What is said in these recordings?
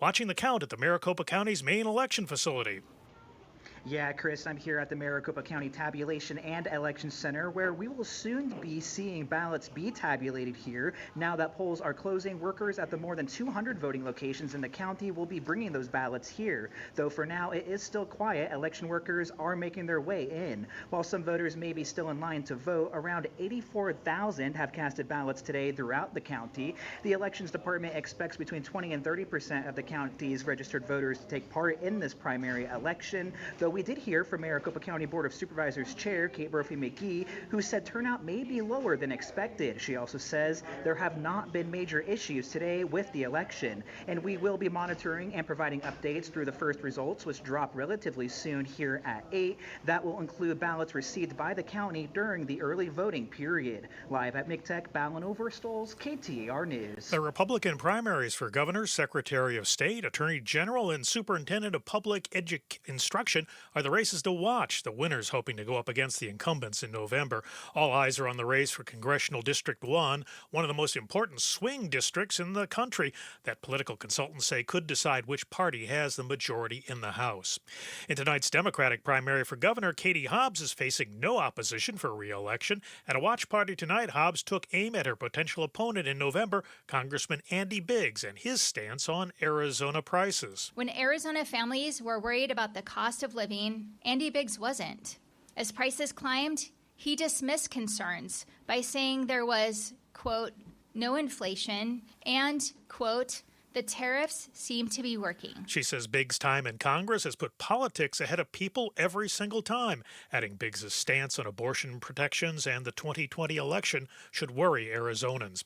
watching the count at the Maricopa County's main election facility. Yeah, Chris, I'm here at the Maricopa County Tabulation and Election Center, where we will soon be seeing ballots be tabulated here. Now that polls are closing, workers at the more than 200 voting locations in the county will be bringing those ballots here. Though for now, it is still quiet. Election workers are making their way in. While some voters may be still in line to vote, around 84,000 have casted ballots today throughout the county. The Elections Department expects between 20 and 30% of the county's registered voters to take part in this primary election, though we did hear from Maricopa County Board of Supervisors Chair Kate Brophy-McGee, who said turnout may be lower than expected. She also says there have not been major issues today with the election, and we will be monitoring and providing updates through the first results, which drop relatively soon here at 8. That will include ballots received by the county during the early voting period. Live at McTech, Ballin Overstoles, KTAR News. The Republican primaries for Governor, Secretary of State, Attorney General, and Superintendent of Public Instruction are the races to watch, the winners hoping to go up against the incumbents in November. All eyes are on the race for Congressional District 1, one of the most important swing districts in the country that political consultants say could decide which party has the majority in the House. In tonight's Democratic primary for governor, Katie Hobbs is facing no opposition for re-election. At a watch party tonight, Hobbs took aim at her potential opponent in November, Congressman Andy Biggs, and his stance on Arizona prices. When Arizona families were worried about the cost of living, Andy Biggs wasn't. As prices climbed, he dismissed concerns by saying there was, quote, no inflation and, quote, the tariffs seem to be working. She says Biggs' time in Congress has put politics ahead of people every single time, adding Biggs' stance on abortion protections and the 2020 election should worry Arizonans.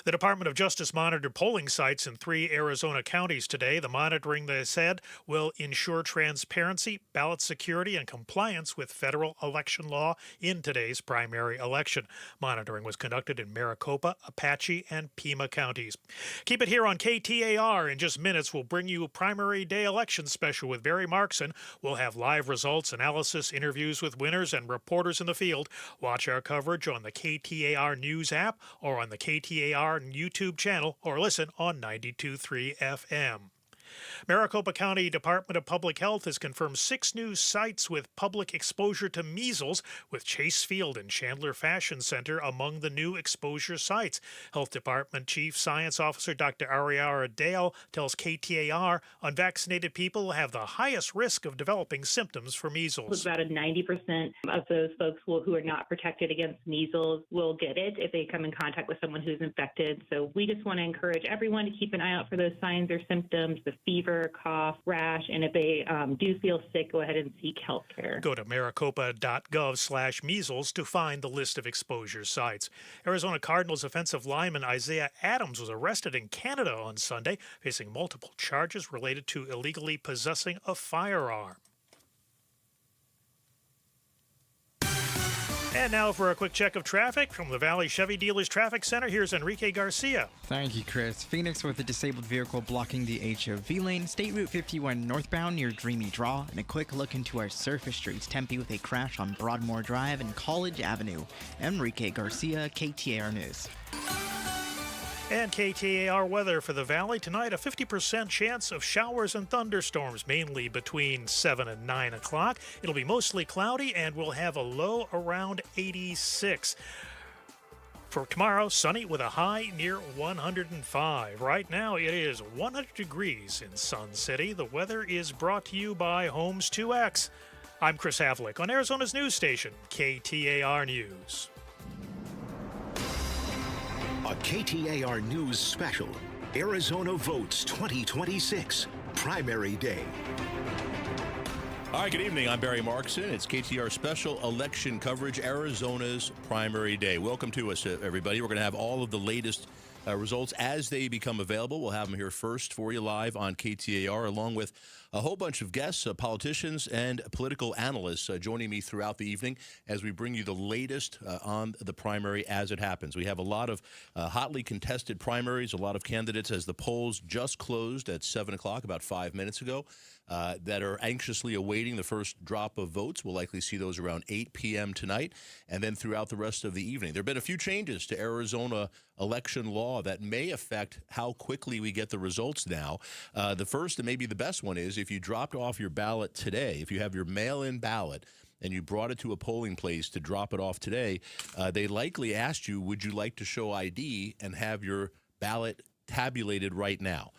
The Department of Justice monitored polling sites in 3 Arizona counties today. The monitoring, they said, will ensure transparency, ballot security, and compliance with federal election law in today's primary election. Monitoring was conducted in Maricopa, Apache, and Pima counties. Keep it here on KTAR. In just minutes, we'll bring you a primary day election special with Barry Markson. We'll have live results, analysis, interviews with winners, and reporters in the field. Watch our coverage on the KTAR News app or on the KTAR YouTube channel, or listen on 92.3 FM. Maricopa County Department of Public Health has confirmed 6 new sites with public exposure to measles, with Chase Field and Chandler Fashion Center among the new exposure sites. Health Department Chief Science Officer Dr. Ariara Dale tells KTAR unvaccinated people have the highest risk of developing symptoms for measles. About a 90% of those folks who are not protected against measles will get it if they come in contact with someone who's infected. So we just want to encourage everyone to keep an eye out for those signs or symptoms, the fever, cough, rash, and if they do feel sick, go ahead and seek health care. Go to maricopa.gov/measles to find the list of exposure sites. Arizona Cardinals offensive lineman Isaiah Adams was arrested in Canada on Sunday, facing multiple charges related to illegally possessing a firearm. And now for a quick check of traffic from the Valley Chevy Dealers Traffic Center, here's Enrique Garcia. Thank you, Chris. Phoenix with a disabled vehicle blocking the HOV lane. State Route 51 northbound near Dreamy Draw. And a quick look into our surface streets. Tempe with a crash on Broadmoor Drive and College Avenue. Enrique Garcia, KTAR News. And KTAR weather for the Valley tonight, a 50% chance of showers and thunderstorms, mainly between 7 and 9 o'clock. It'll be mostly cloudy, and we'll have a low around 86. For tomorrow, sunny with a high near 105. Right now, it is 100 degrees in Sun City. The weather is brought to you by Homes 2X. I'm Chris Havlick on Arizona's news station, KTAR News. A KTAR News special, Arizona Votes 2026, Primary Day. All right, good evening. I'm Barry Markson. It's KTAR special election coverage, Arizona's Primary Day. Welcome to us, everybody. We're going to have all of the latest results as they become available. We'll have them here first for you live on KTAR, along with a whole bunch of guests, politicians, and political analysts joining me throughout the evening as we bring you the latest on the primary as it happens. We have a lot of hotly contested primaries, a lot of candidates as the polls just closed at 7 o'clock about 5 minutes ago. That are anxiously awaiting the first drop of votes. We'll likely see those around 8 p.m. tonight and then throughout the rest of the evening. There have been a few changes to Arizona election law that may affect how quickly we get the results now. The first and maybe the best one is if you dropped off your ballot today, if you have your mail-in ballot and you brought it to a polling place to drop it off today, they likely asked you, would you like to show ID and have your ballot tabulated right now?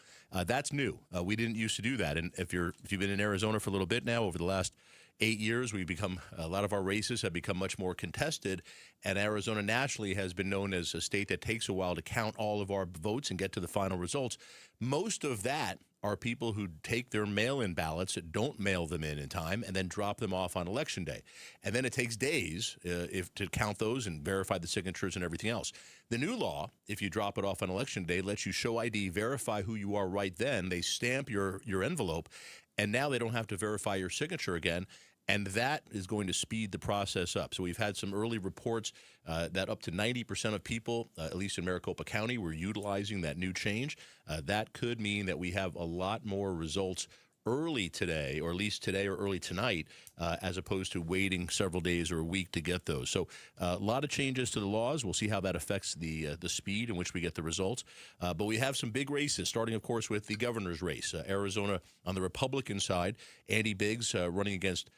That's new. We didn't used to do that. And if you've been in Arizona for a little bit now, over the last 8 years, a lot of our races have become much more contested, and Arizona nationally has been known as a state that takes a while to count all of our votes and get to the final results. Most of that are people who take their mail-in ballots, don't mail them in time, and then drop them off on Election Day. And then it takes days to count those and verify the signatures and everything else. The new law, if you drop it off on Election Day, lets you show ID, verify who you are right then. They stamp your envelope, and now they don't have to verify your signature again. And that is going to speed the process up. So we've had some early reports that up to 90% of people, at least in Maricopa County, were utilizing that new change. That could mean that we have a lot more results early today, or at least today or early tonight, as opposed to waiting several days or a week to get those. So a lot of changes to the laws. We'll see how that affects the speed in which we get the results. But we have some big races, starting, of course, with the governor's race. Arizona on the Republican side, Andy Biggs running against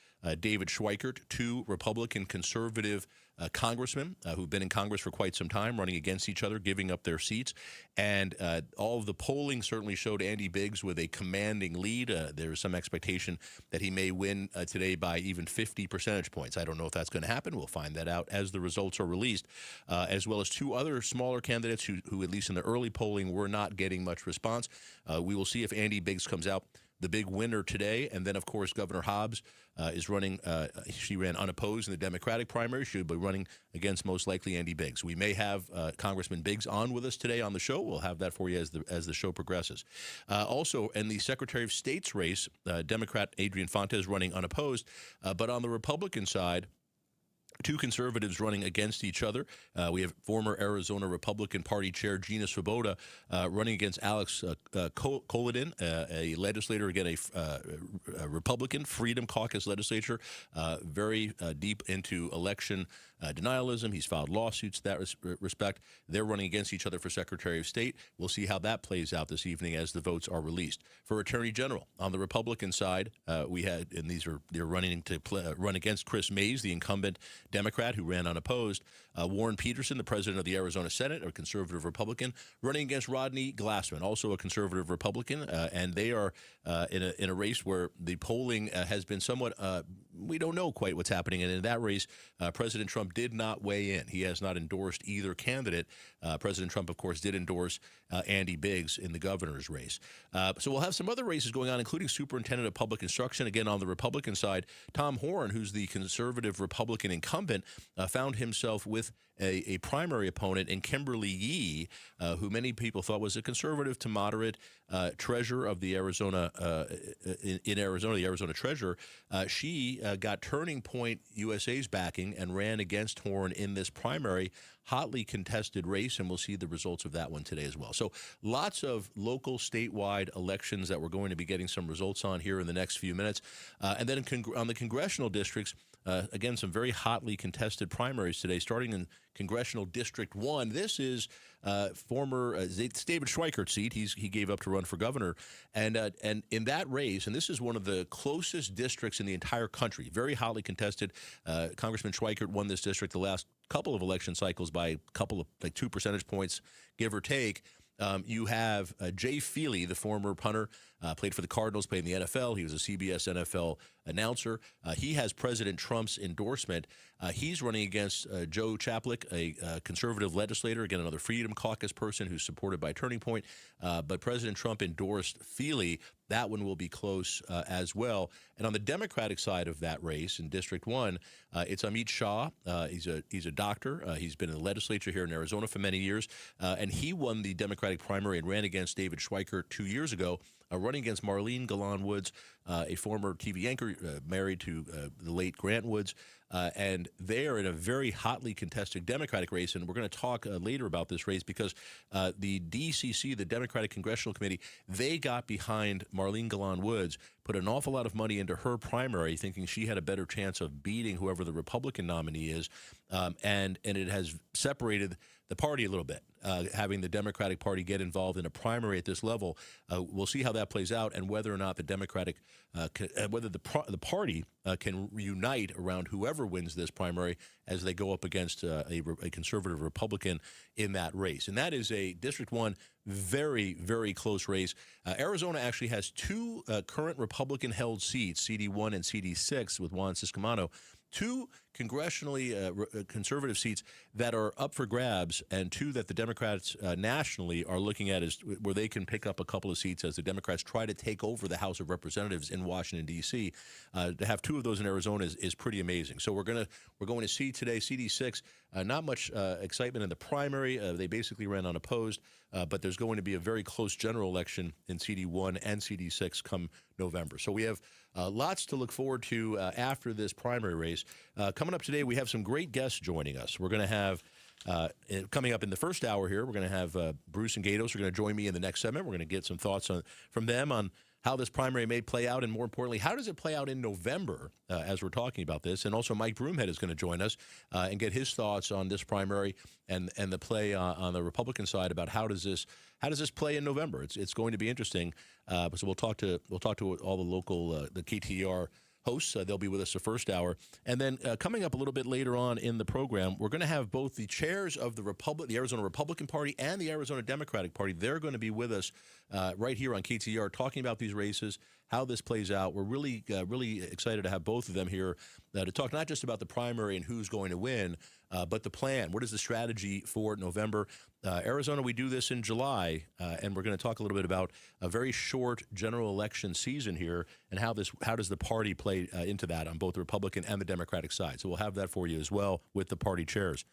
David Schweikert, two Republican conservative congressmen who've been in Congress for quite some time, running against each other, giving up their seats. And all of the polling certainly showed Andy Biggs with a commanding lead. There's some expectation that he may win today by even 50 percentage points. I don't know if that's going to happen. We'll find that out as the results are released, as well as two other smaller candidates who, at least in the early polling, were not getting much response. We will see if Andy Biggs comes out the big winner today. And then, of course, Governor Hobbs is running. She ran unopposed in the Democratic primary. She'll be running against most likely Andy Biggs. We may have Congressman Biggs on with us today on the show. We'll have that for you as the show progresses. Also, in the Secretary of State's race, Democrat Adrian Fontes running unopposed. But on the Republican side, two conservatives running against each other. We have former Arizona Republican Party Chair Gina Swoboda running against Alex Koledin, a legislator, again, a Republican Freedom Caucus legislature, very deep into election denialism. He's filed lawsuits in that respect. They're running against each other for Secretary of State. We'll see how that plays out this evening as the votes are released. For Attorney General, on the Republican side, they're running to run against Chris Mays, the incumbent Democrat who ran unopposed. Warren Peterson, the president of the Arizona Senate, a conservative Republican, running against Rodney Glassman, also a conservative Republican. And they are in a race where the polling has been somewhat, we don't know quite what's happening. And in that race, President Trump did not weigh in. He has not endorsed either candidate. President Trump, of course, did endorse Andy Biggs in the governor's race. So we'll have some other races going on, including Superintendent of Public Instruction. Again, on the Republican side, Tom Horn, who's the conservative Republican incumbent, found himself with a primary opponent in Kimberly Yee, who many people thought was a conservative to moderate treasurer of the Arizona, in Arizona, the Arizona treasurer. She got Turning Point USA's backing and ran against Horn in this primary, hotly contested race, and we'll see the results of that one today as well. So lots of local, statewide elections that we're going to be getting some results on here in the next few minutes. And then on the congressional districts, again, some very hotly contested primaries today, starting in Congressional District 1. This is it's David Schweikert's seat. He gave up to run for governor. And in that race, and this is one of the closest districts in the entire country, very hotly contested. Congressman Schweikert won this district the last couple of election cycles by a couple of 2 percentage points, give or take. You have Jay Feely, the former punter, played for the Cardinals, played in the NFL. He was a CBS NFL announcer. He has President Trump's endorsement. He's running against Joe Chaplik, a conservative legislator, again, another Freedom Caucus person who's supported by Turning Point. But President Trump endorsed Feely. That one will be close as well. And on the Democratic side of that race in District 1, it's Amit Shah. He's a doctor. He's been in the legislature here in Arizona for many years. And he won the Democratic primary and ran against David Schweikert 2 years ago, running against Marlene Galan Woods, a former TV anchor married to the late Grant Woods. And they are in a very hotly contested Democratic race. And we're going to talk later about this race because the DCC, the Democratic Congressional Committee, they got behind Marlene Galan Woods, put an awful lot of money into her primary, thinking she had a better chance of beating whoever the Republican nominee is. And it has separated the party a little bit, having the Democratic Party get involved in a primary at this level. We'll see how that plays out and whether or not the Democratic, whether the party can reunite around whoever wins this primary as they go up against a conservative Republican in that race. And that is a District 1 very, very close race. Arizona actually has two current Republican-held seats, CD1 and CD6, with Juan Ciscomano, two congressionally conservative seats that are up for grabs, and two that the Democrats nationally are looking at as where they can pick up a couple of seats as the Democrats try to take over the House of Representatives in Washington, D.C. To have two of those in Arizona is pretty amazing. So we're going to see today CD6, not much excitement in the primary. They basically ran unopposed, but there's going to be a very close general election in CD1 and CD6 come November. So we have lots to look forward to after this primary race. Coming up today, we have some great guests joining us. We're going to have, coming up in the first hour here, we're going to have Bruce and Gatos are going to join me in the next segment. We're going to get some thoughts from them on how this primary may play out, and more importantly, how does it play out in November as we're talking about this. And also Mike Broomhead is going to join us and get his thoughts on this primary and the play on the Republican side about how does this play in November. It's going to be interesting. So we'll talk to all the local the KTAR hosts. They'll be with us the first hour. And then coming up a little bit later on in the program, we're going to have both the chairs of the Arizona Republican Party and the Arizona Democratic Party. They're going to be with us right here on KTAR talking about these races, how this plays out. We're really excited to have both of them here to talk not just about the primary and who's going to win, but the plan. What is the strategy for November? Arizona, we do this in July, and we're going to talk a little bit about a very short general election season here and how does the party play into that on both the Republican and the Democratic side. So we'll have that for you as well with the party chairs.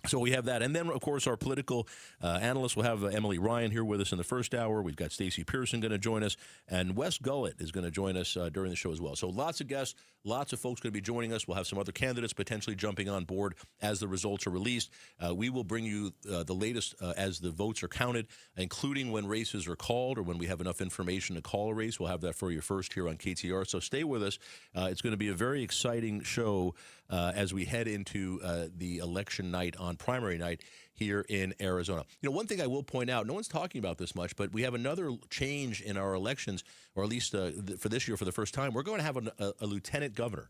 So we have that. And then, of course, our political analysts will have Emily Ryan here with us in the first hour. We've got Stacey Pearson going to join us. And Wes Gullett is going to join us during the show as well. So lots of guests, lots of folks going to be joining us. We'll have some other candidates potentially jumping on board as the results are released. We will bring you the latest as the votes are counted, including when races are called or when we have enough information to call a race. We'll have that for you first here on KTAR. So stay with us. It's going to be a very exciting show as we head into the election night on primary night here in Arizona. You know, one thing I will point out, no one's talking about this much, but we have another change in our elections, or at least for this year for the first time. We're going to have a lieutenant governor.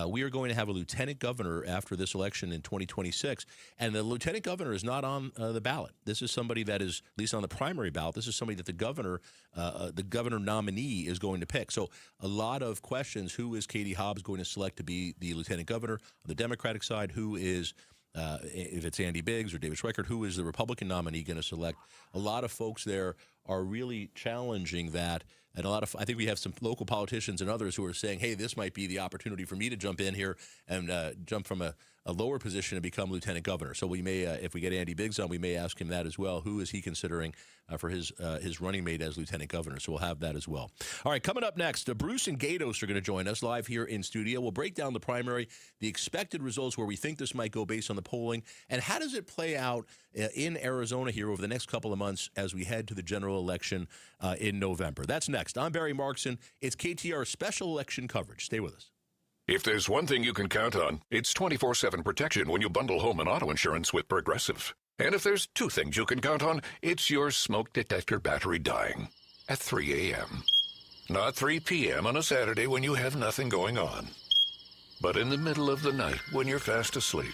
We are going to have a lieutenant governor after this election in 2026, and the lieutenant governor is not on the ballot. This is somebody that is, at least on the primary ballot, this is somebody that the governor nominee is going to pick. So a lot of questions, who is Katie Hobbs going to select to be the lieutenant governor? On the Democratic side, who is if it's Andy Biggs or David Schweikert, who is the Republican nominee going to select? A lot of folks there are really challenging that. And I think we have some local politicians and others who are saying, hey, this might be the opportunity for me to jump in here and jump from a lower position and become lieutenant governor. So we may, if we get Andy Biggs on, we may ask him that as well. Who is he considering for his running mate as lieutenant governor? So we'll have that as well. All right, coming up next, Bruce and Gatos are going to join us live here in studio. We'll break down the primary, the expected results, where we think this might go based on the polling, and how does it play out in Arizona here over the next couple of months as we head to the general election in November. That's next. I'm Barry Markson. It's KTAR special election coverage. Stay with us. If there's one thing you can count on, it's 24/7 protection when you bundle home and auto insurance with Progressive. And if there's two things you can count on, it's your smoke detector battery dying at 3 a.m. Not 3 p.m. on a Saturday when you have nothing going on, but in the middle of the night when you're fast asleep.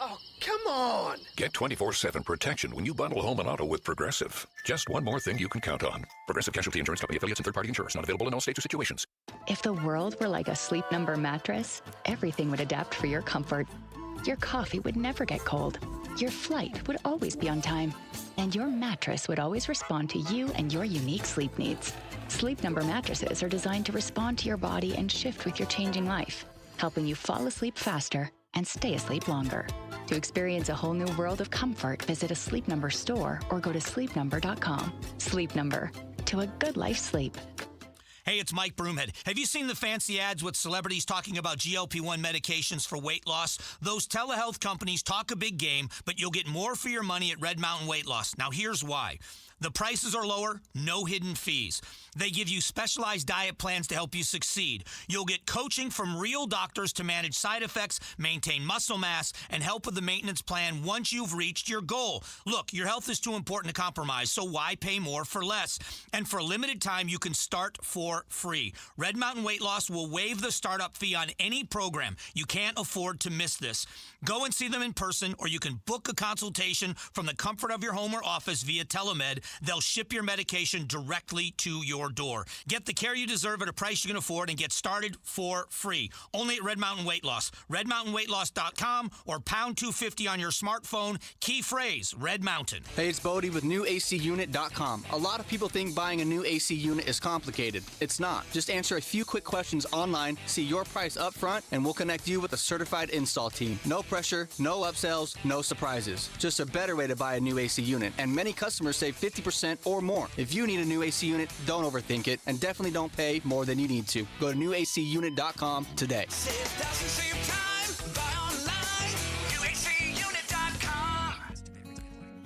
Oh, come on! Get 24/7 protection when you bundle home and auto with Progressive. Just one more thing you can count on. Progressive Casualty Insurance Company, affiliates, and third-party insurers. Not available in all states or situations. If the world were like a Sleep Number mattress, everything would adapt for your comfort. Your coffee would never get cold. Your flight would always be on time. And your mattress would always respond to you and your unique sleep needs. Sleep Number mattresses are designed to respond to your body and shift with your changing life, helping you fall asleep faster and stay asleep longer. To experience a whole new world of comfort, visit a Sleep Number store or go to sleepnumber.com. Sleep Number. To a good life's sleep. Hey, it's Mike Broomhead. Have you seen the fancy ads with celebrities talking about GLP-1 medications for weight loss? Those telehealth companies talk a big game, but you'll get more for your money at Red Mountain Weight Loss. Now, here's why. The prices are lower, no hidden fees. They give you specialized diet plans to help you succeed. You'll get coaching from real doctors to manage side effects, maintain muscle mass, and help with the maintenance plan once you've reached your goal. Look, your health is too important to compromise, so why pay more for less? And for a limited time, you can start for free. Red Mountain Weight Loss will waive the startup fee on any program. You can't afford to miss this. Go and see them in person, or you can book a consultation from the comfort of your home or office via telemed. They'll ship your medication directly to your door. Get the care you deserve at a price you can afford and get started for free. Only at Red Mountain Weight Loss. RedMountainWeightLoss.com or pound 250 on your smartphone. Key phrase, Red Mountain. Hey, it's Bodie with NewACUnit.com. A lot of people think buying a new AC unit is complicated. It's not. Just answer a few quick questions online, see your price up front, and we'll connect you with a certified install team. No pressure, no upsells, no surprises. Just a better way to buy a new AC unit. And many customers save 50% or more. If you need a new AC unit, don't overthink it, and definitely don't pay more than you need to. Go to NewACUnit.com today. Save thousands, save time, buy online, NewACUnit.com.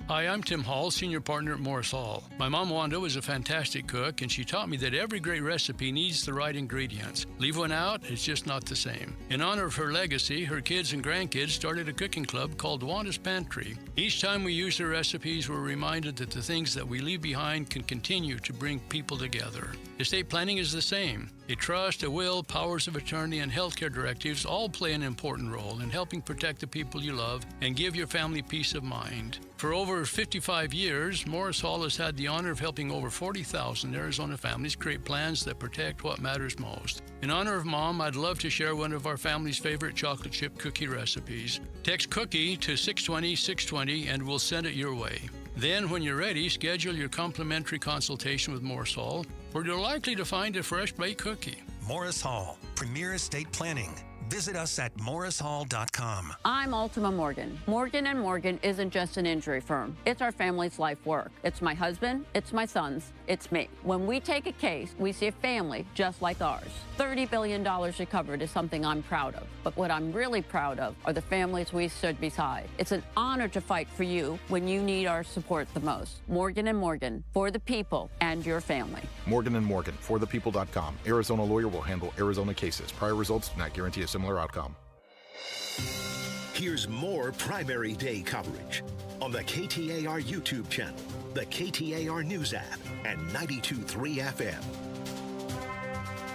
Hi, I'm Tim Hall, senior partner at Morris Hall. My mom Wanda was a fantastic cook, and she taught me that every great recipe needs the right ingredients. Leave one out, it's just not the same. In honor of her legacy, her kids and grandkids started a cooking club called Wanda's Pantry. Each time we use her recipes, we're reminded that the things that we leave behind can continue to bring people together. Estate planning is the same. A trust, a will, powers of attorney, and healthcare directives all play an important role in helping protect the people you love and give your family peace of mind. For over 55 years, Morris Hall has had the honor of helping over 40,000 Arizona families create plans that protect what matters most. In honor of Mom, I'd love to share one of our family's favorite chocolate chip cookie recipes. Text cookie to 620-620 and we'll send it your way. Then, when you're ready, schedule your complimentary consultation with Morris Hall, where you're likely to find a fresh baked cookie. Morris Hall, Premier Estate Planning. Visit us at morrishall.com. I'm Ultima Morgan. Morgan & Morgan isn't just an injury firm. It's our family's life work. It's my husband, it's my sons, it's me. When we take a case, we see a family just like ours. $30 billion recovered is something I'm proud of. But what I'm really proud of are the families we stood beside. It's an honor to fight for you when you need our support the most. Morgan & Morgan, for the people and your family. Morgan & Morgan, forthepeople.com. Arizona lawyer will handle Arizona cases. Prior results do not guarantee a similar outcome. Here's more primary day coverage on the KTAR YouTube channel, the KTAR News app, and 92.3 FM.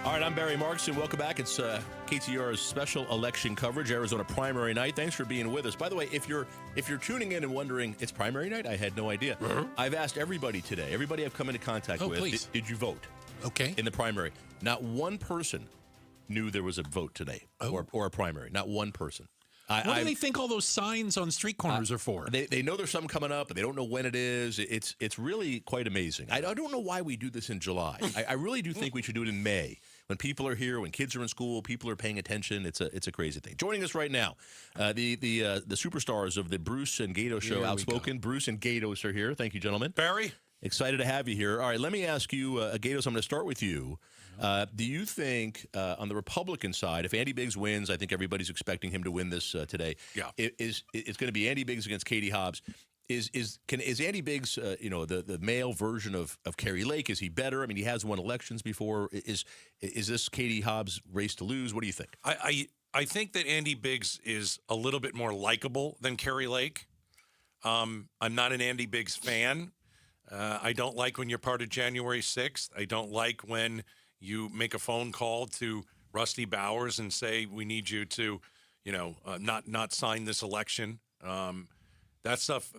All right, I'm Barry Markson. Welcome back. It's KTAR's special election coverage, Arizona primary night. Thanks for being with us. By the way, if you're tuning in and wondering, it's primary night? I had no idea. I've asked everybody today, everybody I've come into contact with, did you vote? Okay. In the primary. Not one person knew there was a vote today or a primary. Not one person. What do they think all those signs on street corners are for? They know there's something coming up, but they don't know when it is. It's really quite amazing. I don't know why we do this in July. I really do think we should do it in May, when people are here, when kids are in school, people are paying attention. It's a crazy thing. Joining us right now, the superstars of the Bruce and Gato show, Outspoken. Bruce and Gatos are here. Thank you, gentlemen. Barry, excited to have you here. All right, let me ask you, Gatos. I'm going to start with you. Do you think on the Republican side, if Andy Biggs wins, I think everybody's expecting him to win this today. Yeah, it's going to be Andy Biggs against Katie Hobbs. Is Andy Biggs, the male version of Kerry Lake? Is he better? I mean, he has won elections before. Is this Katie Hobbs' race to lose? What do you think? I think that Andy Biggs is a little bit more likable than Kerry Lake. I'm not an Andy Biggs fan. I don't like when you're part of January 6th. I don't like when you make a phone call to Rusty Bowers and say, we need you to, not sign this election. That stuff,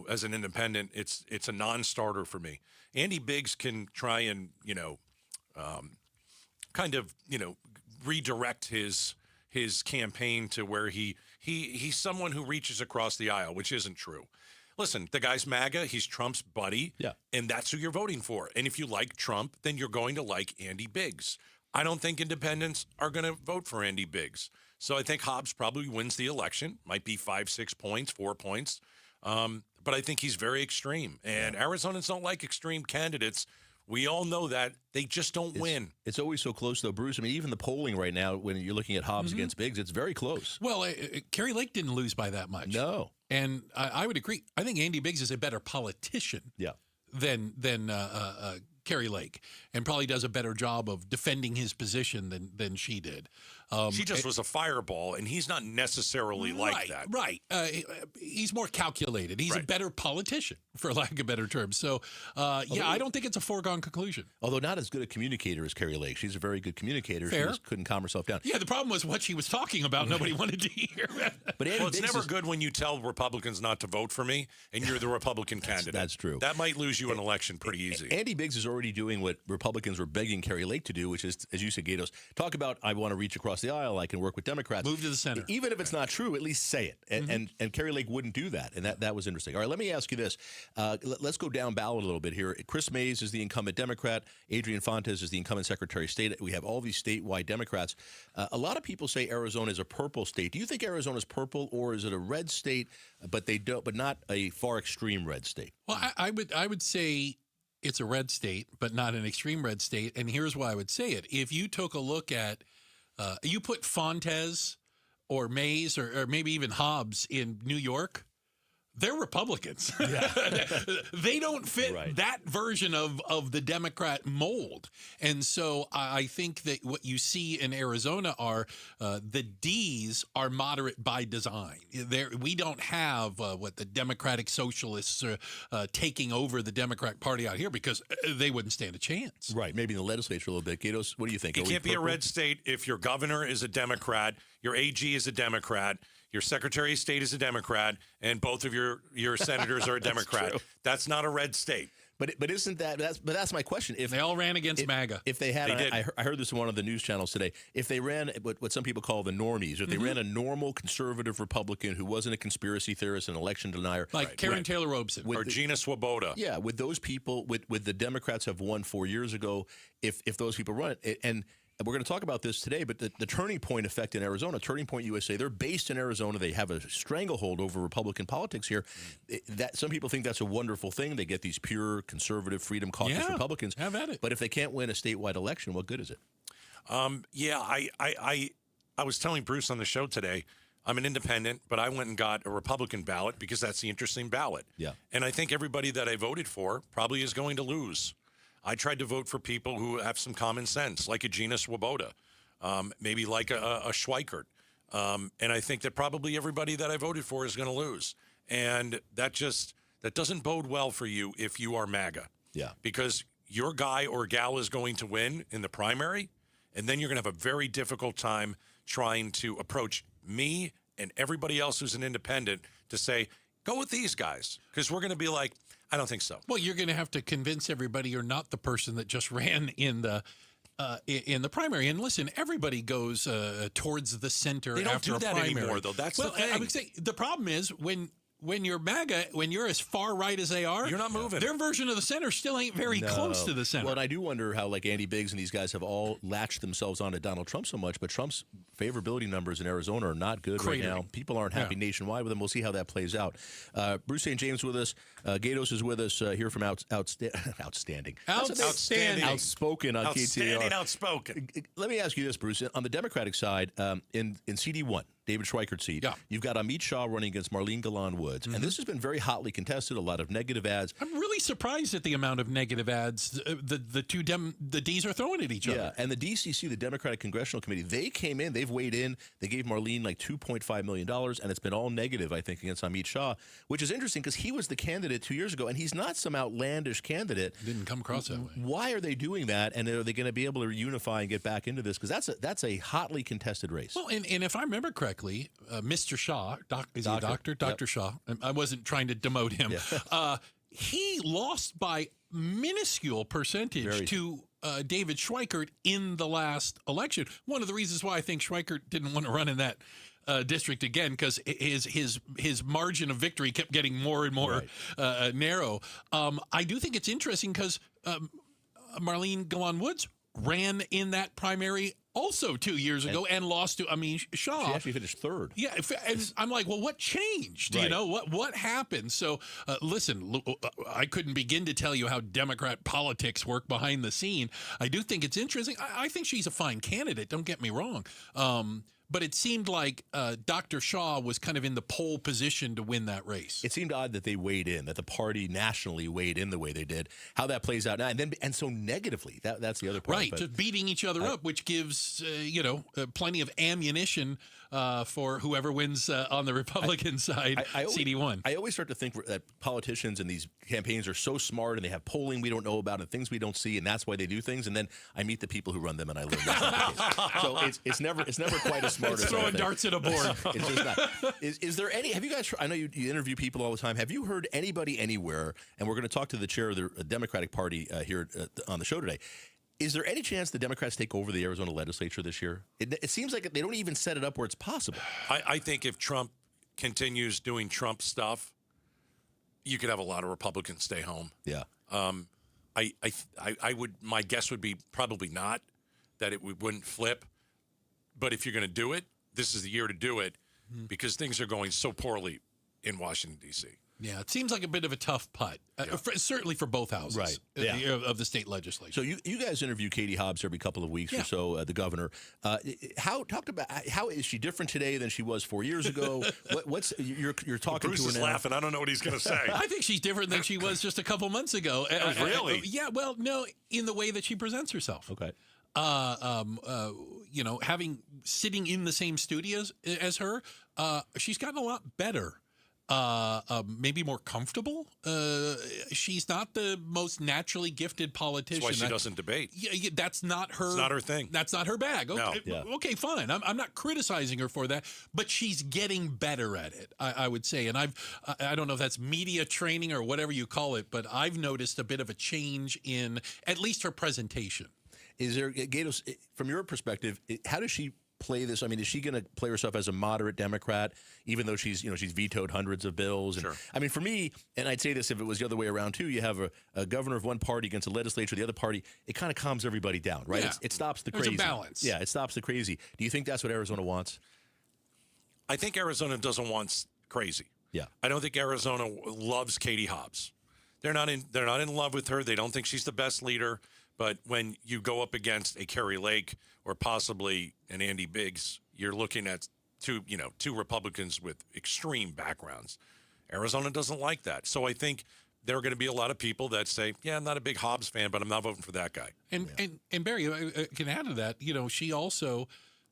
as an independent, it's a non-starter for me. Andy Biggs can try and, redirect his campaign to where he's someone who reaches across the aisle, which isn't true. Listen, the guy's MAGA. He's Trump's buddy. Yeah. And that's who you're voting for. And if you like Trump, then you're going to like Andy Biggs. I don't think independents are going to vote for Andy Biggs. So I think Hobbs probably wins the election. Might be 5, 6 points, 4 points. But I think he's very extreme. And Arizonans don't like extreme candidates. We all know that. They just don't win. It's always so close, though, Bruce. I mean, even the polling right now, when you're looking at Hobbs against Biggs, it's very close. Well, Kerry Lake didn't lose by that much. No. And I would agree. I think Andy Biggs is a better politician than Kerry Lake, and probably does a better job of defending his position than she did. She just was a fireball, and he's not necessarily like that. Right. He's more calculated. He's a better politician, for lack of a better term. So, I don't think it's a foregone conclusion. Although not as good a communicator as Kerry Lake. She's a very good communicator. Fair. She just couldn't calm herself down. Yeah, the problem was what she was talking about. Nobody wanted to hear. But Well, it's never good when you tell Republicans not to vote for me, and you're the Republican candidate. That's true. That might lose you an election pretty easy. Andy Biggs is already doing what Republicans were begging Kerry Lake to do, which is, as you said, Gatos, talk about, I want to reach across the aisle, I can work with Democrats. Move to the center. Even if it's not true, at least say it. And Kerry Lake wouldn't do that, and that was interesting. All right, let me ask you this. Let's go down ballot a little bit here. Chris Mays is the incumbent Democrat. Adrian Fontes is the incumbent Secretary of State. We have all these statewide Democrats. A lot of people say Arizona is a purple state. Do you think Arizona is purple, or is it a red state, but not a far extreme red state? Well, I would say it's a red state, but not an extreme red state. And here's why I would say it. If you took a look at, you put Fontes or Mays or maybe even Hobbs in New York, they're Republicans. Yeah. They don't fit that version of the Democrat mold. And so I think that what you see in Arizona are the Ds are moderate by design. We don't have what the Democratic Socialists are taking over the Democrat Party out here because they wouldn't stand a chance. Right. Maybe in the legislature a little bit. Gatos, what do you think? It can't be a red state if your governor is a Democrat, your AG is a Democrat, your Secretary of State is a Democrat, and both of your senators are a Democrat. That's not a red state. But isn't that's my question. If they all ran against MAGA, if they had, I heard this in one of the news channels today. If they ran what some people call the normies, if they ran a normal conservative Republican who wasn't a conspiracy theorist, an election denier, like Karen Taylor Robeson or Gina Swoboda, with those people, with the Democrats have won 4 years ago. If those people run it, and we're going to talk about this today, but the Turning Point effect in Arizona, Turning Point USA, they're based in Arizona. They have a stranglehold over Republican politics here. That some people think that's a wonderful thing. They get these pure conservative Freedom Caucus Republicans. Have at it. But if they can't win a statewide election, what good is it? I was telling Bruce on the show today, I'm an independent, but I went and got a Republican ballot because that's the interesting ballot. Yeah. And I think everybody that I voted for probably is going to lose. I tried to vote for people who have some common sense, like a Gina Swoboda, maybe like a Schweikert. And I think that probably everybody that I voted for is going to lose. And that doesn't bode well for you if you are MAGA. Yeah. Because your guy or gal is going to win in the primary, and then you're going to have a very difficult time trying to approach me and everybody else who's an independent to say, go with these guys. Because we're going to be like, I don't think so. Well, you're going to have to convince everybody you're not the person that just ran in the primary. And listen, everybody goes towards the center. They don't after do that primary anymore, though. That's the thing. I would say the problem is when you're MAGA, when you're as far right as they are, you're not moving. Their version of the center still ain't very close to the center. Well, and I do wonder how, like, Andy Biggs and these guys have all latched themselves onto Donald Trump so much, but Trump's favorability numbers in Arizona are not good right now. People aren't happy nationwide with him. We'll see how that plays out. Bruce St. James with us. Gatos is with us here from Outstanding. Outspoken on KTAR. Outspoken. Let me ask you this, Bruce. On the Democratic side, in CD1, David Schweikert's seat, you've got Amit Shah running against Marlene Galan-Woods. And this has been very hotly contested, a lot of negative ads. I'm really surprised at the amount of negative ads the Ds are throwing at each other. Yeah, and the DCC, the Democratic Congressional Committee, they came in, they've weighed in, they gave Marlene like $2.5 million, and it's been all negative, I think, against Amit Shah, which is interesting because he was the candidate 2 years ago, and he's not some outlandish candidate. Didn't come across that way. Why are they doing that, and are they going to be able to unify and get back into this? Because that's a hotly contested race. Well, and if I remember correctly, Mr. Shaw, is he a doctor? Dr. Shaw. I wasn't trying to demote him. Yeah. He lost by minuscule percentage to David Schweikert in the last election. One of the reasons why I think Schweikert didn't want to run in that district again, because his margin of victory kept getting more and more narrow. I do think it's interesting because Marlene Galan-Woods ran in that primary also 2 years ago and lost to Amit Shah. She actually finished third. Yeah, and I'm like, well, what changed? Right. You know, what happened? So, listen, I couldn't begin to tell you how Democrat politics work behind the scene. I do think it's interesting. I think she's a fine candidate. Don't get me wrong. but it seemed like Dr. Shaw was kind of in the pole position to win that race. It seemed odd that they weighed in, that the party nationally weighed in the way they did. How that plays out now, and so negatively. That's the other part. Right, just beating each other up, which gives plenty of ammunition for whoever wins on the Republican side. CD1. I always start to think that politicians in these campaigns are so smart, and they have polling we don't know about and things we don't see, and that's why they do things. And then I meet the people who run them, and I learn that's not the case. So it's never quite as smart as throwing darts at a board. It's just not. Is there any? Have you guys? I know you interview people all the time. Have you heard anybody anywhere? And we're going to talk to the chair of the Democratic Party here on the show today. Is there any chance the Democrats take over the Arizona legislature this year? It seems like they don't even set it up where it's possible. I think if Trump continues doing Trump stuff, you could have a lot of Republicans stay home. Yeah. I would. My guess would be probably not, that it wouldn't flip. But if you're going to do it, this is the year to do it, because things are going so poorly in Washington, D.C. Yeah, it seems like a bit of a tough putt, certainly for both houses of the state legislature. So you guys interview Katie Hobbs every couple of weeks or so, the governor. How is she different today than she was 4 years ago? You're talking Bruce to her is now. laughing. I don't know what he's going to say. I think she's different than she was just a couple months ago. Really? Yeah. Well, no, in the way that she presents herself. Okay. Sitting in the same studios as her, she's gotten a lot better. Maybe more comfortable. She's not the most naturally gifted politician. That's why she doesn't debate. Yeah, that's not her. It's not her thing. That's not her bag. Okay, No. Okay, fine. I'm not criticizing her for that, but she's getting better at it. I would say, and I don't know if that's media training or whatever you call it, but I've noticed a bit of a change in at least her presentation. Is there, Gatos, from your perspective, how does she play this? I mean, is she going to play herself as a moderate Democrat, even though she's vetoed hundreds of bills? And, Sure. I mean, for me, and I'd say this if it was the other way around too, you have a governor of one party against a legislature of the other party, it kind of calms everybody down, right? Yeah. It stops the There's crazy. a balance. Yeah, it stops the crazy. Do you think that's what Arizona wants? I think Arizona doesn't want crazy. Yeah. I don't think Arizona loves Katie Hobbs. They're not in love with her. They don't think she's the best leader. But when you go up against a Carrie Lake or possibly an Andy Biggs, you're looking at two Republicans with extreme backgrounds. Arizona doesn't like that. So I think there are going to be a lot of people that say, yeah, I'm not a big Hobbs fan, but I'm not voting for that guy. And Barry, I can add to that,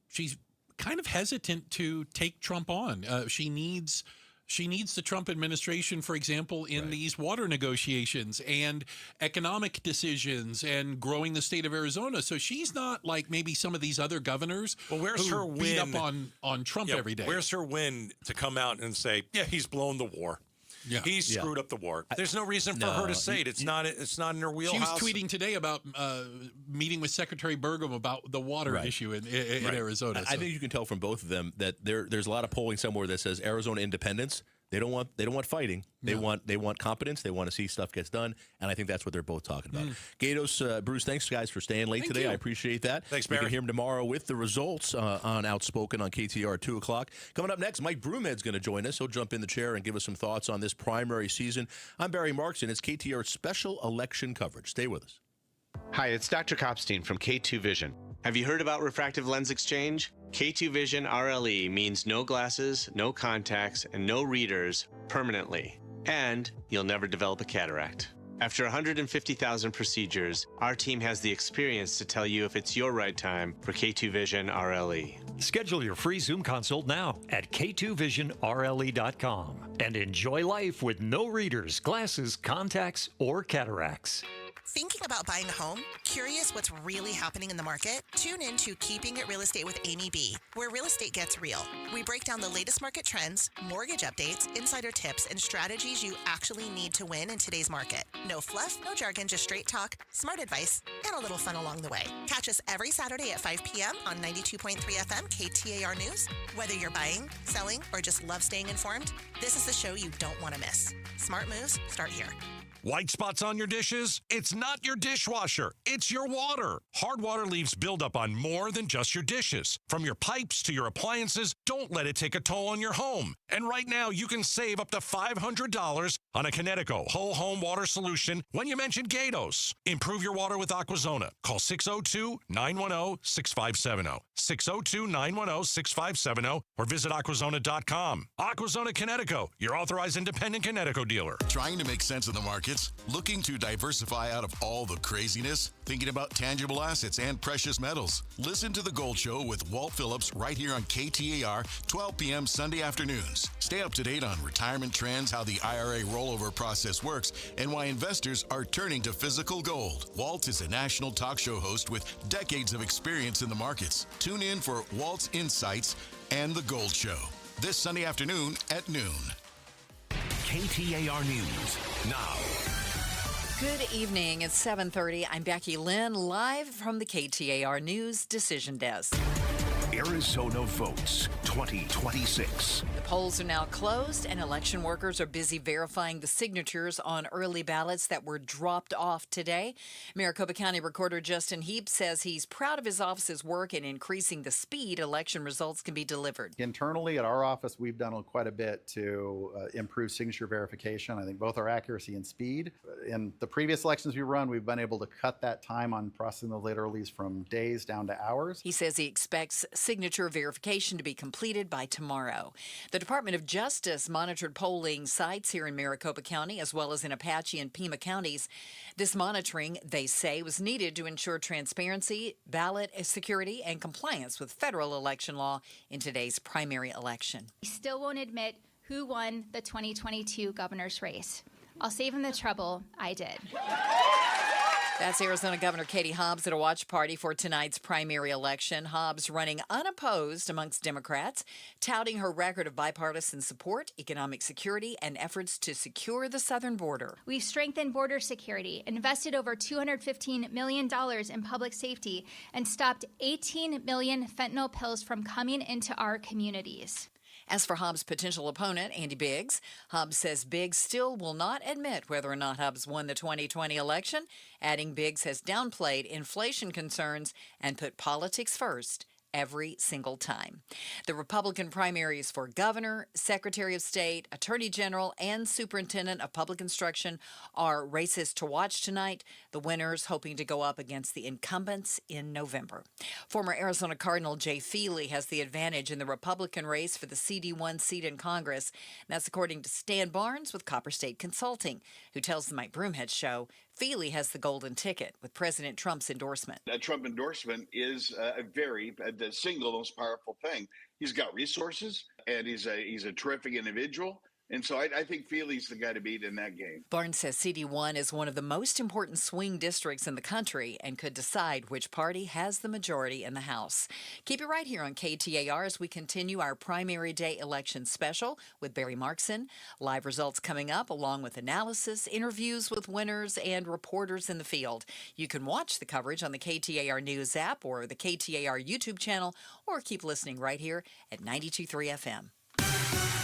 she's kind of hesitant to take Trump on. She needs the Trump administration, for example, in these water negotiations and economic decisions and growing the state of Arizona. So she's not like maybe some of these other governors Well, where's who her beat win? up on Trump every day. Where's her win to come out and say, yeah, he's blown the war. Yeah. He's screwed up the war. There's no reason for her to say it. It's not in her wheelhouse. She was tweeting today about meeting with Secretary Burgum about the water issue in Arizona. I think you can tell from both of them that there's a lot of polling somewhere that says Arizona independence. They don't want fighting. They want competence. They want to see stuff gets done, and I think that's what they're both talking about. Gatos, Bruce, thanks guys for staying late today. you. I appreciate that. Thanks, You Barry. can hear him tomorrow with the results on Outspoken on KTAR at 2 o'clock. Coming up next, Mike Broomhead's going to join us. He'll jump in the chair and give us some thoughts on this primary season. I'm Barry Marks, and it's KTAR special election coverage. Stay with us. Hi, it's Dr. Kopstein from K2 Vision. Have you heard about refractive lens exchange? K2 Vision RLE means no glasses, no contacts, and no readers permanently. And you'll never develop a cataract. After 150,000 procedures, our team has the experience to tell you if it's your right time for K2 Vision RLE. Schedule your free Zoom consult now at k2visionrle.com and enjoy life with no readers, glasses, contacts, or cataracts. Thinking about buying a home? Curious what's really happening in the market? Tune in to Keeping It Real Estate with Amy B., where real estate gets real. We break down the latest market trends, mortgage updates, insider tips, and strategies you actually need to win in today's market. No fluff, no jargon, just straight talk, smart advice, and a little fun along the way. Catch us every Saturday at 5 p.m. on 92.3 FM KTAR News. Whether you're buying, selling, or just love staying informed, this is the show you don't want to miss. Smart moves start here. White spots on your dishes? It's not your dishwasher. It's your water. Hard water leaves buildup on more than just your dishes. From your pipes to your appliances, don't let it take a toll on your home. And right now, you can save up to $500 on a Kinetico whole home water solution when you mention Gatos. Improve your water with Aquazona. Call 602-910-6570. 602-910-6570 or visit aquazona.com. Aquazona Kinetico, your authorized independent Kinetico dealer. Trying to make sense of the markets? Looking to diversify out of all the craziness? Thinking about tangible assets and precious metals? Listen to The Gold Show with Walt Phillips right here on KTAR, 12 p.m. Sunday afternoons. Stay up to date on retirement trends, how the IRA rollover process works, and why investors are turning to physical gold. Walt is a national talk show host with decades of experience in the markets. Tune in for Walt's Insights and The Gold Show this Sunday afternoon at noon. KTAR News now. Good evening. It's 7:30. I'm Becky Lynn, live from the KTAR News Decision Desk. Arizona votes 2026. The polls are now closed, and election workers are busy verifying the signatures on early ballots that were dropped off today. Maricopa County Recorder Justin Heap says he's proud of his office's work in increasing the speed election results can be delivered. Internally at our office, we've done quite a bit to improve signature verification. I think both our accuracy and speed. In the previous elections we run, we've been able to cut that time on processing the late earlies from days down to hours. He says he expects signature verification to be completed by tomorrow. The Department of Justice monitored polling sites here in Maricopa County as well as in Apache and Pima counties. This monitoring, they say, was needed to ensure transparency, ballot security, and compliance with federal election law in today's primary election. We still won't admit who won the 2022 governor's race. I'll save him the trouble. I did. That's Arizona Governor Katie Hobbs at a watch party for tonight's primary election. Hobbs running unopposed amongst Democrats, touting her record of bipartisan support, economic security, and efforts to secure the southern border. We've strengthened border security, invested over $215 million in public safety, and stopped 18 million fentanyl pills from coming into our communities. As for Hobbs' potential opponent, Andy Biggs, Hobbs says Biggs still will not admit whether or not Hobbs won the 2020 election, adding Biggs has downplayed inflation concerns and put politics first every single time. The Republican primaries for governor, secretary of state, attorney general, and superintendent of public instruction are races to watch tonight, the winners hoping to go up against the incumbents in November. Former Arizona Cardinal Jay Feely has the advantage in the Republican race for the CD1 seat in Congress. That's according to Stan Barnes with Copper State Consulting, who tells the Mike Broomhead Show Feely has the golden ticket with President Trump's endorsement. That Trump endorsement is the single most powerful thing. He's got resources, and he's a terrific individual. And so I think Feely's the guy to beat in that game. Barnes says CD1 is one of the most important swing districts in the country and could decide which party has the majority in the House. Keep it right here on KTAR as we continue our primary day election special with Barry Markson. Live results coming up along with analysis, interviews with winners, and reporters in the field. You can watch the coverage on the KTAR News app or the KTAR YouTube channel, or keep listening right here at 92.3 FM.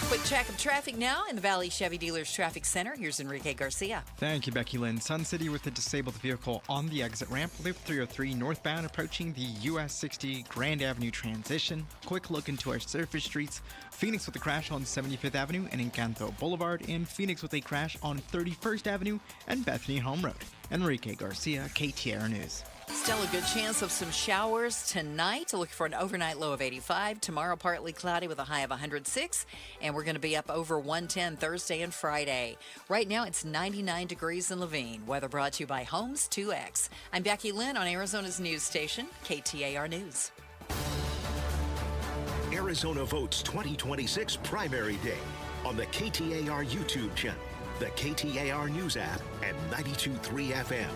Quick check of traffic now in the Valley Chevy Dealers Traffic Center. Here's Enrique Garcia. Thank you, Becky Lynn. Sun City with a disabled vehicle on the exit ramp. Loop 303 northbound approaching the US 60 Grand Avenue transition. Quick look into our surface streets. Phoenix with a crash on 75th Avenue and Encanto Boulevard. And Phoenix with a crash on 31st Avenue and Bethany Home Road. Enrique Garcia, KTAR News. Still a good chance of some showers tonight. Look for an overnight low of 85. Tomorrow, partly cloudy with a high of 106. And we're going to be up over 110 Thursday and Friday. Right now, it's 99 degrees in Levine. Weather brought to you by Homes 2X. I'm Becky Lynn on Arizona's news station, KTAR News. Arizona votes 2026 primary day on the KTAR YouTube channel, the KTAR News app, and 92.3 FM.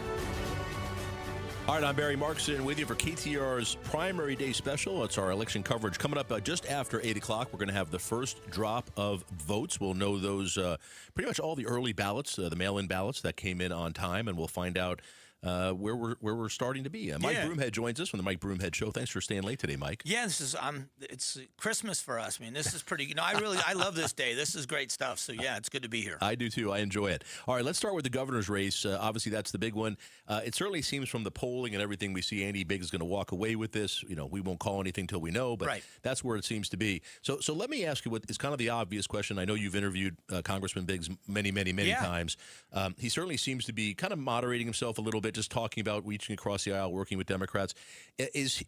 All right, I'm Barry Markson with you for KTAR's Primary Day Special. It's our election coverage coming up just after 8 o'clock. We're going to have the first drop of votes. We'll know those pretty much all the early ballots, the mail-in ballots that came in on time, and we'll find out where we're starting to be. Mike Broomhead joins us from the Mike Broomhead Show. Thanks for staying late today, Mike. Yeah, this is it's Christmas for us. I mean, this is pretty. I love this day. This is great stuff. So yeah, it's good to be here. I do too. I enjoy it. All right, let's start with the governor's race. Obviously, that's the big one. It certainly seems from the polling and everything we see, Andy Biggs is going to walk away with this. We won't call anything till we know, but that's where it seems to be. So let me ask you what is kind of the obvious question. I know you've interviewed Congressman Biggs many times. He certainly seems to be kind of moderating himself a little bit, just talking about reaching across the aisle, working with Democrats. Is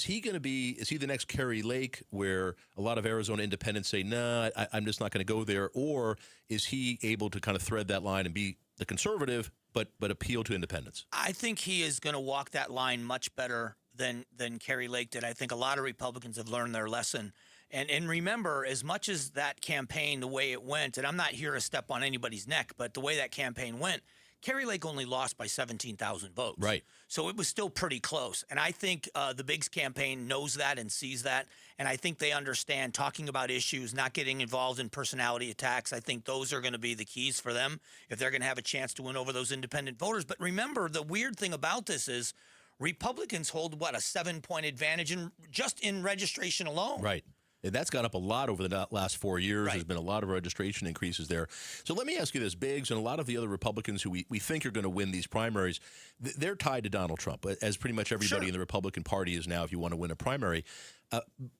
he the next Kerry Lake, where a lot of Arizona independents say, nah, I'm just not going to go there? Or is he able to kind of thread that line and be the conservative, but appeal to independents? I think he is going to walk that line much better than Kerry Lake did. I think a lot of Republicans have learned their lesson. And remember, as much as that campaign, the way it went, and I'm not here to step on anybody's neck, but the way that campaign went, Kerry Lake only lost by 17,000 votes. Right. So it was still pretty close. And I think the Biggs campaign knows that and sees that. And I think they understand talking about issues, not getting involved in personality attacks. I think those are going to be the keys for them if they're going to have a chance to win over those independent voters. But remember, the weird thing about this is Republicans hold, a 7-point advantage just in registration alone. Right. And that's gone up a lot over the last 4 years. Right. There's been a lot of registration increases there. So let me ask you this. Biggs and a lot of the other Republicans who we think are going to win these primaries, they're tied to Donald Trump, as pretty much everybody in the Republican Party is now if you want to win a primary.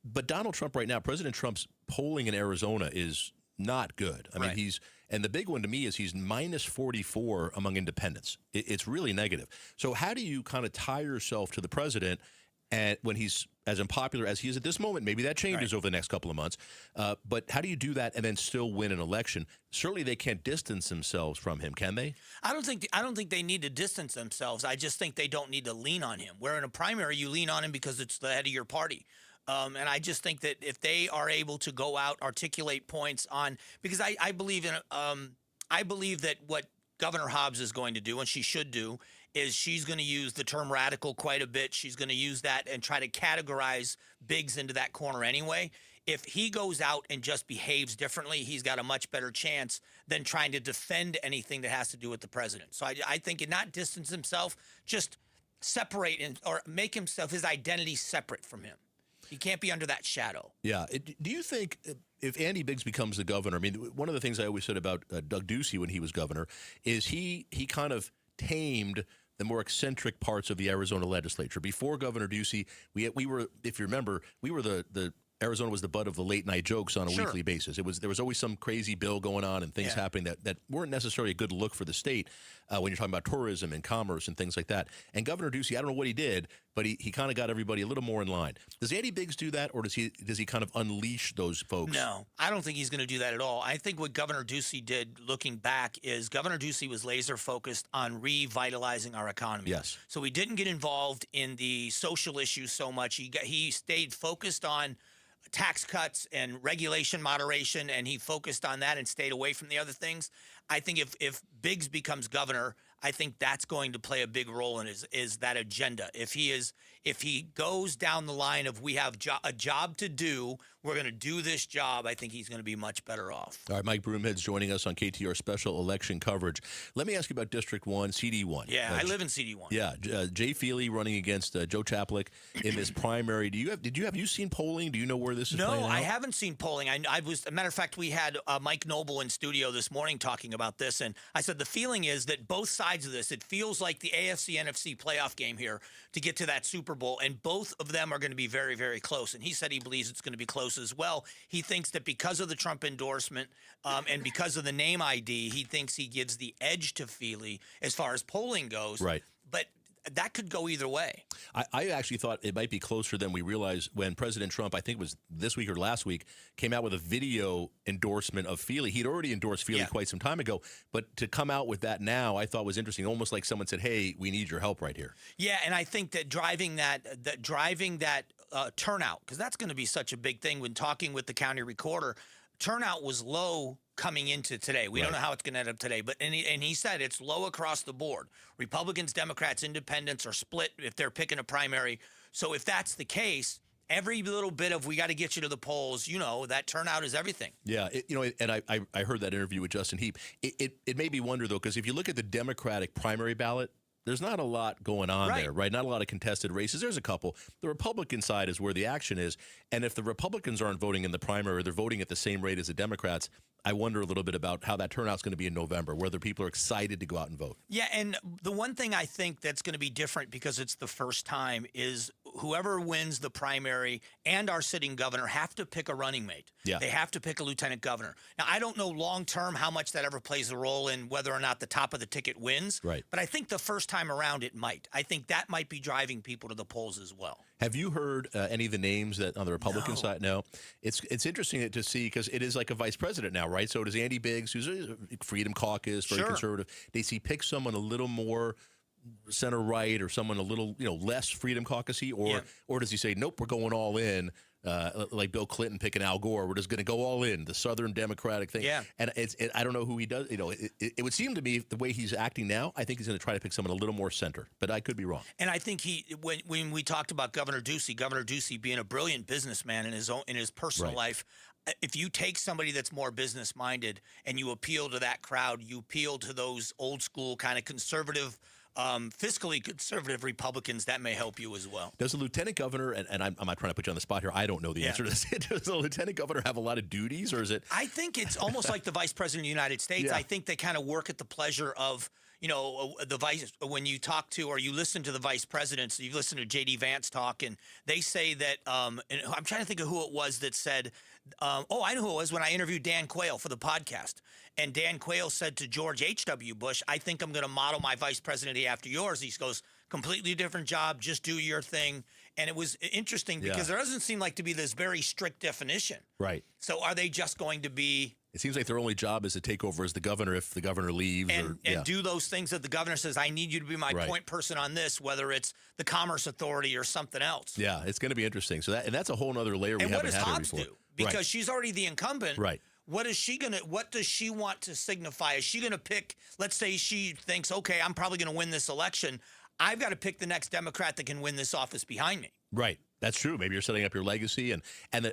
But Donald Trump right now, President Trump's polling in Arizona is not good. I mean, and the big one to me is he's minus 44 among independents. It's really negative. So how do you kind of tie yourself to the president and when he's as unpopular as he is at this moment? Maybe that changes over the next couple of months. But how do you do that and then still win an election? Certainly they can't distance themselves from him, can they? I don't think they need to distance themselves. I just think they don't need to lean on him. Where in a primary, you lean on him because it's the head of your party. And I just think that if they are able to go out, articulate points on, because I believe that what Governor Hobbs is going to do, and she should do, is she's going to use the term radical quite a bit. She's going to use that and try to categorize Biggs into that corner anyway. If he goes out and just behaves differently, he's got a much better chance than trying to defend anything that has to do with the president. So I think not distance himself, just separate or make himself, his identity separate from him. He can't be under that shadow. Yeah. Do you think if Andy Biggs becomes the governor, I mean, one of the things I always said about Doug Ducey when he was governor is he kind of tamed the more eccentric parts of the Arizona legislature. Before Governor Ducey, we were, if you remember, we were the Arizona was the butt of the late night jokes on a weekly basis. There was always some crazy bill going on and things happening that weren't necessarily a good look for the state when you're talking about tourism and commerce and things like that. And Governor Ducey, I don't know what he did, but he kind of got everybody a little more in line. Does Andy Biggs do that, or does he kind of unleash those folks? No, I don't think he's going to do that at all. I think what Governor Ducey did, looking back, is Governor Ducey was laser focused on revitalizing our economy. Yes. So he didn't get involved in the social issues so much. He stayed focused on tax cuts and regulation moderation, and he focused on that and stayed away from the other things. I think if Biggs becomes governor, I think that's going to play a big role in is that agenda. If he goes down the line of we have a job to do, we're going to do this job, I think he's going to be much better off. All right, Mike Broomhead's joining us on KTAR special election coverage. Let me ask you about District 1, CD1. Yeah, I live in CD1. Yeah, Jay Feely running against Joe Chaplick in this primary. Have you seen polling? Do you know where this is playing out? No, I haven't seen polling. I was, a matter of fact, we had Mike Noble in studio this morning talking about this, and I said the feeling is that both sides of this, it feels like the AFC-NFC playoff game here to get to that Super Bowl, and both of them are going to be very, very close. And he said he believes it's going to be close as well. He thinks that because of the Trump endorsement and because of the name ID, he thinks he gives the edge to Feely as far as polling goes. Right. But that could go either way. I actually thought it might be closer than we realized when President Trump, I think it was this week or last week, came out with a video endorsement of Feely. He'd already endorsed Feely quite some time ago, but to come out with that now I thought was interesting, almost like someone said, hey, we need your help right here. Yeah, and I think that driving that turnout, because that's going to be such a big thing when talking with the county recorder, turnout was low coming into today. We don't know how it's going to end up today, but and he said it's low across the board. Republicans, Democrats, Independents are split if they're picking a primary. So if that's the case, every little bit of we got to get you to the polls, that turnout is everything. Yeah, and I heard that interview with Justin Heap. It made me wonder, though, because if you look at the Democratic primary ballot, there's not a lot going on Right. there, right? Not a lot of contested races. There's a couple. The Republican side is where the action is. And if the Republicans aren't voting in the primary, they're voting at the same rate as the Democrats, I wonder a little bit about how that turnout's going to be in November, whether people are excited to go out and vote. Yeah, and the one thing I think that's going to be different because it's the first time is whoever wins the primary and our sitting governor have to pick a running mate. Yeah. They have to pick a lieutenant governor. Now, I don't know long term how much that ever plays a role in whether or not the top of the ticket wins. Right. But I think the first time around it might. I think that might be driving people to the polls as well. Have you heard any of the names that on the Republican side? No. It's interesting to see because it is like a vice president now, right? So does Andy Biggs, who's a Freedom Caucus, very conservative. Does he pick someone a little more center right or someone a little less Freedom Caucusy, or does he say nope, we're going all in? Like Bill Clinton picking Al Gore, we're just going to go all in, the Southern Democratic thing. Yeah. And I don't know who he does. It would seem to me the way he's acting now, I think he's going to try to pick someone a little more center, but I could be wrong. And I think when we talked about Governor Ducey being a brilliant businessman in his personal life, if you take somebody that's more business minded and you appeal to that crowd, you appeal to those old school kind of conservative, fiscally conservative Republicans, that may help you as well. Does the lieutenant governor, and I'm not trying to put you on the spot here, I don't know the answer to this. Does the lieutenant governor have a lot of duties, or is it? I think it's almost like the vice president of the United States. Yeah. I think they kind of work at the pleasure of, the vice, when you talk to or you listen to the vice presidents, you listen to J.D. Vance talk, and they say that, and I'm trying to think of who it was that said, I know who it was when I interviewed Dan Quayle for the podcast. And Dan Quayle said to George H.W. Bush, I think I'm going to model my vice presidency after yours. He goes, completely different job, just do your thing. And it was interesting because there doesn't seem like to be this very strict definition. Right. So are they just going to be... It seems like their only job is to take over as the governor if the governor leaves. And do those things that the governor says, I need you to be my point person on this, whether it's the Commerce Authority or something else. Yeah, it's going to be interesting. So that's a whole other layer we haven't had here before. Do? Because she's already the incumbent. Right. What does she want to signify? Is she going to pick, let's say she thinks, okay, I'm probably going to win this election. I've got to pick the next Democrat that can win this office behind me. Right. That's true. Maybe you're setting up your legacy. And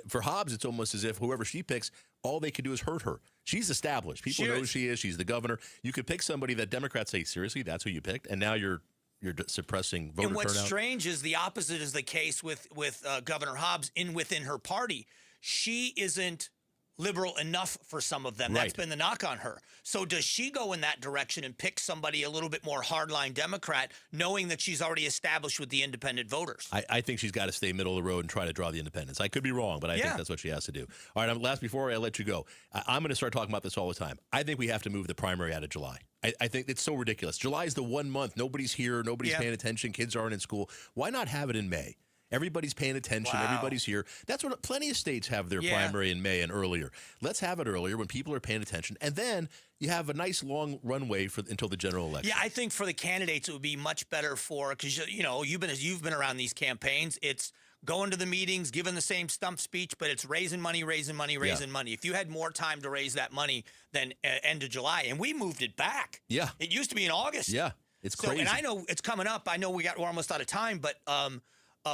for Hobbs, it's almost as if whoever she picks, all they can do is hurt her. She's established. People know who she is. She's the governor. You could pick somebody that Democrats say, seriously, that's who you picked? And now you're suppressing voter turnout. And what's strange is the opposite is the case with Governor Hobbs within her party. She isn't liberal enough for some of them. Right. That's been the knock on her. So does she go in that direction and pick somebody a little bit more hardline Democrat, knowing that she's already established with the independent voters? I think she's got to stay middle of the road and try to draw the independents. I could be wrong, but I think that's what she has to do. All right, before I let you go, I'm going to start talking about this all the time. I think we have to move the primary out of July. I think it's so ridiculous. July is the 1 month. Nobody's here. Nobody's paying attention. Kids aren't in school. Why not have it in May? Everybody's paying attention. Wow. Everybody's here. That's what plenty of states have their primary in May and earlier. Let's have it earlier when people are paying attention. And then you have a nice long runway until the general election. Yeah, I think for the candidates, it would be much better because, you've been around these campaigns. It's going to the meetings, giving the same stump speech, but it's raising money. If you had more time to raise that money than end of July, and we moved it back. Yeah. It used to be in August. Yeah, it's crazy. And I know it's coming up. I know we're almost out of time, but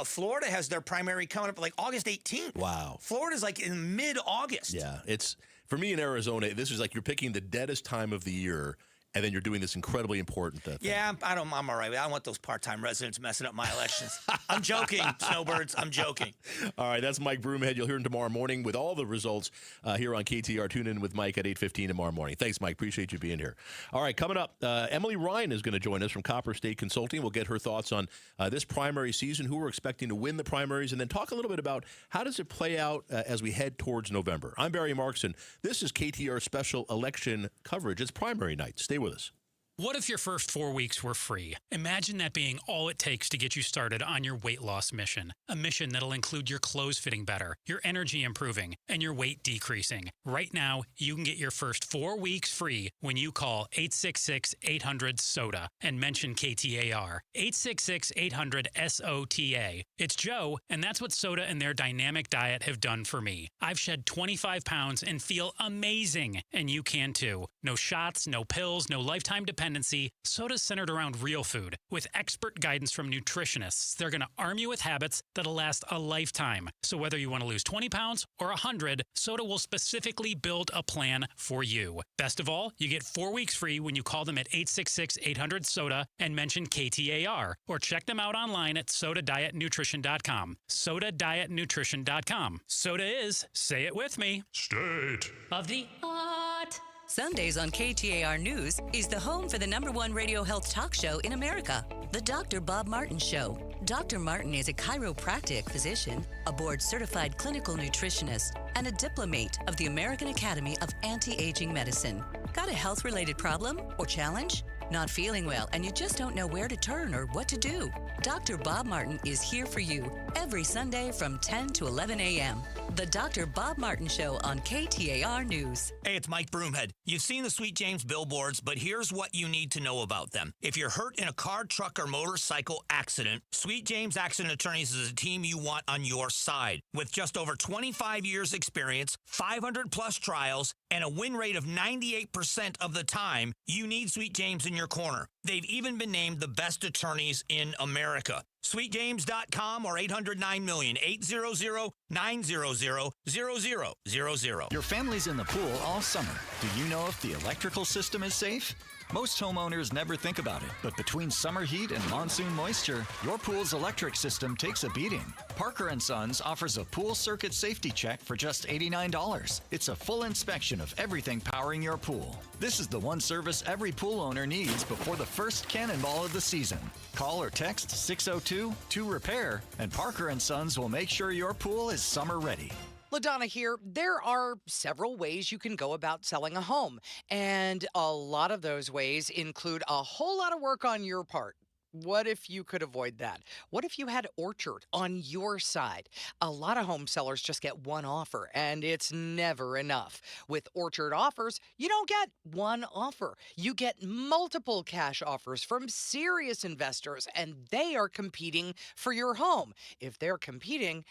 Florida has their primary coming up like August 18th. Wow. Florida's like in mid-August. Yeah, it's for me in Arizona, this is like you're picking the deadest time of the year, and then you're doing this incredibly important thing. Yeah, I'm all right. I don't want those part-time residents messing up my elections. I'm joking, snowbirds. I'm joking. All right, that's Mike Broomhead. You'll hear him tomorrow morning with all the results here on KTAR. Tune in with Mike at 8:15 tomorrow morning. Thanks, Mike. Appreciate you being here. All right, coming up, Emily Ryan is going to join us from Copper State Consulting. We'll get her thoughts on this primary season, who we're expecting to win the primaries, and then talk a little bit about how does it play out as we head towards November. I'm Barry Markson. This is KTAR special election coverage. It's primary night. Stay with us. What if your first 4 weeks were free? Imagine that being all it takes to get you started on your weight loss mission. A mission that'll include your clothes fitting better, your energy improving, and your weight decreasing. Right now, you can get your first 4 weeks free when you call 866-800-SODA and mention KTAR. 866-800-SOTA. It's Joe, and that's what Soda and their dynamic diet have done for me. I've shed 25 pounds and feel amazing, and you can too. No shots, no pills, no lifetime dependence. dependency, Soda's centered around real food. With expert guidance from nutritionists, they're going to arm you with habits that'll last a lifetime. So whether you want to lose 20 pounds or 100, Soda will specifically build a plan for you. Best of all, you get 4 weeks free when you call them at 866-800-SODA and mention KTAR, or check them out online at sodadietnutrition.com. Sodadietnutrition.com. Soda is, say it with me, State of the art. Sundays on KTAR News is the home for the #1 radio health talk show in America, The Dr. Bob Martin Show. Dr. Martin is a chiropractic physician, a board-certified clinical nutritionist, and a diplomate of the American Academy of Anti-Aging Medicine. Got a health-related problem or challenge? Not feeling well and you just don't know where to turn or what to do? Dr. Bob Martin is here for you every Sunday from 10 to 11 a.m. The Dr. Bob Martin Show on KTAR News. Hey, it's Mike Broomhead. You've seen the Sweet James billboards, but here's what you need to know about them. If you're hurt in a car, truck, or motorcycle accident, Sweet James Accident Attorneys is a team you want on your side. With just over 25 years experience, 500-plus trials, and a win rate of 98% of the time, you need Sweet James in your corner. They've even been named the best attorneys in America. SweetJames.com or 800-9-million, 800-900-0000. Your family's in the pool all summer. Do you know if the electrical system is safe? Most homeowners never think about it, but between summer heat and monsoon moisture, your pool's electric system takes a beating. Parker & Sons offers a pool circuit safety check for just $89. It's a full inspection of everything powering your pool. This is the one service every pool owner needs before the first cannonball of the season. Call or text 602-2REPAIR, and Parker & Sons will make sure your pool is summer ready. LaDonna here. There are several ways you can go about selling a home, and a lot of those ways include a whole lot of work on your part. What if you could avoid that? What if you had Orchard on your side? A lot of home sellers just get one offer, and it's never enough. With Orchard offers, you don't get one offer. You get multiple cash offers from serious investors, and they are competing for your home. If they're competing,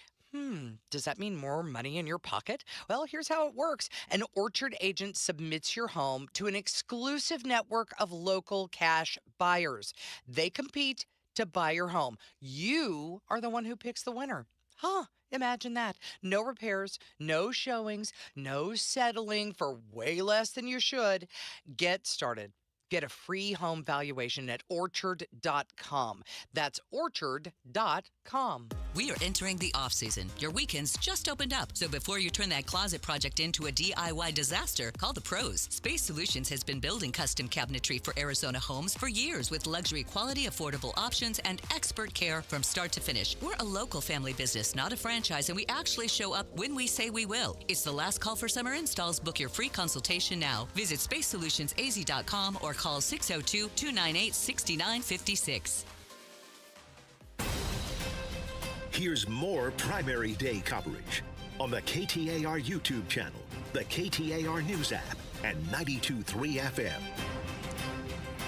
does that mean more money in your pocket? Well, here's how it works. An Orchard agent submits your home to an exclusive network of local cash buyers. They compete to buy your home. You are the one who picks the winner. Imagine that. No repairs, no showings, no settling for way less than you should. Get started. Get a free home valuation at orchard.com. That's orchard.com. We are entering the off-season. Your weekends just opened up. So before you turn that closet project into a DIY disaster, call the pros. Space Solutions has been building custom cabinetry for Arizona homes for years with luxury quality, affordable options, and expert care from start to finish. We're a local family business, not a franchise, and we actually show up when we say we will. It's the last call for summer installs. Book your free consultation now. Visit spacesolutionsaz.com or call 602-298-6956. Here's more primary day coverage on the KTAR YouTube channel, the KTAR News app, and 92.3 FM.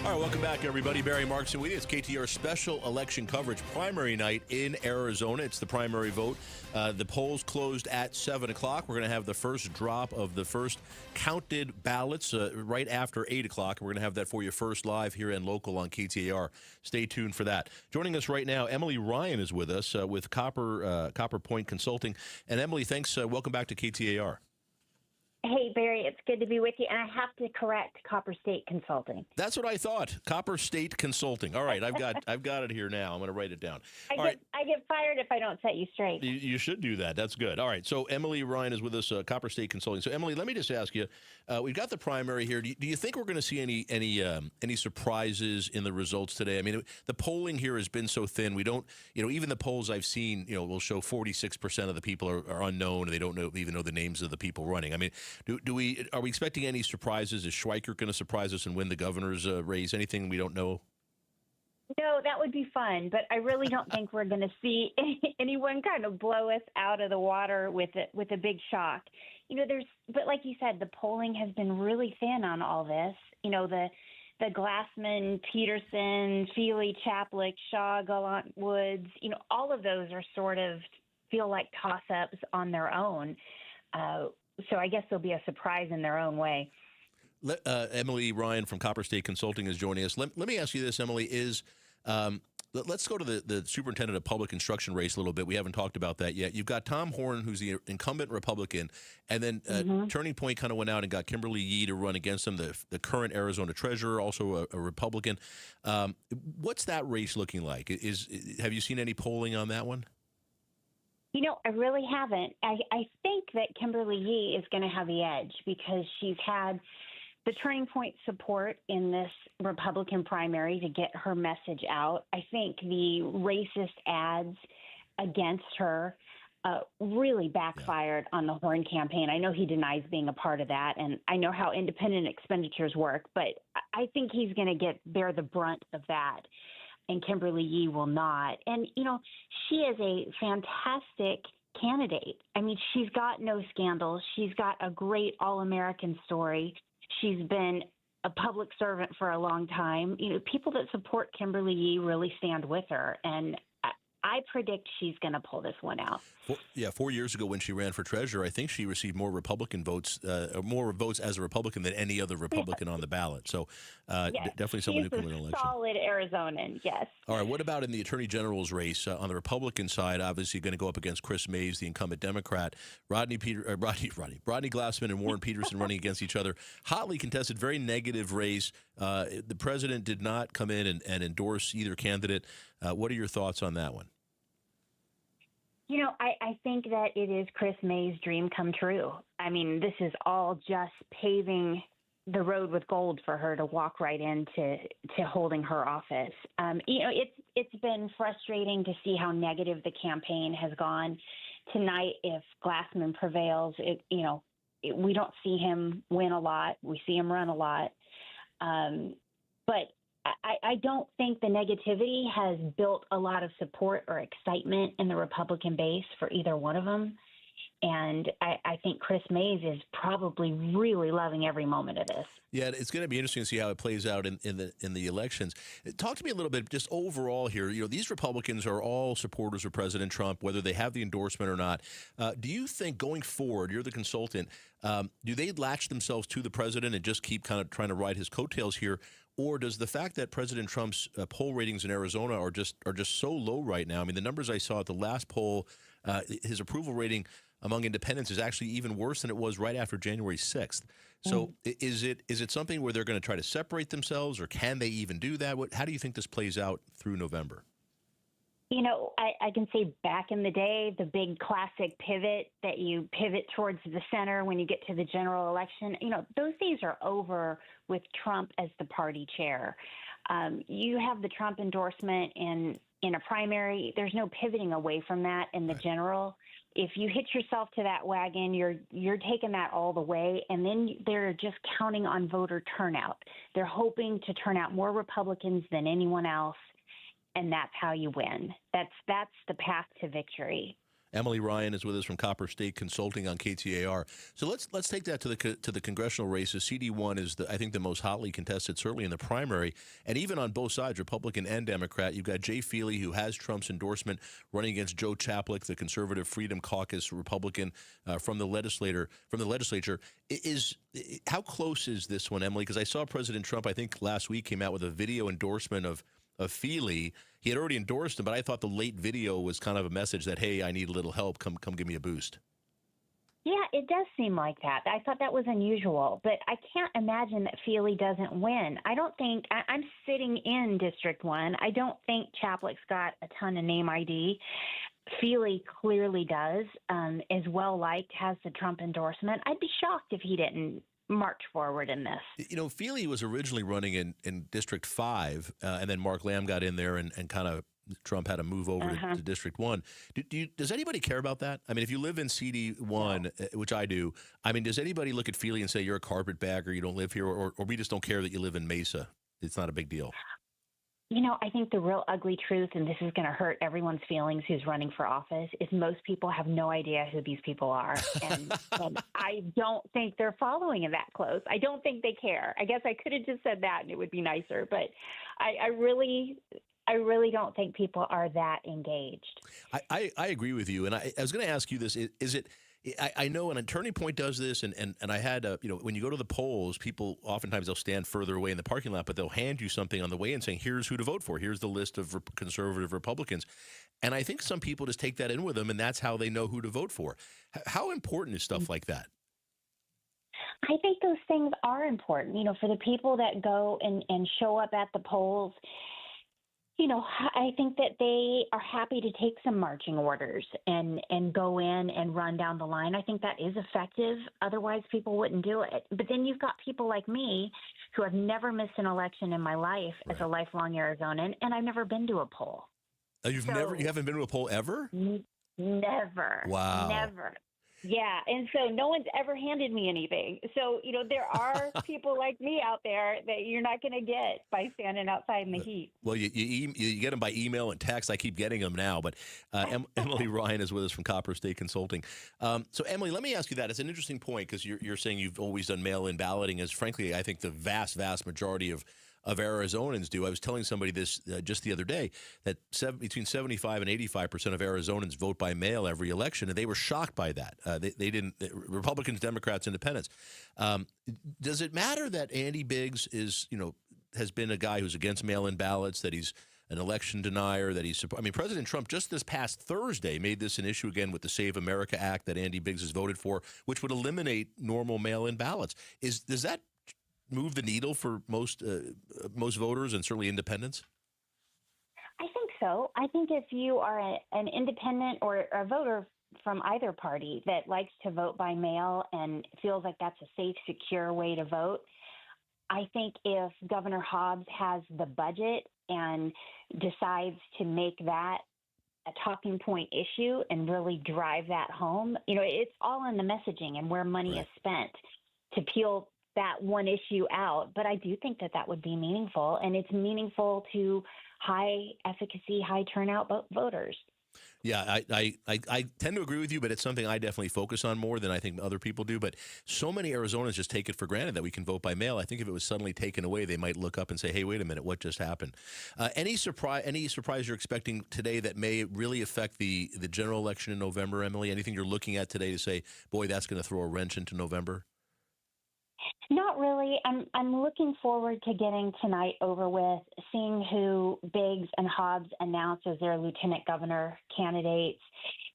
All right, welcome back, everybody. Barry Markson with you. It's KTAR special election coverage primary night in Arizona. It's the primary vote. The polls closed at 7 o'clock. We're going to have the first drop of the first counted ballots right after 8 o'clock. We're going to have that for you first live here and local on KTAR. Stay tuned for that. Joining us right now, Emily Ryan is with us with Copper Point Consulting. And Emily, thanks. Welcome back to KTAR. Hey, Barry, it's good to be with you. And I have to correct Copper State Consulting. That's what I thought. Copper State Consulting. All right, I've got it here now. I'm going to write it down. I get fired if I don't set you straight. You should do that. That's good. All right, so Emily Ryan is with us, Copper State Consulting. So, Emily, let me just ask you, we've got the primary here. Do you think we're going to see any surprises in the results today? I mean, the polling here has been so thin. We don't, even the polls I've seen, will show 46% of the people are unknown, and they don't even know the names of the people running. I mean, are we expecting any surprises? Is Schweikert going to surprise us and win the governor's race? Anything we don't know? No, that would be fun, but I really don't think we're going to see anyone kind of blow us out of the water with a big shock. But like you said, the polling has been really thin on all this. The Glassman, Peterson, Feely, Chaplik, Shaw, Gallant, Woods, all of those are sort of feel like toss-ups on their own. So I guess they'll be a surprise in their own way. Emily Ryan from Copper State Consulting is joining us. Let me ask you this, Emily, let's go to the superintendent of public instruction race a little bit. We haven't talked about that yet. You've got Tom Horn, who's the incumbent Republican, and then Turning Point kind of went out and got Kimberly Yee to run against him, the current Arizona treasurer, also a Republican. What's that race looking like? Have you seen any polling on that one? I really haven't. I think that Kimberly Yee is going to have the edge because she's had the Turning Point support in this Republican primary to get her message out. I think the racist ads against her really backfired on the Horn campaign. I know he denies being a part of that, and I know how independent expenditures work, but I think he's going to bear the brunt of that, and Kimberly Yee will not. And, she is a fantastic candidate. I mean, she's got no scandals. She's got a great all-American story. She's been a public servant for a long time. People that support Kimberly Yee really stand with her, and I predict she's going to pull this one out. 4 years ago when she ran for treasurer, I think she received more Republican votes, more votes as a Republican than any other Republican on the ballot. So definitely someone who can win an election. Solid Arizonan, yes. All right. What about in the Attorney General's race on the Republican side? Obviously, going to go up against Chris Mays, the incumbent Democrat. Rodney Glassman and Warren Peterson running against each other. Hotly contested, very negative race. The president did not come in and endorse either candidate. What are your thoughts on that one? I think that it is Chris May's dream come true. I mean, this is all just paving the road with gold for her to walk right into holding her office. It's been frustrating to see how negative the campaign has gone. Tonight, if Glassman prevails, we don't see him win a lot. We see him run a lot. But I don't think the negativity has built a lot of support or excitement in the Republican base for either one of them. And I think Chris Mays is probably really loving every moment of this. Yeah, it's going to be interesting to see how it plays out in the elections. Talk to me a little bit just overall here. These Republicans are all supporters of President Trump, whether they have the endorsement or not. Do you think going forward, you're the consultant, do they latch themselves to the president and just keep kind of trying to ride his coattails here? Or does the fact that President Trump's poll ratings in Arizona are just so low right now? I mean, the numbers I saw at the last poll, his approval rating among independents is actually even worse than it was right after January 6th. So is it something where they're going to try to separate themselves, or can they even do that? How do you think this plays out through November? I can say back in the day, the big classic pivot that you pivot towards the center when you get to the general election, those days are over with Trump as the party chair. You have the Trump endorsement in a primary. There's no pivoting away from that in the general. If you hitch yourself to that wagon, you're taking that all the way, and then they're just counting on voter turnout. They're hoping to turn out more Republicans than anyone else, and that's how you win. That's the path to victory. Emily Ryan is with us from Copper State Consulting on KTAR. So let's take that to the congressional races. CD1 is I think the most hotly contested, certainly in the primary, and even on both sides, Republican and Democrat. You've got Jay Feely, who has Trump's endorsement, running against Joe Chaplik, the Conservative Freedom Caucus Republican from the legislature. How close is this one, Emily? Because I saw President Trump, I think last week, came out with a video endorsement of Feely. He had already endorsed him, but I thought the late video was kind of a message that, hey, I need a little help. Come give me a boost. Yeah, it does seem like that. I thought that was unusual, but I can't imagine that Feely doesn't win. I don't think – I'm sitting in District 1. I don't think Chaplik's got a ton of name ID. Feely clearly does, is well-liked, has the Trump endorsement. I'd be shocked if he didn't march forward in this. Feely was originally running in District 5, and then Mark Lamb got in there and kind of Trump had to move over to District 1. Does anybody care about that? I mean, if you live in CD1, which I do, I mean, does anybody look at Feely and say you're a carpetbagger, you don't live here, or we just don't care that you live in Mesa? It's not a big deal. I think the real ugly truth, and this is going to hurt everyone's feelings who's running for office, is most people have no idea who these people are. And I don't think they're following it that close. I don't think they care. I guess I could have just said that and it would be nicer, but I really don't think people are that engaged. I agree with you. And I was going to ask you this. Is I know an Turning Point does this, and I had, when you go to the polls, people oftentimes they'll stand further away in the parking lot, but they'll hand you something on the way in saying, here's who to vote for. Here's the list of conservative Republicans. And I think some people just take that in with them, and that's how they know who to vote for. How important is stuff like that? I think those things are important, for the people that go and show up at the polls. I think that they are happy to take some marching orders and go in and run down the line. I think that is effective. Otherwise, people wouldn't do it. But then you've got people like me who have never missed an election in my life as a lifelong Arizonan, and I've never been to a poll. You haven't been to a poll ever? Never. Wow. Never. Yeah, and so no one's ever handed me anything. So, there are people like me out there that you're not going to get by standing outside in the heat. Well, you get them by email and text. I keep getting them now. But Emily Ryan is with us from Copper State Consulting. So, Emily, let me ask you that. It's an interesting point because you're saying you've always done mail-in balloting, as frankly, I think the vast, vast majority of Arizonans do. I was telling somebody this just the other day that between 75 and 85% of Arizonans vote by mail every election, and they were shocked by that. They didn't. Republicans, Democrats, Independents. Does it matter that Andy Biggs has been a guy who's against mail-in ballots, that he's an election denier, that President Trump just this past Thursday made this an issue again with the Save America Act that Andy Biggs has voted for, which would eliminate normal mail-in ballots. Does that move the needle for most voters and certainly independents? I think so. I think if you are an independent or a voter from either party that likes to vote by mail and feels like that's a safe, secure way to vote, I think if Governor Hobbs has the budget and decides to make that a talking point issue and really drive that home, it's all in the messaging and where money is spent to peel that one issue out. But I do think that would be meaningful, and it's meaningful to high efficacy, high turnout voters. Yeah, I tend to agree with you, but it's something I definitely focus on more than I think other people do. But so many Arizonans just take it for granted that we can vote by mail. I think if it was suddenly taken away, they might look up and say, hey, wait a minute, what just happened? Any surprise you're expecting today that may really affect the general election in November, Emily? Anything you're looking at today to say, boy, that's going to throw a wrench into November? Not really. I'm looking forward to getting tonight over with, seeing who Biggs and Hobbs announce as their lieutenant governor candidates,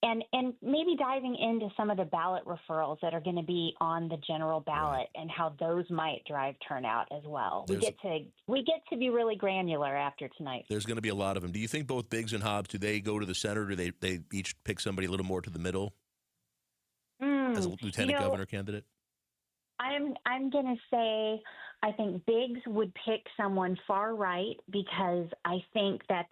and maybe diving into some of the ballot referrals that are going to be on the general ballot and how those might drive turnout as well. We get to be really granular after tonight. There's going to be a lot of them. Do you think both Biggs and Hobbs, do they go to the center, or do they each pick somebody a little more to the middle as a lieutenant governor candidate? I'm going to say I think Biggs would pick someone far right because I think that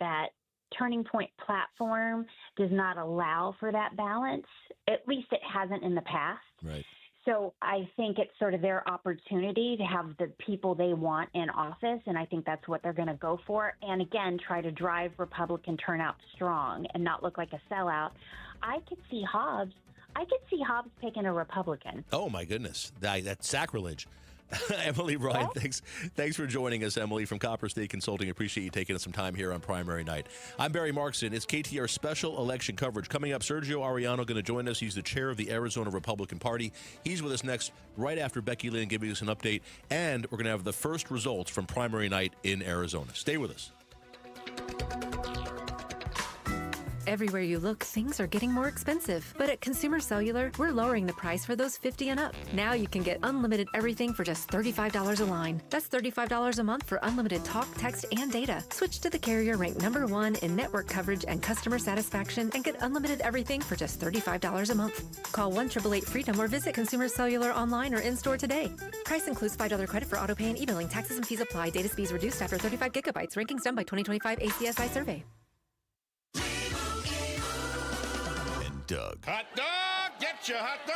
Turning Point platform does not allow for that balance. At least it hasn't in the past. Right. So I think it's sort of their opportunity to have the people they want in office, and I think that's what they're going to go for. And again, try to drive Republican turnout strong and not look like a sellout. I could see Hobbs picking a Republican. Oh, my goodness. That's sacrilege. Emily Ryan, thanks for joining us, Emily, from Copper State Consulting. Appreciate you taking some time here on primary night. I'm Barry Markson. It's KTAR special election coverage. Coming up, Sergio Arellano going to join us. He's the chair of the Arizona Republican Party. He's with us next, right after Becky Lynn giving us an update. And we're going to have the first results from primary night in Arizona. Stay with us. Everywhere you look, things are getting more expensive. But at Consumer Cellular, we're lowering the price for those 50 and up. Now you can get unlimited everything for just $35 a line. That's $35 a month for unlimited talk, text, and data. Switch to the carrier ranked #1 in network coverage and customer satisfaction and get unlimited everything for just $35 a month. Call 1-888-FREEDOM or visit Consumer Cellular online or in-store today. Price includes $5 credit for autopay and e-billing. Taxes and fees apply. Data speeds reduced after 35 gigabytes. Rankings done by 2025 ACSI survey. Doug. Hot dog! Get your hot dog!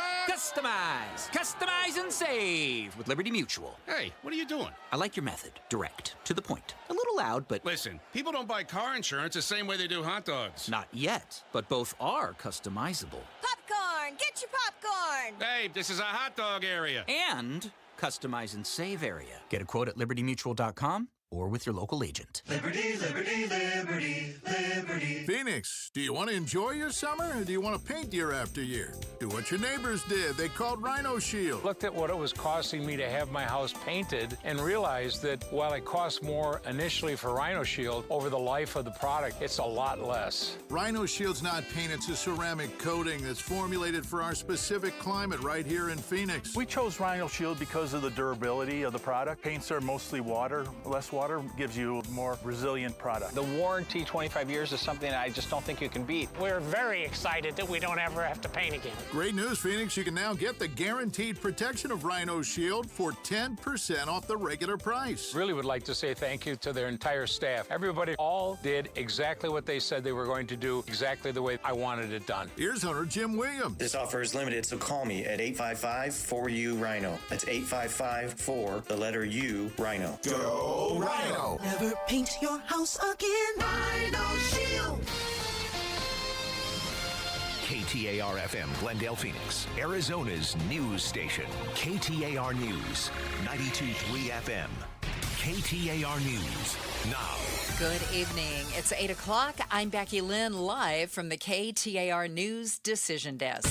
Customize and save with Liberty Mutual. Hey, what are you doing? I like your method. Direct. To the point. A little loud, but... Listen, people don't buy car insurance the same way they do hot dogs. Not yet, but both are customizable. Popcorn! Get your popcorn! Hey, this is a hot dog area. And customize and save area. Get a quote at libertymutual.com. or with your local agent. Liberty, liberty, liberty, liberty. Phoenix, do you want to enjoy your summer or do you want to paint year after year? Do what your neighbors did. They called Rhino Shield. Looked at what it was costing me to have my house painted and realized that while it costs more initially for Rhino Shield, over the life of the product, it's a lot less. Rhino Shield's not paint, it's a ceramic coating that's formulated for our specific climate right here in Phoenix. We chose Rhino Shield because of the durability of the product. Paints are mostly water. Less water gives you a more resilient product. The warranty, 25 years, is something that I just don't think you can beat. We're very excited that we don't ever have to paint again. Great news, Phoenix. You can now get the guaranteed protection of Rhino Shield for 10% off the regular price. Really would like to say thank you to their entire staff. Everybody all did exactly what they said they were going to do, exactly the way I wanted it done. Here's owner Jim Williams. This offer is limited, so call me at 855-4U-RHINO. That's 855-4, the letter U, Rhino. Go Rhino! Never paint your house again. Rhino Shield. KTAR FM, Glendale, Phoenix, Arizona's news station. KTAR News, 92.3 FM. KTAR News, now. Good evening. It's 8 o'clock. I'm Becky Lynn, live from the KTAR News Decision Desk.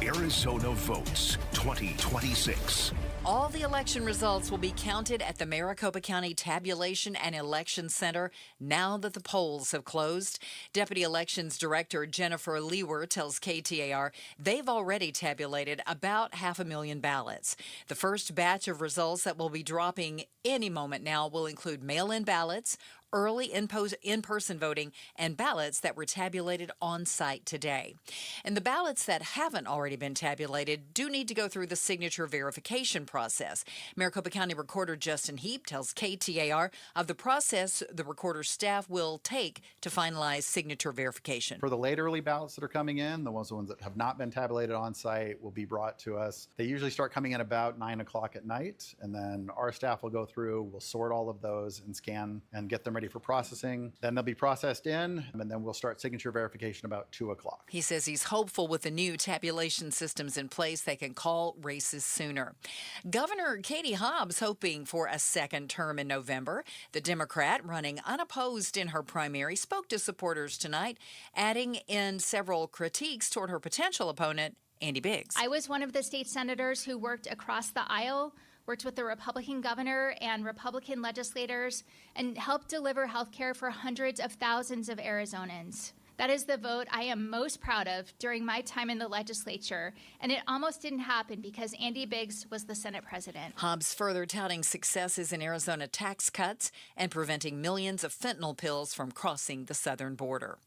Arizona votes 2026. All the election results will be counted at the Maricopa County Tabulation and Election Center now that the polls have closed. Deputy Elections Director Jennifer Lewer tells KTAR they've already tabulated about 500,000 ballots. The first batch of results that will be dropping any moment now will include mail-in ballots, early in-person voting, and ballots that were tabulated on site today. And the ballots that haven't already been tabulated do need to go through the signature verification process. Maricopa County Recorder Justin Heap tells KTAR of the process the recorder staff will take to finalize signature verification. For the late early ballots that are coming in, the ones that have not been tabulated on site will be brought to us. They usually start coming in about 9 o'clock at night, and then our staff will go through, we'll sort all of those and scan and get them ready for processing. Then they'll be processed in, and then we'll start signature verification about 2 o'clock. He says he's hopeful with the new tabulation systems in place they can call races sooner. Governor Katie Hobbs hoping for a second term in November. The Democrat, running unopposed in her primary, spoke to supporters tonight, adding in several critiques toward her potential opponent, Andy Biggs. I was one of the state senators who worked across the aisle, worked with the Republican governor and Republican legislators, and helped deliver health care for hundreds of thousands of Arizonans. That is the vote I am most proud of during my time in the legislature, and it almost didn't happen because Andy Biggs was the Senate president. Hobbs further touting successes in Arizona tax cuts and preventing millions of fentanyl pills from crossing the southern border.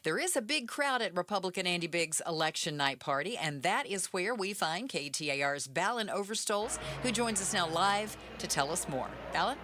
There is a big crowd at Republican Andy Biggs' election night party, and that is where we find KTAR's Balin Overstoles, who joins us now live to tell us more. Balin?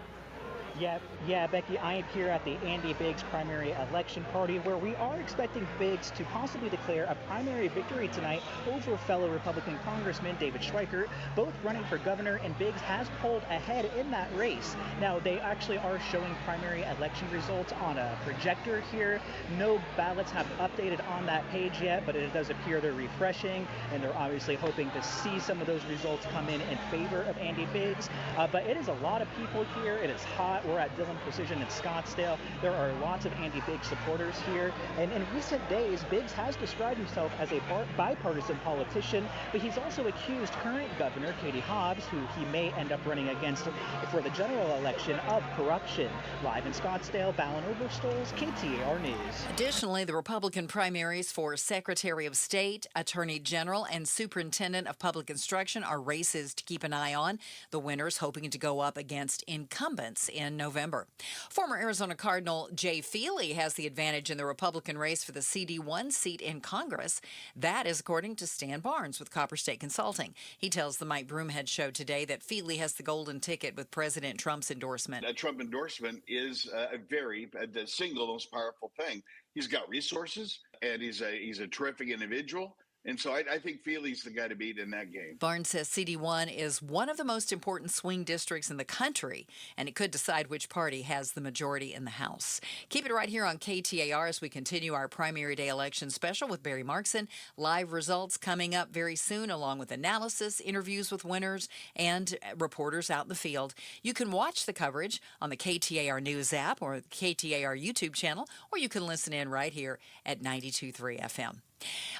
Yeah, Becky, I am here at the Andy Biggs primary election party where we are expecting Biggs to possibly declare a primary victory tonight over fellow Republican Congressman David Schweikert, both running for governor, and Biggs has pulled ahead in that race. Now, they actually are showing primary election results on a projector here. No ballots have updated on that page yet, but it does appear they're refreshing, and they're obviously hoping to see some of those results come in favor of Andy Biggs. But it is a lot of people here. It is hot. We're at Dillon Precision in Scottsdale. There are lots of Andy Biggs supporters here. And in recent days, Biggs has described himself as a bipartisan politician, but he's also accused current Governor Katie Hobbs, who he may end up running against for the general election, of corruption. Live in Scottsdale, Balin Overstoles, KTAR News. Additionally, the Republican primaries for Secretary of State, Attorney General, and Superintendent of Public Instruction are races to keep an eye on. The winners hoping to go up against incumbents in November. Former Arizona Cardinal Jay Feely has the advantage in the Republican race for the CD1 seat in Congress. That is according to Stan Barnes with Copper State Consulting. He tells the Mike Broomhead Show today that Feely has the golden ticket with President Trump's endorsement. A Trump endorsement is the single most powerful thing. He's got resources, and he's a terrific individual. And so I think Feely's the guy to beat in that game. Barnes says CD1 is one of the most important swing districts in the country, and it could decide which party has the majority in the House. Keep it right here on KTAR as we continue our primary day election special with Barry Markson. Live results coming up very soon, along with analysis, interviews with winners, and reporters out in the field. You can watch the coverage on the KTAR News app or the KTAR YouTube channel, or you can listen in right here at 92.3 FM.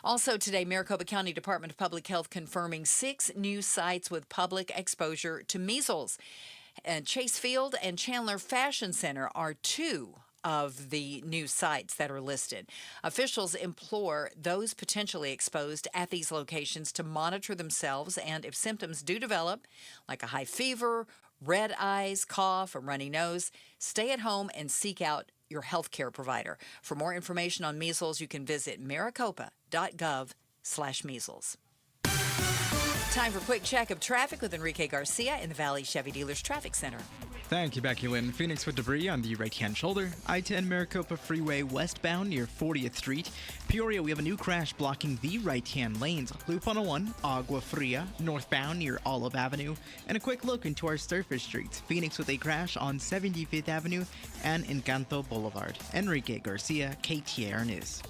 Also today, Maricopa County Department of Public Health confirming 6 new sites with public exposure to measles. And Chase Field and Chandler Fashion Center are 2 of the new sites that are listed. Officials implore those potentially exposed at these locations to monitor themselves, and if symptoms do develop, like a high fever, red eyes, cough, or runny nose, stay at home and seek out your healthcare provider. For more information on measles, you can visit maricopa.gov/measles. Time for a quick check of traffic with Enrique Garcia in the Valley Chevy Dealers Traffic Center. Thank you, Becky Lynn. Phoenix with debris on the right-hand shoulder. I-10 Maricopa Freeway westbound near 40th Street. Peoria, we have a new crash blocking the right-hand lanes. Loop 101, Agua Fria, northbound near Olive Avenue. And a quick look into our surface streets. Phoenix with a crash on 75th Avenue and Encanto Boulevard. Enrique Garcia, KTAR News.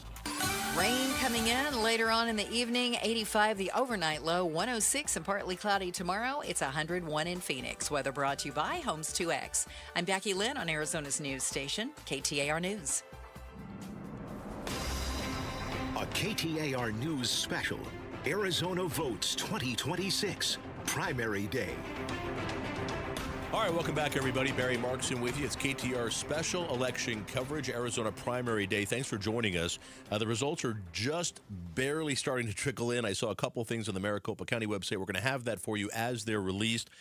Rain coming in later on in the evening, 85 the overnight low, 106 and partly cloudy tomorrow. It's 101 in Phoenix. Weather brought to you by Homes 2X. I'm Becky Lynn on Arizona's news station, KTAR News. A KTAR News special, Arizona Votes 2026, Primary Day. All right, welcome back, everybody. Barry Markson with you. It's KTAR special election coverage, Arizona Primary Day. Thanks for joining us. The results are just barely starting to trickle in. I saw a couple things on the Maricopa County website. We're going to have that for you as they're released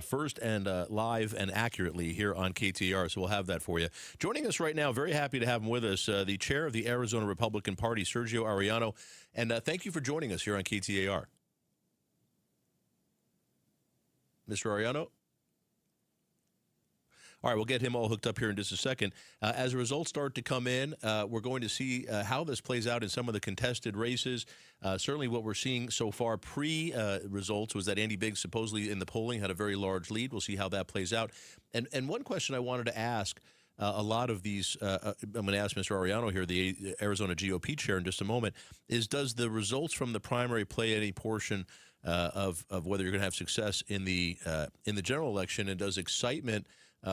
first and live and accurately here on KTAR, so we'll have that for you. Joining us right now, very happy to have him with us, the chair of the Arizona Republican Party, Sergio Arellano. And thank you for joining us here on KTAR. Mr. Arellano? All right, we'll get him all hooked up here in just a second. As the results start to come in, we're going to see how this plays out in some of the contested races. Certainly what we're seeing so far pre-results was that Andy Biggs supposedly in the polling had a very large lead. We'll see how that plays out. And one question I wanted to ask a lot of these, I'm going to ask Mr. Arellano here, the Arizona GOP chair in just a moment, is does the results from the primary play any portion of whether you're going to have success in the general election, and does excitement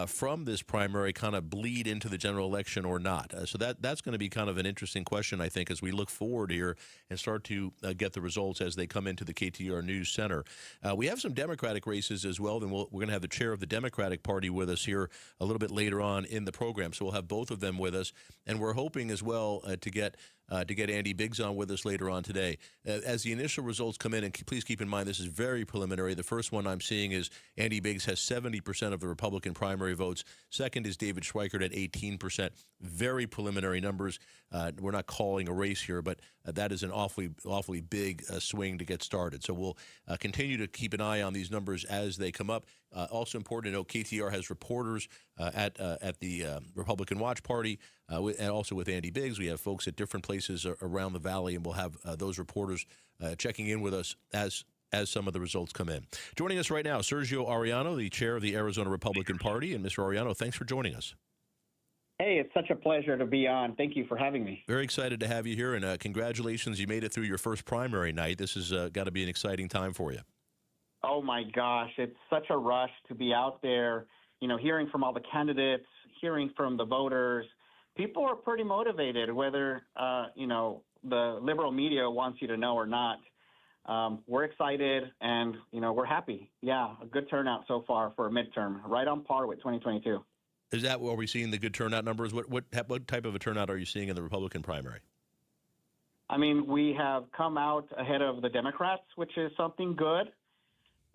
from this primary kind of bleed into the general election or not? So that's going to be kind of an interesting question, I think, as we look forward here and start to get the results as they come into the KTAR News Center. We have some Democratic races as well, and we're going to have the chair of the Democratic Party with us here a little bit later on in the program. So we'll have both of them with us, and we're hoping as well to get Andy Biggs on with us later on today. As the initial results come in, and please keep in mind this is very preliminary, the first one I'm seeing is Andy Biggs has 70% of the Republican primary votes. Second is David Schweikert at 18%. Very preliminary numbers. We're not calling a race here, but that is an awfully big swing to get started. So we'll continue to keep an eye on these numbers as they come up. Also important to note, KTAR has reporters at the Republican Watch Party, and also with Andy Biggs. We have folks at different places around the valley, and we'll have those reporters checking in with us as some of the results come in. Joining us right now, Sergio Arellano, the chair of the Arizona Republican Party. And Mr. Arellano, thanks for joining us. Hey, it's such a pleasure to be on. Thank you for having me. Very excited to have you here, and congratulations. You made it through your first primary night. This has got to be an exciting time for you. Oh, my gosh. It's such a rush to be out there, hearing from all the candidates, hearing from the voters. People are pretty motivated, whether, the liberal media wants you to know or not. We're excited, and, we're happy. Yeah, a good turnout so far for a midterm, right on par with 2022. Is that what we're seeing, the good turnout numbers? What type of a turnout are you seeing in the Republican primary? I mean, we have come out ahead of the Democrats, which is something good.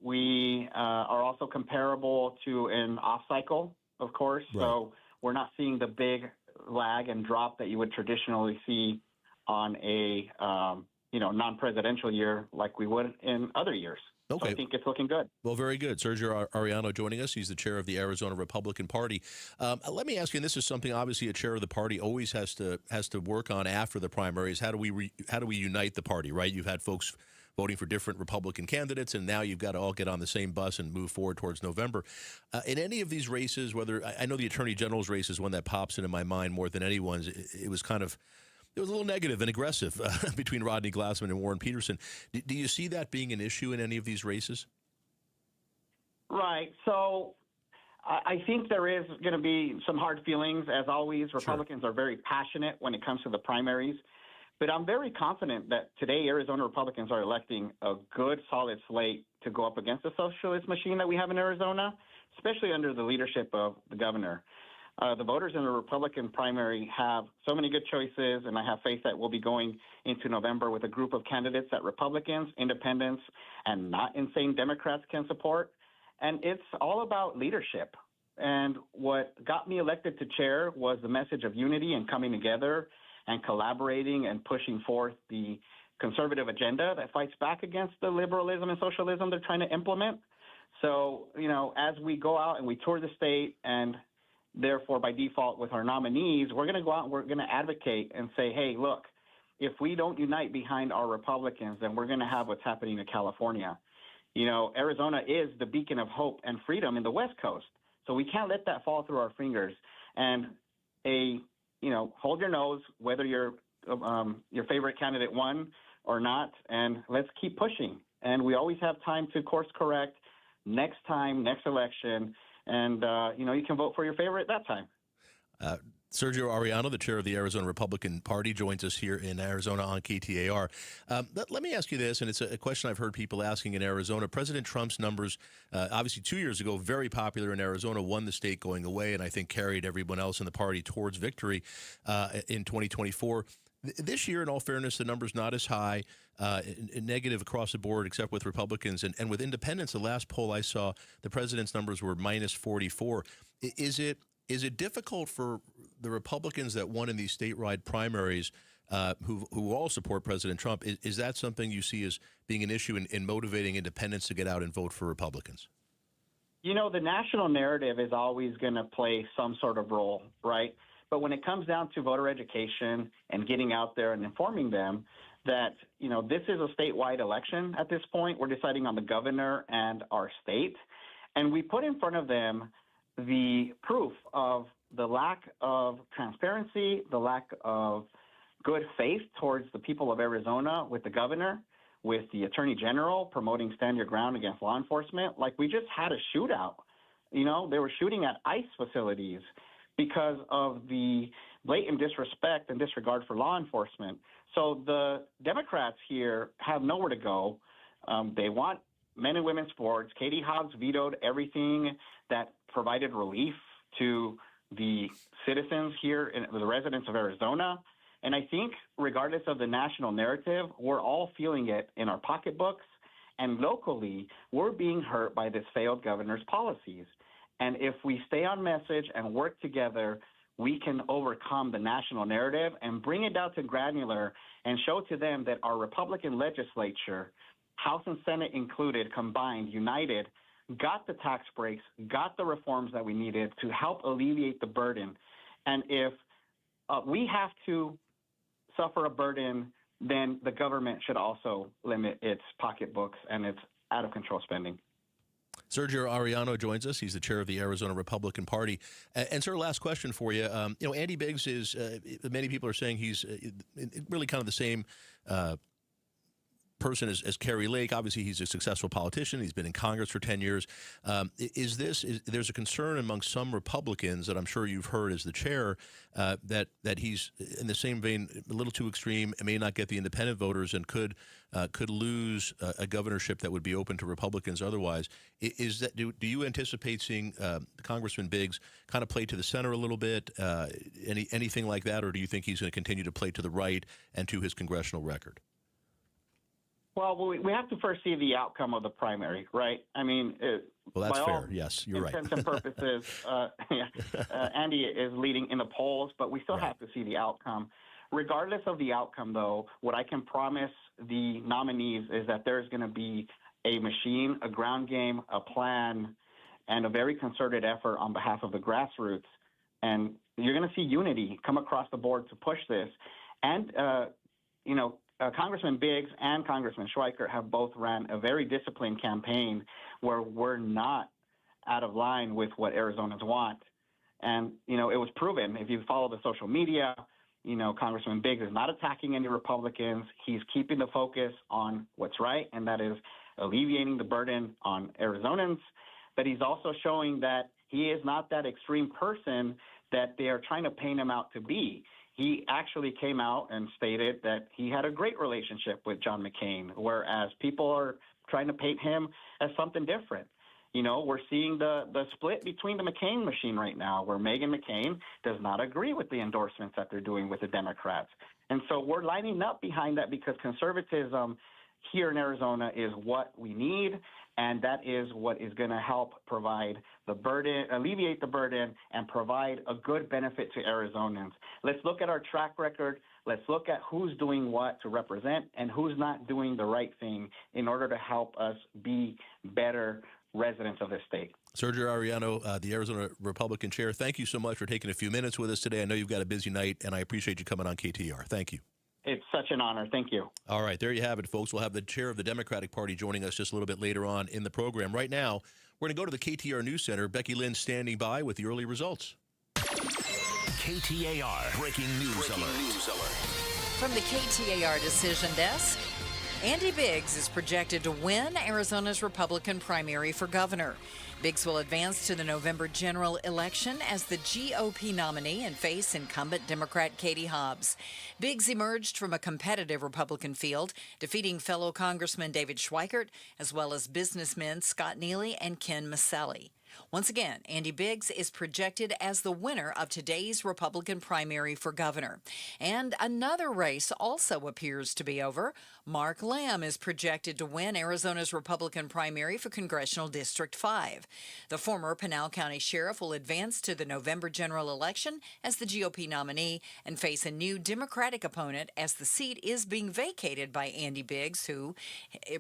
We are also comparable to an off-cycle, of course. Right. So we're not seeing the big lag and drop that you would traditionally see on a non-presidential year like we would in other years. Okay. So I think it's looking good. Well, very good. Sergio Arellano joining us. He's the chair of the Arizona Republican Party. Let me ask you, and this is something obviously a chair of the party always has to work on after the primaries. How do we unite the party, right? You've had folks voting for different Republican candidates, and now you've got to all get on the same bus and move forward towards November. In any of these races, whether I know the Attorney General's race is one that pops into my mind more than anyone's, it was a little negative and aggressive between Rodney Glassman and Warren Peterson. Do you see that being an issue in any of these races? Right. So I think there is going to be some hard feelings. As always, Republicans are very passionate when it comes to the primaries. But I'm very confident that today Arizona Republicans are electing a good, solid slate to go up against the socialist machine that we have in Arizona, especially under the leadership of the governor. The voters in the Republican primary have so many good choices, and I have faith that we'll be going into November with a group of candidates that Republicans, independents, and not insane Democrats can support. And it's all about leadership. And what got me elected to chair was the message of unity and coming together and collaborating and pushing forth the conservative agenda that fights back against the liberalism and socialism they're trying to implement. So, as we go out and we tour the state, and therefore by default with our nominees, we're going to go out and we're going to advocate and say, hey, look, if we don't unite behind our Republicans, then we're going to have what's happening in California. Arizona is the beacon of hope and freedom in the West Coast. So we can't let that fall through our fingers. And hold your nose, whether your favorite candidate won or not, and let's keep pushing. And we always have time to course correct next election, and you can vote for your favorite that time. Sergio Arellano, the chair of the Arizona Republican Party, joins us here in Arizona on KTAR. Let me ask you this, and it's a question I've heard people asking in Arizona. President Trump's numbers, obviously 2 years ago, very popular in Arizona, won the state going away, and I think carried everyone else in the party towards victory in 2024. This year, in all fairness, the number's not as high, negative across the board, except with Republicans. And with independents, the last poll I saw, the president's numbers were minus 44. Is it difficult for the Republicans that won in these statewide primaries, who all support President Trump? Is that something you see as being an issue in motivating independents to get out and vote for Republicans? The national narrative is always going to play some sort of role, right? But when it comes down to voter education and getting out there and informing them that, this is a statewide election at this point, we're deciding on the governor and our state. And we put in front of them the proof of the lack of transparency, the lack of good faith towards the people of Arizona with the governor, with the attorney general promoting stand your ground against law enforcement. Like, we just had a shootout. They were shooting at ICE facilities because of the blatant disrespect and disregard for law enforcement. So the Democrats here have nowhere to go. They want men and women's sports. Katie Hobbs vetoed everything that provided relief to the citizens here, the residents of Arizona. And I think regardless of the national narrative, we're all feeling it in our pocketbooks. And locally, we're being hurt by this failed governor's policies. And if we stay on message and work together, we can overcome the national narrative and bring it down to granular and show to them that our Republican legislature, House and Senate included, combined, united, got the tax breaks, got the reforms that we needed to help alleviate the burden. And if we have to suffer a burden, then the government should also limit its pocketbooks and its out-of-control spending. Sergio Arellano joins us. He's the chair of the Arizona Republican Party. And sir, last question for you. Andy Biggs is, many people are saying he's really kind of the same person as Kerry Lake. Obviously, he's a successful politician. He's been in Congress for 10 years. There's a concern among some Republicans that I'm sure you've heard as the chair that he's in the same vein, a little too extreme, and may not get the independent voters and could lose a governorship that would be open to Republicans otherwise. Do you anticipate seeing Congressman Biggs kind of play to the center a little bit, anything like that, or do you think he's going to continue to play to the right and to his congressional record? Well, we have to first see the outcome of the primary, right? I mean, well, that's fair. Yes, you're right. Intents and purposes, Andy is leading in the polls, but we still have to see the outcome. Regardless of the outcome, though, what I can promise the nominees is that there's going to be a machine, a ground game, a plan, and a very concerted effort on behalf of the grassroots. And you're going to see unity come across the board to push this. And, Congressman Biggs and Congressman Schweikert have both ran a very disciplined campaign where we're not out of line with what Arizonans want. And, it was proven. If you follow the social media, Congressman Biggs is not attacking any Republicans. He's keeping the focus on what's right, and that is alleviating the burden on Arizonans. But he's also showing that he is not that extreme person that they are trying to paint him out to be. He actually came out and stated that he had a great relationship with John McCain, whereas people are trying to paint him as something different. We're seeing the split between the McCain machine right now, where Meghan McCain does not agree with the endorsements that they're doing with the Democrats. And so we're lining up behind that because conservatism here in Arizona is what we need, and that is what is going to help provide the burden, alleviate the burden, and provide a good benefit to Arizonans. Let's look at our track record. Let's look at who's doing what to represent and who's not doing the right thing in order to help us be better residents of this state. Sergio Ariano, the Arizona Republican chair, thank you so much for taking a few minutes with us today. I know you've got a busy night, and I appreciate you coming on KTAR. Thank you. It's such an honor. Thank you. All right, there you have it, folks. We'll have the chair of the Democratic Party joining us just a little bit later on in the program. Right now, we're going to go to the KTAR News Center. Becky Lynn standing by with the early results. KTAR Breaking News Alert. From the KTAR Decision Desk, Andy Biggs is projected to win Arizona's Republican primary for governor. Biggs will advance to the November general election as the GOP nominee and face incumbent Democrat Katie Hobbs. Biggs emerged from a competitive Republican field, defeating fellow Congressman David Schweikert, as well as businessmen Scott Neely and Ken Maselli. Once again, Andy Biggs is projected as the winner of today's Republican primary for governor. And another race also appears to be over. Mark Lamb is projected to win Arizona's Republican primary for Congressional District 5. The former Pinal County Sheriff will advance to the November general election as the GOP nominee and face a new Democratic opponent as the seat is being vacated by Andy Biggs, who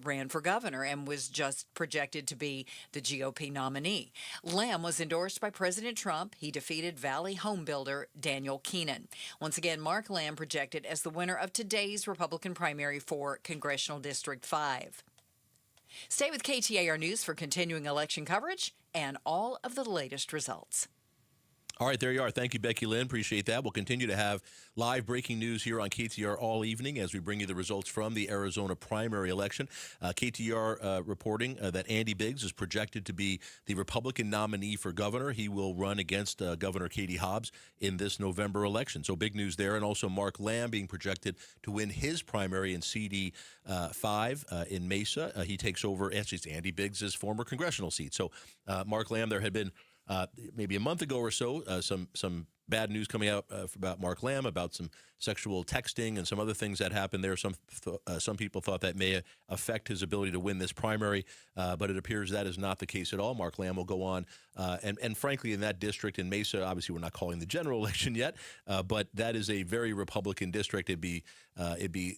ran for governor and was just projected to be the GOP nominee. Lamb was endorsed by President Trump. He defeated Valley home builder Daniel Keenan. Once again, Mark Lamb projected as the winner of today's Republican primary for Congressional District 5. Stay with KTAR News for continuing election coverage and all of the latest results. All right, there you are. Thank you, Becky Lynn. Appreciate that. We'll continue to have live breaking news here on KTAR all evening as we bring you the results from the Arizona primary election. KTAR reporting that Andy Biggs is projected to be the Republican nominee for governor. He will run against Governor Katie Hobbs in this November election. So big news there. And also Mark Lamb being projected to win his primary in CD 5 in Mesa. He takes over, actually, it's Andy Biggs' former congressional seat. So Mark Lamb, there had been maybe a month ago or so, some bad news coming out about Mark Lamb, about some sexual texting and some other things that happened there. Some people thought that may affect his ability to win this primary, but it appears that is not the case at all. Mark Lamb will go on, and frankly, in that district in Mesa, obviously we're not calling the general election yet, but that is a very Republican district. It'd be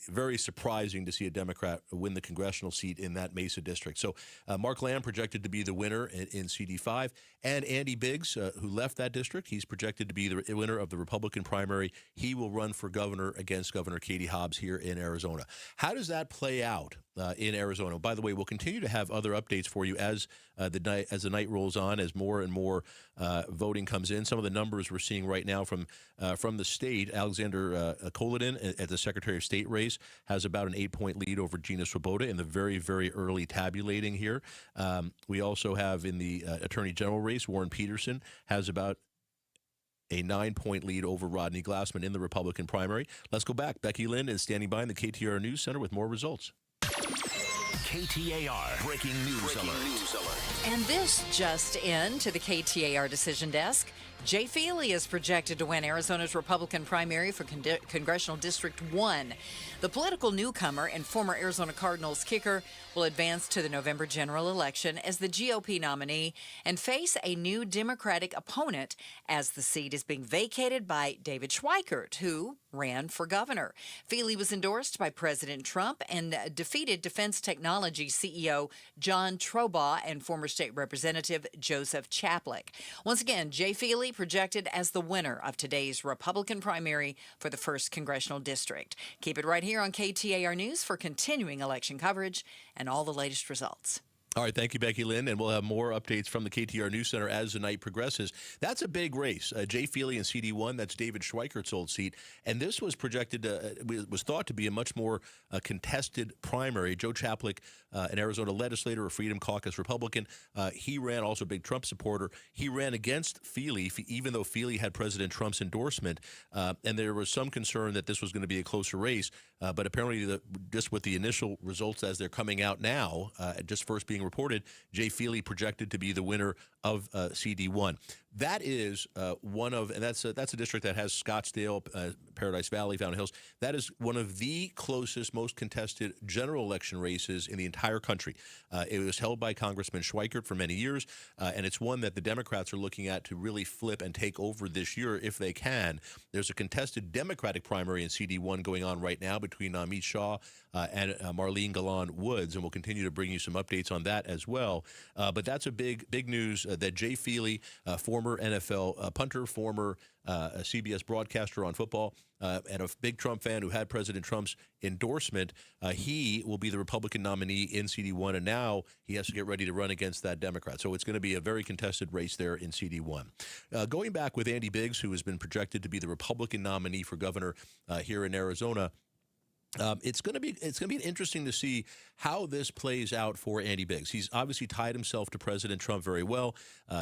very surprising to see a Democrat win the congressional seat in that Mesa district. So Mark Lamb projected to be the winner in CD5, and Andy Biggs, who left that district, he's projected to be the winner of the Republican primary. He will run for governor against Governor Katie Hobbs here in Arizona. How does that play out in Arizona? By the way, we'll continue to have other updates for you as the night rolls on, as more and more voting comes in. Some of the numbers we're seeing right now from the state, Alexander Kolodin at the Secretary of State race has about an 8-point lead over Gina Swoboda in the very, very early tabulating here. We also have in the Attorney General race, Warren Peterson has about a 9-point lead over Rodney Glassman in the Republican primary. Let's go back. Becky Lynn is standing by in the KTAR News Center with more results. KTAR Breaking News Alert. And this just in to the KTAR Decision Desk. Jay Feely is projected to win Arizona's Republican primary for Congressional District 1. The political newcomer and former Arizona Cardinals kicker will advance to the November general election as the GOP nominee and face a new Democratic opponent as the seat is being vacated by David Schweikert, who ran for governor. Feely was endorsed by President Trump and defeated Defense Technology CEO John Trobaugh and former state representative Joseph Chaplik. Once again, Jay Feely projected as the winner of today's Republican primary for the 1st Congressional District. Keep it right here on KTAR News for continuing election coverage and all the latest results. All right, thank you, Becky Lynn, and we'll have more updates from the KTAR News Center as the night progresses. That's a big race. Jay Feely in CD1, that's David Schweikert's old seat, and this was projected, was thought to be a much more contested primary. Joe Chaplik, an Arizona legislator, a Freedom Caucus Republican, he ran, also a big Trump supporter. He ran against Feely, even though Feely had President Trump's endorsement, and there was some concern that this was going to be a closer race, but apparently just with the initial results as they're coming out now, just first being reported, Jay Feely projected to be the winner of CD1. That is one of, and that's a district that has Scottsdale, Paradise Valley, Fountain Hills. That is one of the closest, most contested general election races in the entire country. It was held by Congressman Schweikert for many years, and it's one that the Democrats are looking at to really flip and take over this year if they can. There's a contested Democratic primary in CD1 going on right now between Amit Shah and Marlene Galan Woods, and we'll continue to bring you some updates on that as well. But that's a big news that Jay Feely, former NFL punter, former CBS broadcaster on football, and a big Trump fan who had President Trump's endorsement, he will be the Republican nominee in CD1, and now he has to get ready to run against that Democrat. So it's going to be a very contested race there in CD1. Going back with Andy Biggs, who has been projected to be the Republican nominee for governor here in Arizona, it's going to be interesting to see how this plays out for Andy Biggs. He's obviously tied himself to President Trump very well.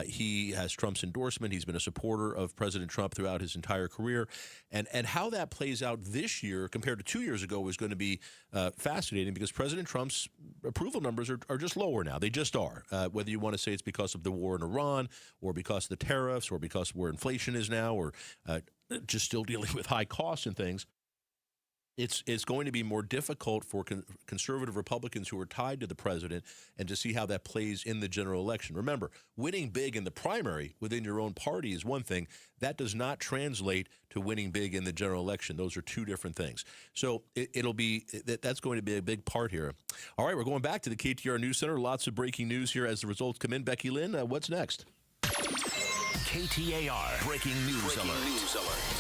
He has Trump's endorsement. He's been a supporter of President Trump throughout his entire career. And how that plays out this year compared to 2 years ago is going to be fascinating because President Trump's approval numbers are just lower now. They just are. Whether you want to say it's because of the war in Iran or because of the tariffs or because of where inflation is now or just still dealing with high costs and things. It's going to be more difficult for conservative Republicans who are tied to the president and to see how that plays in the general election. Remember, winning big in the primary within your own party is one thing. That does not translate to winning big in the general election. Those are two different things. So that's going to be a big part here. All right, we're going back to the KTAR News Center. Lots of breaking news here as the results come in. Becky Lynn, what's next? KTAR Breaking News Alert.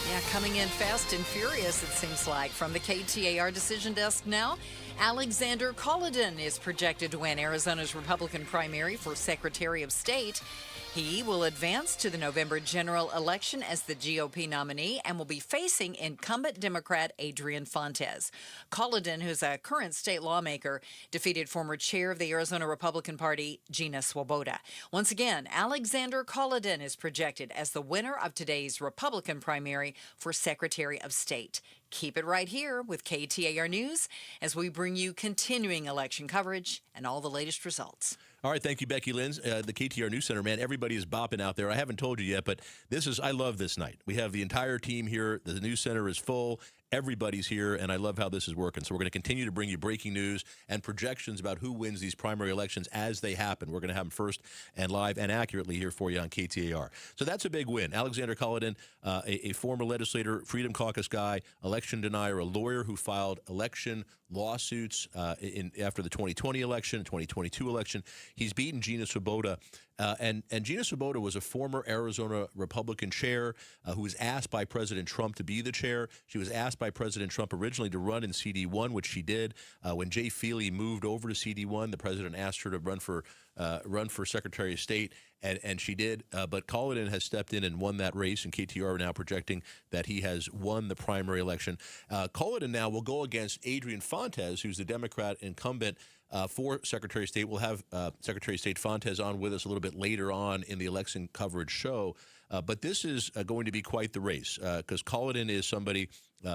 Yeah, coming in fast and furious, it seems like. From the KTAR Decision Desk now, Alexander Colliden is projected to win Arizona's Republican primary for Secretary of State. He will advance to the November general election as the GOP nominee and will be facing incumbent Democrat Adrian Fontes. Colliden, who's a current state lawmaker, defeated former chair of the Arizona Republican Party, Gina Swoboda. Once again, Alexander Colliden is projected as the winner of today's Republican primary for Secretary of State. Keep it right here with KTAR News as we bring you continuing election coverage and all the latest results. All right, thank you, Becky Lynn. The KTAR News Center, man, everybody is bopping out there. I haven't told you yet, but I love this night. We have the entire team here. The news center is full. Everybody's here, and I love how this is working. So we're going to continue to bring you breaking news and projections about who wins these primary elections as they happen. We're going to have them first and live and accurately here for you on KTAR. So that's a big win. Alexander Colliden, a former legislator, Freedom Caucus guy, election denier, a lawyer who filed election lawsuits after the 2020 election, 2022 election. He's beaten Gina Swoboda. And Gina Swoboda was a former Arizona Republican chair who was asked by President Trump to be the chair. She was asked by President Trump originally to run in CD1, which she did. When Jay Feely moved over to CD1, the president asked her to run for Secretary of State, and she did. But Colliden has stepped in and won that race, and KTAR are now projecting that he has won the primary election. Colliden now will go against Adrian Fontes, who's the Democrat incumbent for Secretary of State. We'll have Secretary of State Fontes on with us a little bit later on in the election coverage show. But this is going to be quite the race because Colliden is somebody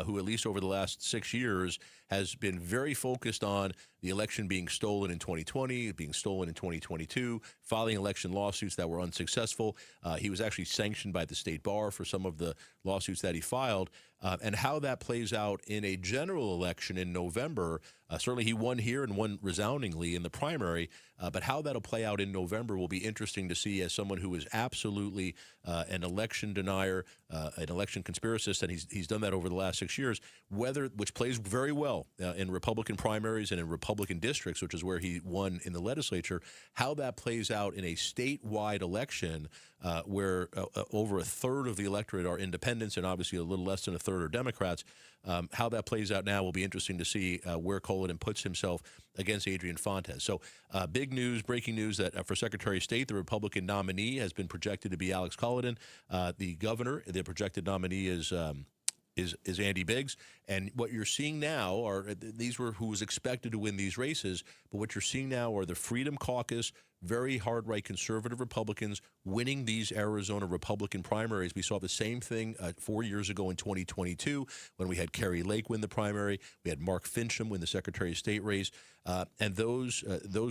who at least over the last 6 years has been very focused on the election being stolen in 2020, being stolen in 2022, filing election lawsuits that were unsuccessful. He was actually sanctioned by the state bar for some of the lawsuits that he filed. And how that plays out in a general election in November, certainly he won here and won resoundingly in the primary, but how that'll play out in November will be interesting to see as someone who is absolutely an election denier, an election conspiracist, and he's done that over the last 6 years, which plays very well in Republican primaries and in Republican districts, which is where he won in the legislature, how that plays out in a statewide election where over a third of the electorate are independents and obviously a little less than a third are Democrats. How that plays out now will be interesting to see where Cullinan puts himself against Adrian Fontes. So big news, breaking news that for Secretary of State, the Republican nominee has been projected to be Alex Cullinan. The governor, the projected nominee is Andy Biggs. And what you're seeing now are these were who was expected to win these races, but what you're seeing now are the Freedom Caucus, very hard right conservative Republicans winning these Arizona Republican primaries. We saw the same thing 4 years ago in 2022 when we had Kari Lake win the primary. We had Mark Fincham win the Secretary of State race. And those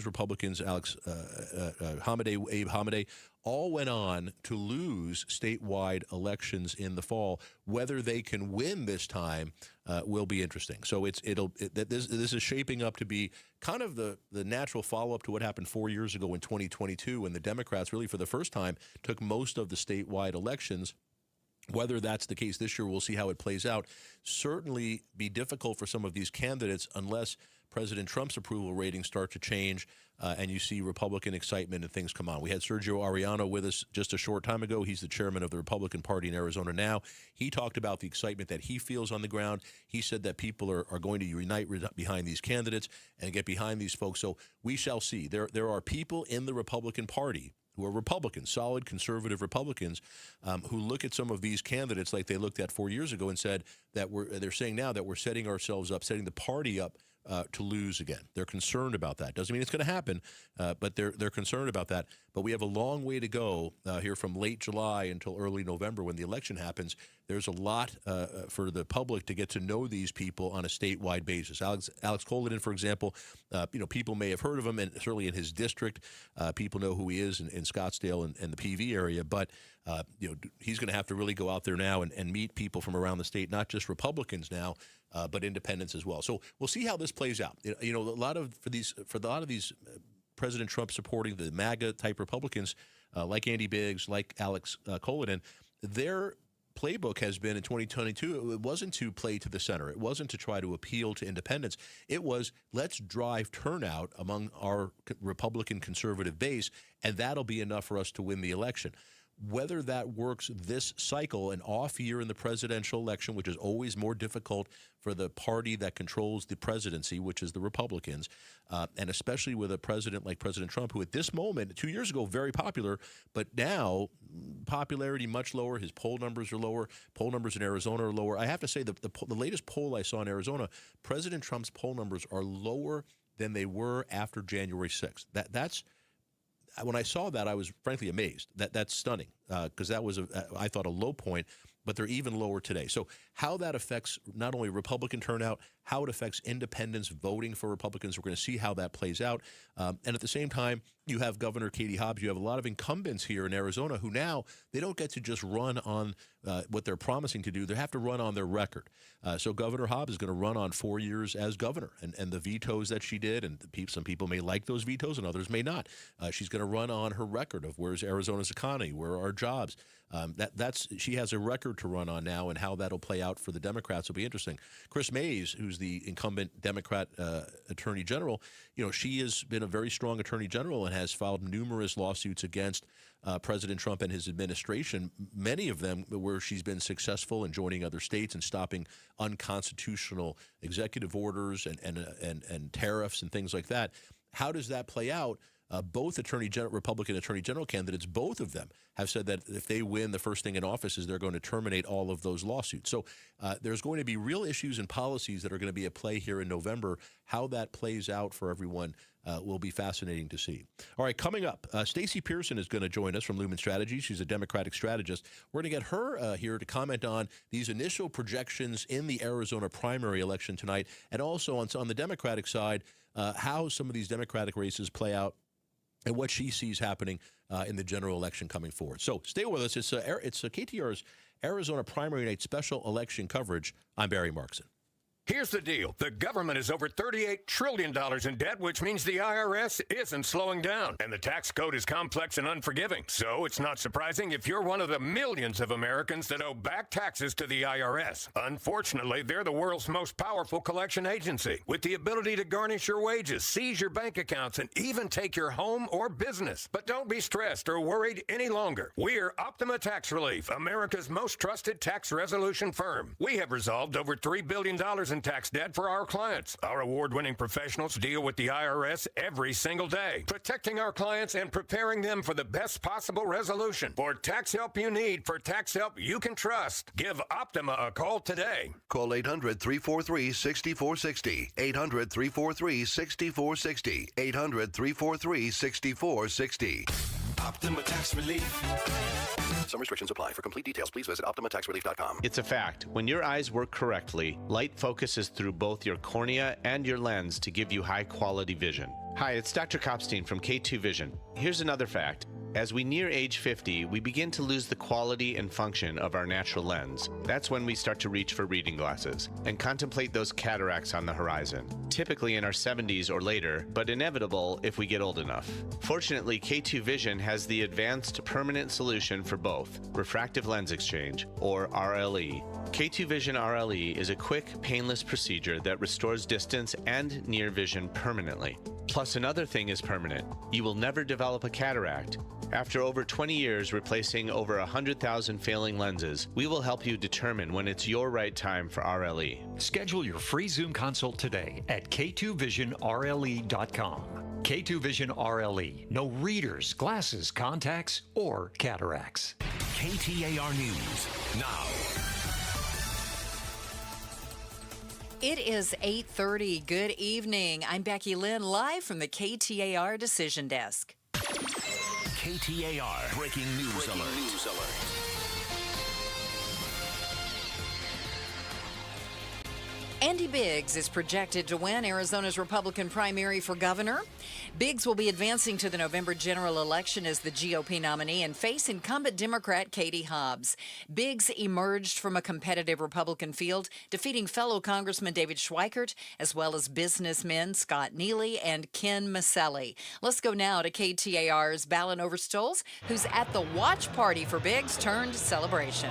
Republicans, Abe Hamadeh, all went on to lose statewide elections in the fall. Whether they can win this time will be interesting. So this is shaping up to be kind of the natural follow-up to what happened 4 years ago in 2022 when the Democrats really for the first time took most of the statewide elections. Whether that's the case this year, we'll see how it plays out. Certainly be difficult for some of these candidates unless President Trump's approval ratings start to change and you see Republican excitement and things come on. We had Sergio Arellano with us just a short time ago. He's the chairman of the Republican Party in Arizona now. He talked about the excitement that he feels on the ground. He said that people are going to unite behind these candidates and get behind these folks. So we shall see. There are people in the Republican Party who are Republicans, solid conservative Republicans, who look at some of these candidates like they looked at 4 years ago and said that they're saying now that we're setting ourselves up, setting the party up to lose again. They're concerned about that. Doesn't mean it's going to happen, but they're concerned about that. But we have a long way to go here from late July until early November when the election happens. There's a lot for the public to get to know these people on a statewide basis. Alex Cullinan, for example, people may have heard of him, and certainly in his district, people know who he is in Scottsdale and the PV area. But he's going to have to really go out there now and meet people from around the state, not just Republicans now, but independents as well. So we'll see how this plays out. A lot of these President Trump supporting the MAGA type Republicans, like Andy Biggs, like Alex Cullinan, their playbook has been in 2022, it wasn't to play to the center. It wasn't to try to appeal to independents. It was, let's drive turnout among our Republican conservative base, and that'll be enough for us to win the election. Whether that works this cycle, an off year in the presidential election, which is always more difficult for the party that controls the presidency, which is the Republicans, and especially with a president like President Trump, who at this moment, 2 years ago, very popular, but now popularity much lower. His poll numbers are lower. Poll numbers in Arizona are lower. I have to say the latest poll I saw in Arizona, President Trump's poll numbers are lower than they were after January 6th. That's when I saw that, I was frankly amazed. That's stunning because that was, I thought, a low point, but they're even lower today. So how that affects not only Republican turnout, how it affects independents voting for Republicans, we're going to see how that plays out. And at the same time, you have Governor Katie Hobbs. You have a lot of incumbents here in Arizona who now they don't get to just run on what they're promising to do. They have to run on their record. So Governor Hobbs is going to run on 4 years as governor, and the vetoes that she did, and some people may like those vetoes and others may not. She's going to run on her record of where's Arizona's economy, where are our jobs. She has a record to run on now, and how that'll play out for the Democrats will be interesting. Chris Mays, who's the incumbent Democrat Attorney General, she has been a very strong Attorney General and has filed numerous lawsuits against President Trump and his administration, many of them where she's been successful in joining other states and stopping unconstitutional executive orders and tariffs and things like that. How does that play out? Both Republican Attorney General candidates, both of them, have said that if they win, the first thing in office is they're going to terminate all of those lawsuits. So there's going to be real issues and policies that are going to be at play here in November. How that plays out for everyone will be fascinating to see. All right, coming up, Stacey Pearson is going to join us from Lumen Strategy. She's a Democratic strategist. We're going to get her here to comment on these initial projections in the Arizona primary election tonight, and also on the Democratic side, how some of these Democratic races play out and what she sees happening in the general election coming forward. So stay with us. It's KTAR's Arizona primary night special election coverage. I'm Barry Markson. Here's the deal. The government is over $38 trillion in debt, which means the IRS isn't slowing down. And the tax code is complex and unforgiving. So it's not surprising if you're one of the millions of Americans that owe back taxes to the IRS. Unfortunately, they're the world's most powerful collection agency, with the ability to garnish your wages, seize your bank accounts, and even take your home or business. But don't be stressed or worried any longer. We're Optima Tax Relief, America's most trusted tax resolution firm. We have resolved over $3 billion in tax debt for our clients. Our award-winning professionals deal with the IRS every single day, protecting our clients and preparing them for the best possible resolution. For tax help you need, for tax help you can trust, give Optima a call today. Call 800-343-6460. 800-343-6460. 800-343-6460. Optima Tax Relief. Some restrictions apply. For complete details, please visit OptimaTaxRelief.com. It's a fact. When your eyes work correctly, light focuses through both your cornea and your lens to give you high-quality vision. Hi, it's Dr. Kopstein from K2 Vision. Here's another fact. As we near age 50, we begin to lose the quality and function of our natural lens. That's when we start to reach for reading glasses and contemplate those cataracts on the horizon, typically in our 70s or later, but inevitable if we get old enough. Fortunately, K2 Vision has the advanced permanent solution for both, refractive lens exchange, or RLE. K2 Vision RLE is a quick, painless procedure that restores distance and near vision permanently. Plus, another thing is permanent. You will never develop a cataract. After over 20 years replacing over 100,000 failing lenses, we will help you determine when it's your right time for RLE. Schedule your free Zoom consult today at k2visionrle.com. K2 Vision RLE. No readers, glasses, contacts, or cataracts. KTAR News now. It is 8:30. Good evening. I'm Becky Lynn, live from the KTAR Decision Desk. KTAR Breaking News Alert. Andy Biggs is projected to win Arizona's Republican primary for governor. Biggs will be advancing to the November general election as the GOP nominee and face incumbent Democrat Katie Hobbs. Biggs emerged from a competitive Republican field, defeating fellow Congressman David Schweikert, as well as businessmen Scott Neely and Ken Maselli. Let's go now to KTAR's Balin Overstoles, who's at the watch party for Biggs turned celebration.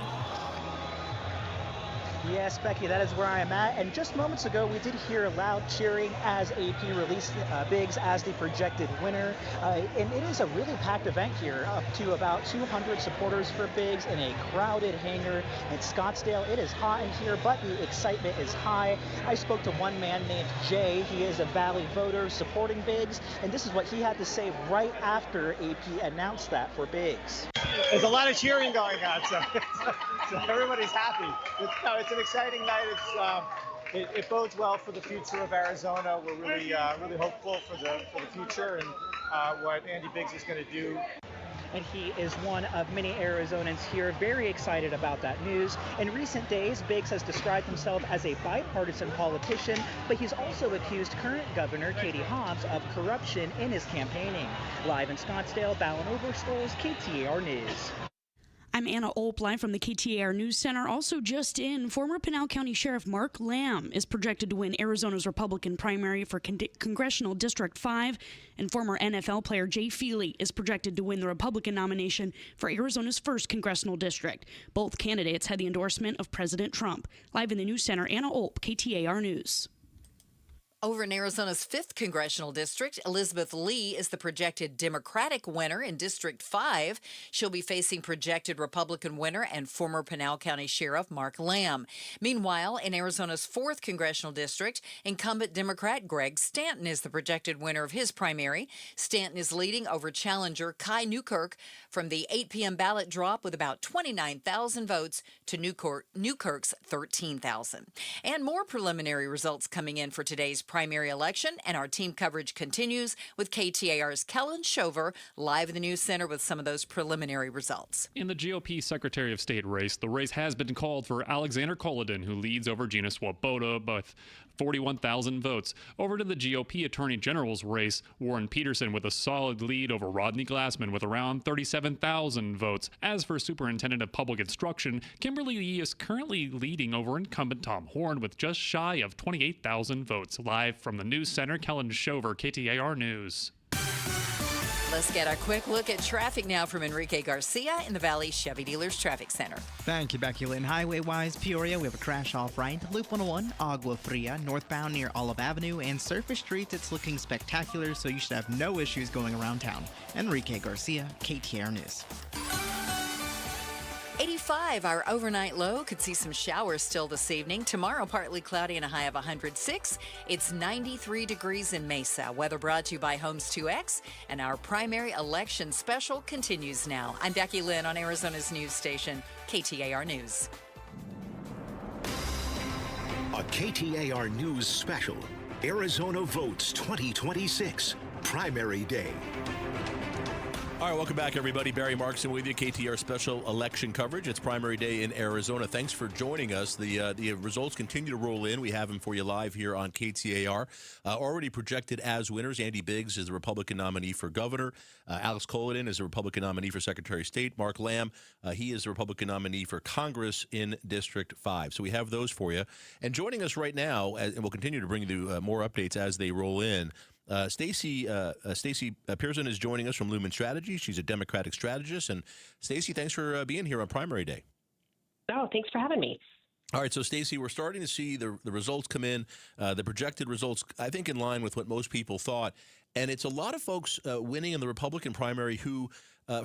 Yes, Becky, that is where I am at. And just moments ago, we did hear loud cheering as AP released Biggs as the projected winner. And it is a really packed event here, up to about 200 supporters for Biggs in a crowded hangar in Scottsdale. It is hot in here, but the excitement is high. I spoke to one man named Jay. He is a Valley voter supporting Biggs, and this is what he had to say right after AP announced that for Biggs. There's a lot of cheering going on, so everybody's happy. It's an exciting night. It bodes well for the future of Arizona. We're really hopeful for the future and what Andy Biggs is going to do. And he is one of many Arizonans here very excited about that news. In recent days, Biggs has described himself as a bipartisan politician, but he's also accused current Governor Katie Hobbs of corruption in his campaigning. Live in Scottsdale, Balin Overstoles, KTAR News. I'm Anna Olp, live from the KTAR News Center. Also just in, former Pinal County Sheriff Mark Lamb is projected to win Arizona's Republican primary for Congressional District 5, and former NFL player Jay Feely is projected to win the Republican nomination for Arizona's 1st Congressional District. Both candidates had the endorsement of President Trump. Live in the News Center, Anna Olp, KTAR News. Over in Arizona's 5th Congressional District, Elizabeth Lee is the projected Democratic winner in District 5. She'll be facing projected Republican winner and former Pinal County Sheriff Mark Lamb. Meanwhile, in Arizona's 4th Congressional District, incumbent Democrat Greg Stanton is the projected winner of his primary. Stanton is leading over challenger Kai Newkirk from the 8 p.m. ballot drop with about 29,000 votes to Newkirk's 13,000. And more preliminary results coming in for today's primary election, and our team coverage continues with KTAR's Kellen Shover live in the news center with some of those preliminary results. In the GOP Secretary of State race, the race has been called for Alexander Kolodin, who leads over Gina Swoboda with 41,000 votes. Over to the GOP Attorney General's race, Warren Peterson with a solid lead over Rodney Glassman with around 37,000 votes. As for Superintendent of Public Instruction, Kimberly Lee is currently leading over incumbent Tom Horn with just shy of 28,000 votes. Live from the News Center, Kellen Shover, KTAR News. Let's get a quick look at traffic now from Enrique Garcia in the Valley Chevy Dealers Traffic Center. Thank you, Becky Lynn. Highway-wise, Peoria, we have a crash off right. Loop 101, Agua Fria, northbound near Olive Avenue, and Surface Street. It's looking spectacular, so you should have no issues going around town. Enrique Garcia, KTAR News. 85, our overnight low. Could see some showers still this evening. Tomorrow, partly cloudy and a high of 106. It's 93 degrees in Mesa. Weather brought to you by Homes 2X, and our primary election special continues now. I'm Becky Lynn on Arizona's news station, KTAR News. A KTAR News special, Arizona Votes 2026, Primary Day. All right, welcome back, everybody. Barry Markson with you, KTAR special election coverage. It's primary day in Arizona. Thanks for joining us. The results continue to roll in. We have them for you live here on KTAR. Already projected as winners. Andy Biggs is the Republican nominee for governor. Alex Kolodin is the Republican nominee for Secretary of State. Mark Lamb, he is the Republican nominee for Congress in District 5. So we have those for you. And joining us right now, and we'll continue to bring you more updates as they roll in, Stacey Pearson is joining us from Lumen Strategy. She's a Democratic strategist. And Stacey, thanks for being here on primary day. Oh, thanks for having me. All right, so Stacey, we're starting to see the results come in, the projected results, I think in line with what most people thought. And it's a lot of folks winning in the Republican primary who,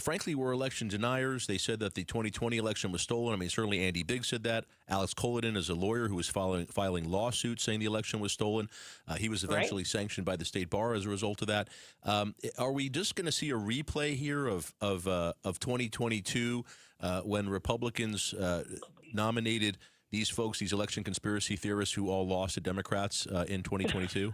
frankly, were election deniers. They said that the 2020 election was stolen. I mean, certainly Andy Biggs said that. Alex Kolodin is a lawyer who was filing lawsuits saying the election was stolen. He was eventually sanctioned by the state bar as a result of that. Are we just going to see a replay here of 2022 when Republicans nominated these folks, these election conspiracy theorists who all lost to Democrats in 2022?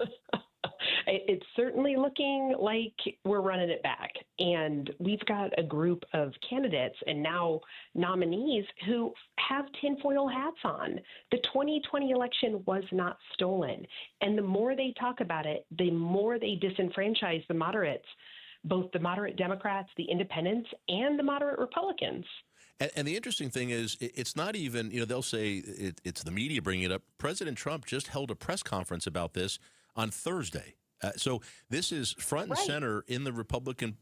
It's certainly looking like we're running it back. And we've got a group of candidates and now nominees who have tinfoil hats on. The 2020 election was not stolen. And the more they talk about it, the more they disenfranchise the moderates, both the moderate Democrats, the independents, and the moderate Republicans. And the interesting thing is, it's not even, they'll say it's the media bringing it up. President Trump just held a press conference about this on Thursday. So this is front and center in the Republican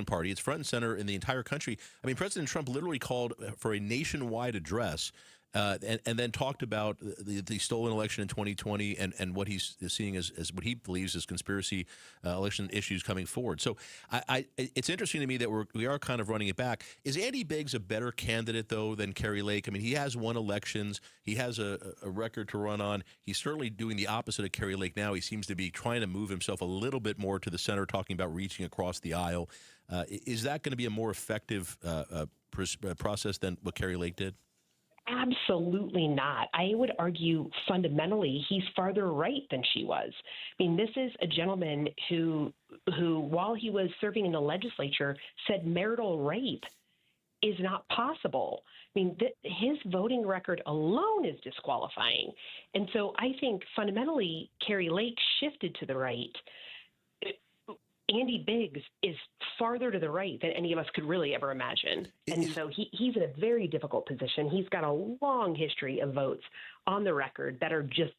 Party. It's front and center in the entire country. I mean, President Trump literally called for a nationwide address and then talked about the stolen election in 2020 and what he's seeing as what he believes is conspiracy election issues coming forward. So it's interesting to me that we are kind of running it back. Is Andy Biggs a better candidate, though, than Kerry Lake? I mean, he has won elections. He has a record to run on. He's certainly doing the opposite of Kerry Lake now. He seems to be trying to move himself a little bit more to the center, talking about reaching across the aisle. Is that going to be a more effective process than what Kerry Lake did? Absolutely not. I would argue fundamentally he's farther right than she was. I mean, this is a gentleman who while he was serving in the legislature, said marital rape is not possible. I mean, his voting record alone is disqualifying. And so I think fundamentally Kerry Lake shifted to the right. Andy Biggs is farther to the right than any of us could really ever imagine. And so he's in a very difficult position. He's got a long history of votes on the record that are just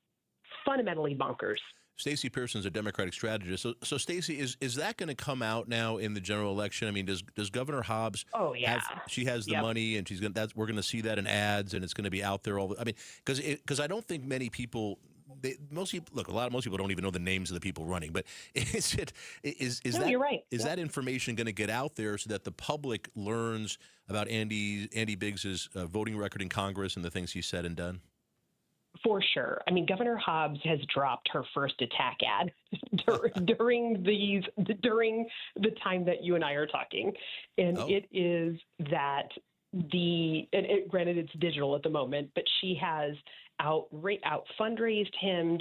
fundamentally bonkers. Stacey Pearson's a Democratic strategist. So Stacey, is that going to come out now in the general election? I mean, does Governor Hobbs? Oh yeah, she has the money, and she's going. We're going to see that in ads, and it's going to be out there all. I mean, because I don't think many people. Most people don't even know the names of the people running. But you're right. Is that information going to get out there so that the public learns about Andy Biggs's voting record in Congress and the things he's said and done? For sure. I mean, Governor Hobbs has dropped her first attack ad during the time that you and I are talking, and it is that granted it's digital at the moment, but she has out fundraised him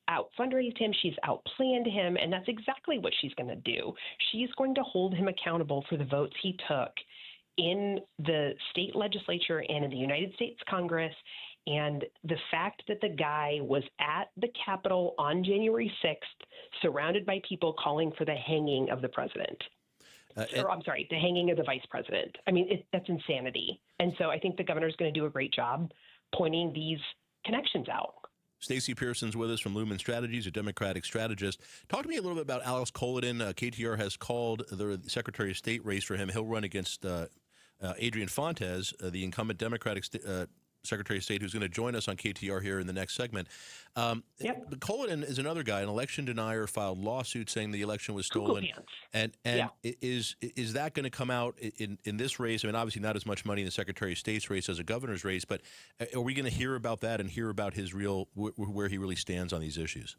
out fundraised him, she's outplanned him, and that's exactly what she's going to do. She's going to hold him accountable for the votes he took in the state legislature and in the United States Congress. And the fact that the guy was at the Capitol on January 6th, surrounded by people calling for the hanging of the president. The hanging of the vice president. I mean, that's insanity. And so I think the governor's going to do a great job pointing these connections out. Stacey Pearson's with us from Lumen Strategies, a Democratic strategist. Talk to me a little bit about Alex Colodin. KTAR has called the Secretary of State race for him. He'll run against Adrian Fontes, the incumbent Democratic Secretary of State, who's going to join us on KTAR here in the next segment. Colodin is another guy, an election denier, filed lawsuit saying the election was stolen. And is that going to come out in this race? I mean, obviously not as much money in the Secretary of State's race as a governor's race, but are we going to hear about that and hear about his where he really stands on these issues?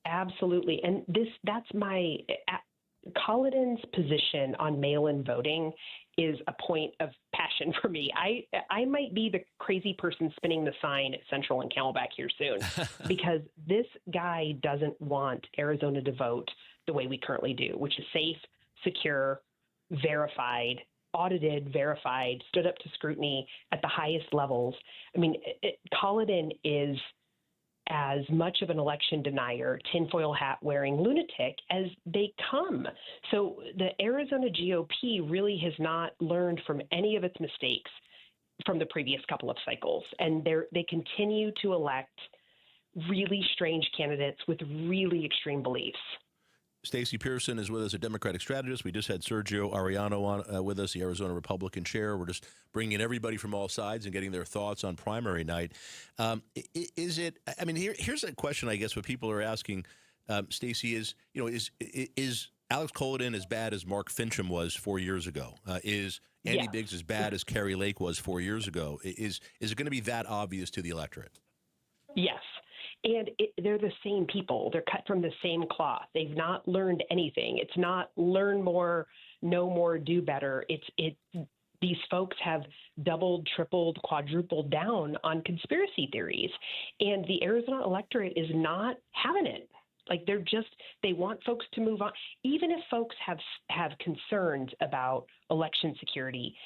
Absolutely. And that's my Colodin's position on mail-in voting is a point of passion for me. I might be the crazy person spinning the sign at Central and Camelback here soon because this guy doesn't want Arizona to vote the way we currently do, which is safe, secure, verified, audited, verified, stood up to scrutiny at the highest levels. I mean, Colodin is as much of an election denier, tinfoil hat wearing lunatic as they come. So the Arizona GOP really has not learned from any of its mistakes from the previous couple of cycles. And they continue to elect really strange candidates with really extreme beliefs. Stacey Pearson is with us, a Democratic strategist. We just had Sergio Arellano on with us, the Arizona Republican chair. We're just bringing in everybody from all sides and getting their thoughts on primary night. Here's a question, I guess, what people are asking, Stacey, is Alex Colodin as bad as Mark Fincham was 4 years ago? Is Andy Biggs as bad as Kari Lake was 4 years ago? Is it going to be that obvious to the electorate? Yes. And they're the same people. They're cut from the same cloth. They've not learned anything. It's not learn more, know more, do better. These folks have doubled, tripled, quadrupled down on conspiracy theories. And the Arizona electorate is not having it. Like they want folks to move on. Even if folks have concerns about election security,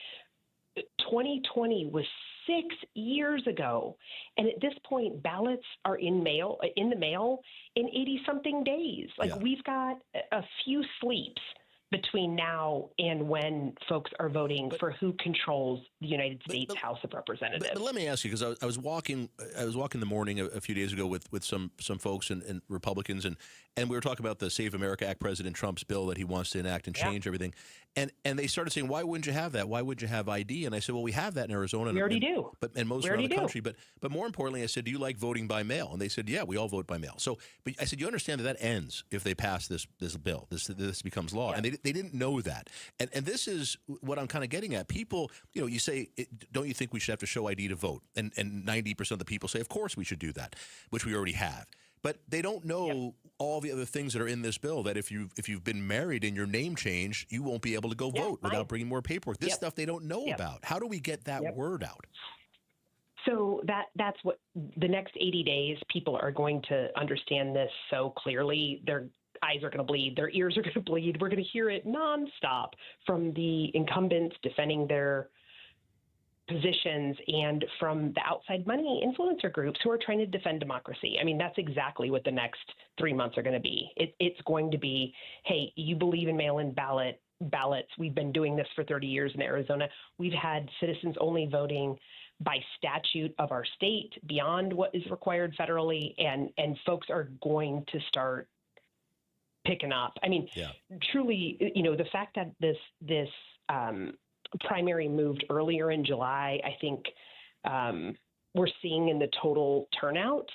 2020 was 6 years ago. And at this point, ballots are in the mail in 80-something days. We've got a few sleeps between now and when folks are voting for who controls the United States House of Representatives. But let me ask you, because I was walking in the morning a few days ago with some folks and Republicans, and we were talking about the Save America Act, President Trump's bill that he wants to enact and change everything. And they started saying, why wouldn't you have that? Why would you have ID? And I said, well, we have that in Arizona. We already do. And most around the country. But more importantly, I said, do you like voting by mail? And they said, yeah, we all vote by mail. So, but I said, you understand that ends if they pass this bill. This becomes law. Yeah. And they didn't know that. And this is what I'm kind of getting at. People, you say, don't you think we should have to show ID to vote? And 90% of the people say, of course we should do that, which we already have. But they don't know all the other things that are in this bill, that if you've been married and your name changed, you won't be able to go vote without bringing more paperwork. This stuff they don't know about. How do we get that word out? So that's what the next 80 days, people are going to understand this so clearly. Their eyes are going to bleed. Their ears are going to bleed. We're going to hear it nonstop from the incumbents defending their positions and from the outside money influencer groups who are trying to defend democracy. I mean, that's exactly what the next 3 months are going to be. It's going to be, hey, you believe in mail-in ballots. We've been doing this for 30 years in Arizona. We've had citizens-only voting by statute of our state beyond what is required federally, and folks are going to start picking up. I mean, truly, the fact that this primary moved earlier in July, I think we're seeing in the total turnout,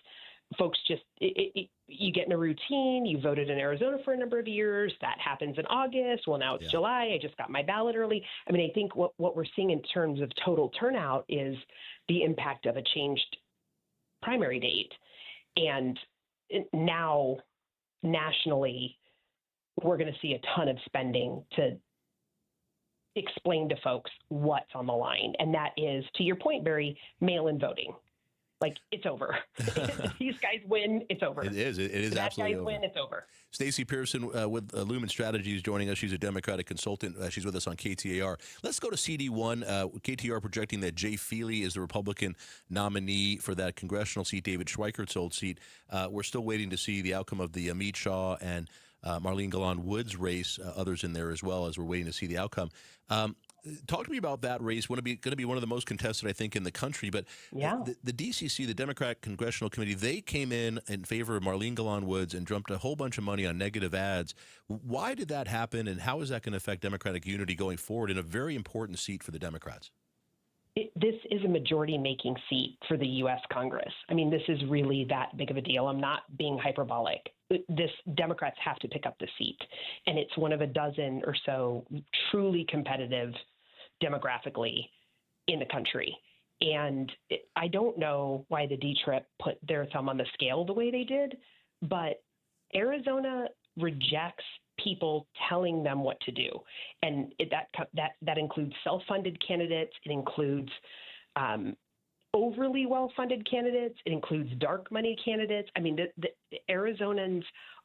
folks just, you get in a routine, you voted in Arizona for a number of years, that happens in August, well, now it's July, I just got my ballot early. I mean, I think what we're seeing in terms of total turnout is the impact of a changed primary date. And now, nationally, we're going to see a ton of spending to explain to folks what's on the line. And that is, to your point, Barry, mail-in voting. Like, it's over. If these guys win, it's over. It is. It is If absolutely guys over. win, it's over. Stacey Pearson with Lumen Strategies joining us. She's a Democratic consultant. She's with us on KTAR. Let's go to CD1. KTAR projecting that Jay Feely is the Republican nominee for that congressional seat, David Schweikert's old seat. We're still waiting to see the outcome of the Amit Shah and Marlene Galan-Woods race, others in there as well, as we're waiting to see the outcome. Talk to me about that race. Going to be one of the most contested, I think, in the country. But the DCC, the Democratic Congressional Committee, they came in favor of Marlene Galan-Woods and dumped a whole bunch of money on negative ads. Why did that happen, and how is that going to affect Democratic unity going forward in a very important seat for the Democrats? This is a majority-making seat for the U.S. Congress. I mean, this is really that big of a deal. I'm not being hyperbolic. Democrats have to pick up the seat, and it's one of a dozen or so truly competitive demographically in the country. And I don't know why the D-Trip put their thumb on the scale the way they did, but Arizona rejects people telling them what to do. And that includes self-funded candidates. It includes overly well-funded candidates. It includes dark money candidates. I mean, the Arizonans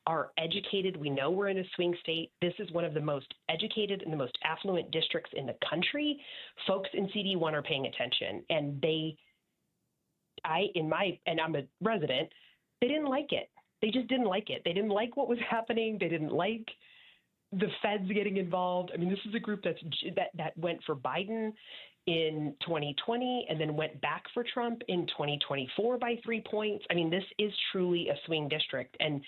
are educated. We know we're in a swing state. This is one of the most educated and the most affluent districts in the country. Folks in CD1 are paying attention, and I'm a resident, they didn't like it. They just didn't like it. They didn't like what was happening. They didn't like the feds getting involved. I mean, this is a group that went for Biden in 2020 and then went back for Trump in 2024 by 3 points. I mean, this is truly a swing district, and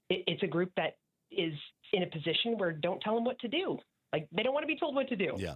it's a group that is in a position where don't tell them what to do. Like, they don't want to be told what to do. Yeah.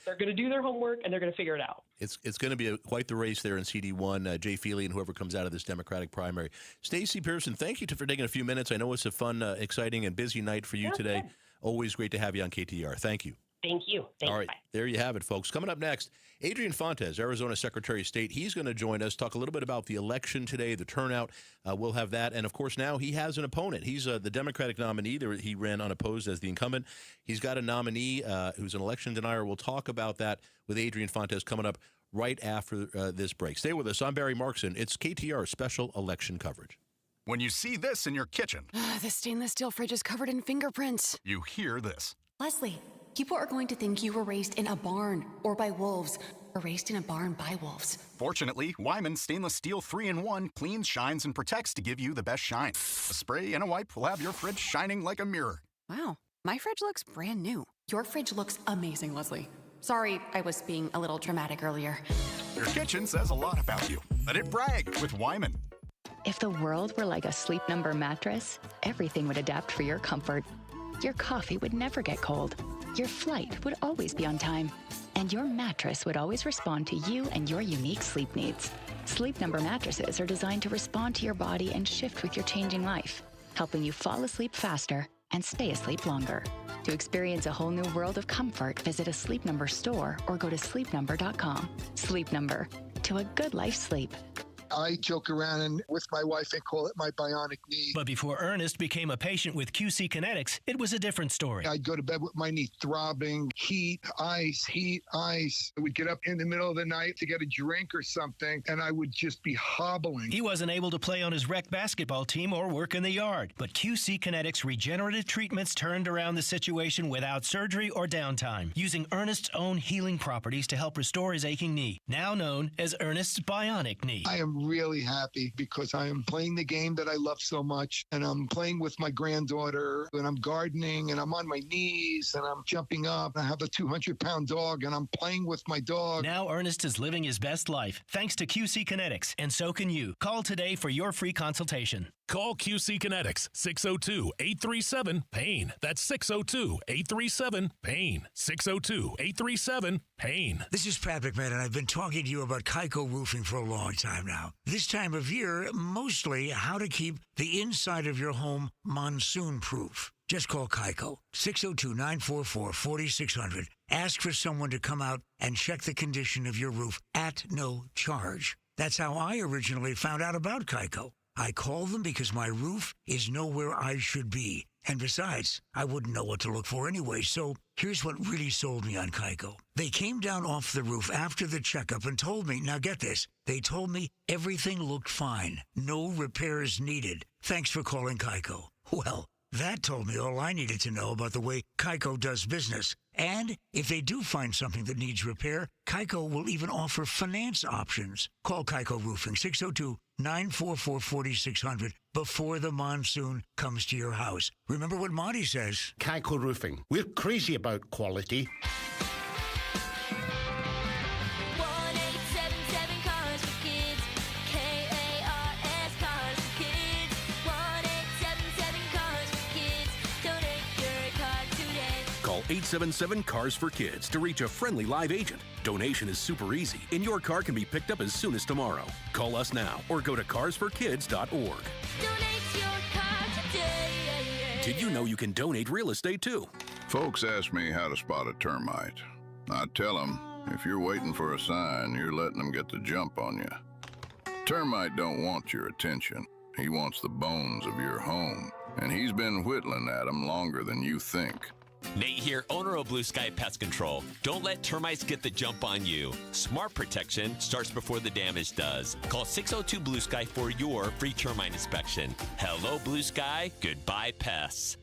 They're going to do their homework, and they're going to figure it out. It's going to be quite the race there in CD1, Jay Feely and whoever comes out of this Democratic primary. Stacey Pearson, thank you for taking a few minutes. I know it's a fun, exciting, and busy night for you today. Good. Always great to have you on KTAR. Thank you. Thank you. All right, there you have it, folks. Coming up next, Adrian Fontes, Arizona Secretary of State. He's going to join us, talk a little bit about the election today, the turnout. We'll have that. And, of course, now he has an opponent. He's the Democratic nominee. He ran unopposed as the incumbent. He's got a nominee who's an election denier. We'll talk about that with Adrian Fontes coming up right after this break. Stay with us. I'm Barry Markson. It's KTAR special election coverage. When you see this in your kitchen, the stainless steel fridge is covered in fingerprints. You hear this. Leslie, people are going to think you were raised in a barn or by wolves or raised in a barn by wolves. Fortunately, Wyman Stainless Steel 3-in-1 cleans, shines, and protects to give you the best shine. A spray and a wipe will have your fridge shining like a mirror. Wow, my fridge looks brand new. Your fridge looks amazing, Leslie. Sorry, I was being a little dramatic earlier. Your kitchen says a lot about you. Let it brag with Wyman. If the world were like a Sleep Number mattress, everything would adapt for your comfort. Your coffee would never get cold. Your flight would always be on time. And your mattress would always respond to you and your unique sleep needs. Sleep Number mattresses are designed to respond to your body and shift with your changing life, helping you fall asleep faster and stay asleep longer. To experience a whole new world of comfort, visit a Sleep Number store or go to sleepnumber.com. Sleep Number. To a good life sleep. I joke around and with my wife and call it my bionic knee. But before Ernest became a patient with QC Kinetics, it was a different story. I'd go to bed with my knee throbbing, heat, ice. I would get up in the middle of the night to get a drink or something, and I would just be hobbling. He wasn't able to play on his rec basketball team or work in the yard. But QC Kinetics regenerative treatments turned around the situation without surgery or downtime, using Ernest's own healing properties to help restore his aching knee, now known as Ernest's bionic knee. I am really happy because I am playing the game that I love so much, and I'm playing with my granddaughter, and I'm gardening, and I'm on my knees, and I'm jumping up. I have a 200-pound dog, and I'm playing with my dog. Now Ernest is living his best life thanks to QC Kinetics, and so can you. Call today for your free consultation. Call QC Kinetics, 602-837-PAIN. That's 602-837-PAIN. 602-837-PAIN. This is Pat McMahon, and I've been talking to you about Kaiko Roofing for a long time now. This time of year, mostly how to keep the inside of your home monsoon-proof. Just call Kaiko, 602-944-4600. Ask for someone to come out and check the condition of your roof at no charge. That's how I originally found out about Kaiko. I call them because my roof is nowhere I should be. And besides, I wouldn't know what to look for anyway, so here's what really sold me on Kaiko. They came down off the roof after the checkup and told me, now get this, they told me everything looked fine. No repairs needed. Thanks for calling Kaiko. Well, that told me all I needed to know about the way Kaiko does business. And if they do find something that needs repair, Kaiko will even offer finance options. Call Kaiko Roofing, 602-944-4600, before the monsoon comes to your house. Remember what Monty says. Kaiko Roofing. We're crazy about quality. 1877 Cars for Kids. KARS Cars for Kids. 1877 Cars for Kids. Donate your car today. Call 877 Cars for Kids to reach a friendly live agent. Donation is super easy, and your car can be picked up as soon as tomorrow. Call us now or go to carsforkids.org. Donate your car today. Did you know you can donate real estate too? Folks ask me how to spot a termite. I tell them, if you're waiting for a sign, you're letting them get the jump on you. Termite don't want your attention. He wants the bones of your home, and he's been whittling at them longer than you think. Nate here, owner of Blue Sky Pest Control. Don't let termites get the jump on you. Smart protection starts before the damage does. Call 602 Blue Sky for your free termite inspection. Hello, Blue Sky. Goodbye, pests.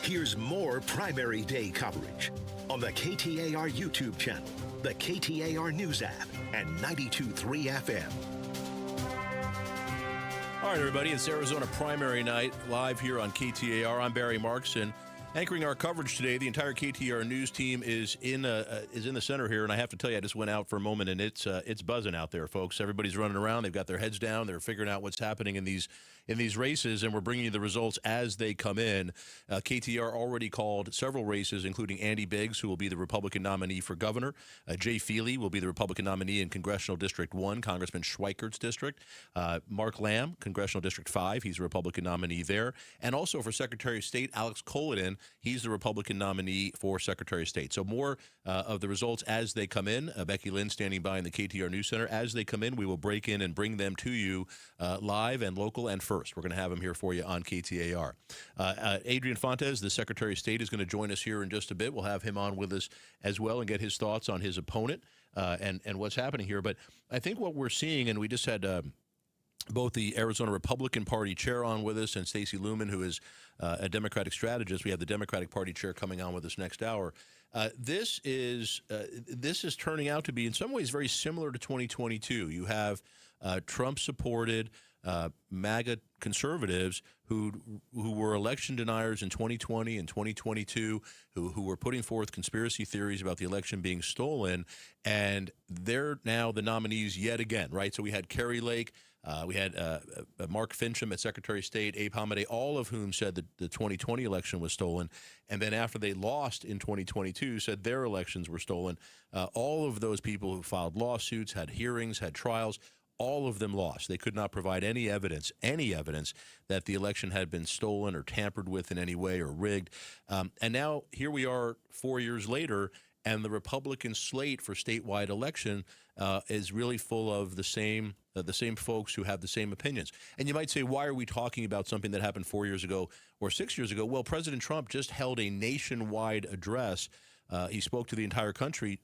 Here's more primary day coverage on the KTAR YouTube channel, the KTAR News app, and 92.3 FM. All right, everybody, it's Arizona primary night, live here on KTAR. I'm Barry Markson. Anchoring our coverage today, the entire KTAR news team is in the center here, and I have to tell you, I just went out for a moment, and it's buzzing out there, folks. Everybody's running around. They've got their heads down. They're figuring out what's happening in these races, and we're bringing you the results as they come in. KTAR already called several races, including Andy Biggs, who will be the Republican nominee for governor. Jay Feely will be the Republican nominee in Congressional District 1, Congressman Schweikert's district. Mark Lamb, Congressional District 5, he's a Republican nominee there. And also for Secretary of State, Alex Colodin, he's the Republican nominee for Secretary of State. So more of the results as they come in. Becky Lynn standing by in the KTAR News Center. As they come in, we will break in and bring them to you live and local and first. We're going to have them here for you on KTAR. Adrian Fontes, the Secretary of State, is going to join us here in just a bit. We'll have him on with us as well and get his thoughts on his opponent and what's happening here. But I think what we're seeing, and we just had both the Arizona Republican Party chair on with us and Stacey Lumen, who is a Democratic strategist. We have the Democratic Party chair coming on with us next hour. This is turning out to be in some ways very similar to 2022. You have Trump-supported MAGA conservatives who were election deniers in 2020 and 2022, who were putting forth conspiracy theories about the election being stolen, and they're now the nominees yet again, right? So we had Kari Lake, we had Mark Fincham at Secretary of State, Abe Hamadeh, all of whom said that the 2020 election was stolen, and then after they lost in 2022, said their elections were stolen. All of those people who filed lawsuits, had hearings, had trials, all of them lost. They could not provide any evidence that the election had been stolen or tampered with in any way or rigged. And now here we are 4 years later, and the Republican slate for statewide election is really full of the same folks who have the same opinions. And you might say, why are we talking about something that happened 4 years ago or 6 years ago? Well, President Trump just held a nationwide address. He spoke to the entire country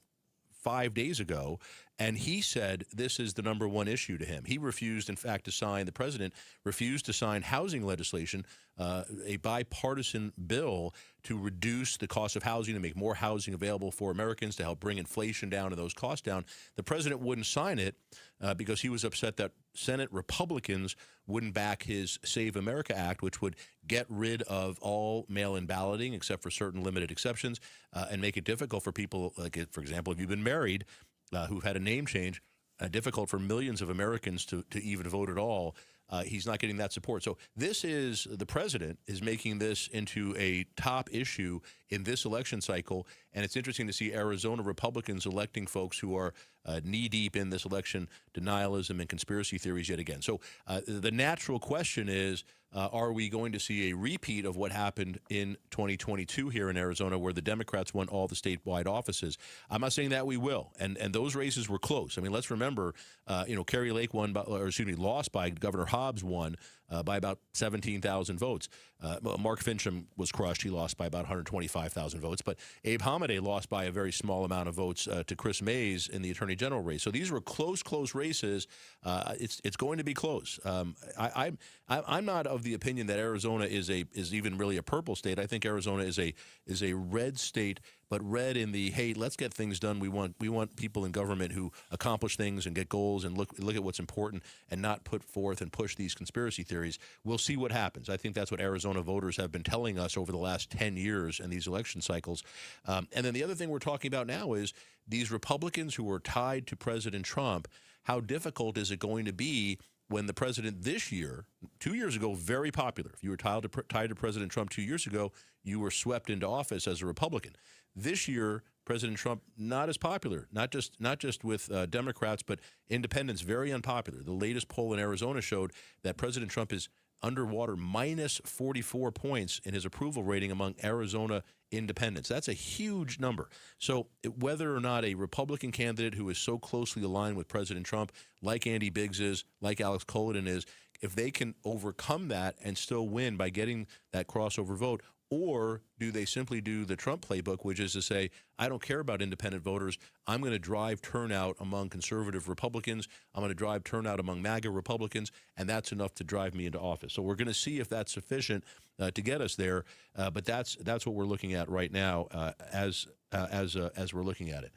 5 days ago, and he said this is the number one issue to him. He refused, in fact, the president refused to sign housing legislation, a bipartisan bill to reduce the cost of housing, to make more housing available for Americans, to help bring inflation down and those costs down. The president wouldn't sign it because he was upset that Senate Republicans wouldn't back his Save America Act, which would get rid of all mail-in balloting except for certain limited exceptions and make it difficult for people, like, for example, if you've been married, who've had a name change, difficult for millions of Americans to even vote at all. he's not getting that support. So the president is making this into a top issue in this election cycle, and it's interesting to see Arizona Republicans electing folks who are knee-deep in this election denialism and conspiracy theories yet again. So the natural question is, are we going to see a repeat of what happened in 2022 here in Arizona, where the Democrats won all the statewide offices? I'm not saying that we will, and those races were close. I mean, let's remember, Kerry Lake lost by Governor Hobbs won by about 17,000 votes. Mark Fincham was crushed; he lost by about 125,000 votes. But Abe Hamadeh lost by a very small amount of votes to Chris Mays in the Attorney General race. So these were close races. It's going to be close. I'm not of the opinion that Arizona is even really a purple state. I think Arizona is a red state, but red in the, hey, let's get things done. We want people in government who accomplish things and get goals and look at what's important and not put forth and push these conspiracy theories. We'll see what happens. I think that's what Arizona voters have been telling us over the last 10 years in these election cycles. And then the other thing we're talking about now is these Republicans who are tied to President Trump. How difficult is it going to be when the president this year, 2 years ago, very popular. If you were tied to President Trump 2 years ago, you were swept into office as a Republican. This year, President Trump not as popular, not just with Democrats, but independents, very unpopular. The latest poll in Arizona showed that President Trump is underwater, minus 44 points in his approval rating among Arizona independents. That's a huge number. So whether or not a Republican candidate who is so closely aligned with President Trump, like Andy Biggs is, like Alex Culloden is, if they can overcome that and still win by getting that crossover vote, or do they simply do the Trump playbook, which is to say, I don't care about independent voters. I'm going to drive turnout among conservative Republicans. I'm going to drive turnout among MAGA Republicans, and that's enough to drive me into office. So we're going to see if that's sufficient to get us there. But that's what we're looking at right now as we're looking at it.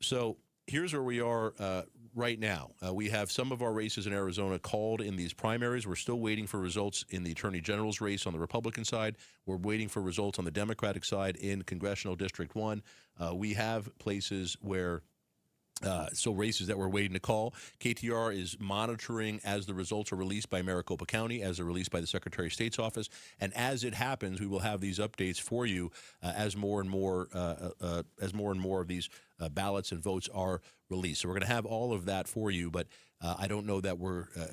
So here's where we are right now. We have some of our races in Arizona called in these primaries. We're still waiting for results in the Attorney General's race on the Republican side. We're waiting for results on the Democratic side in Congressional District 1. We have places where races that we're waiting to call. KTAR is monitoring as the results are released by Maricopa County, as they're released by the Secretary of State's office, and as it happens, we will have these updates for you as more and more of these ballots and votes are released. So we're going to have all of that for you, but I don't know that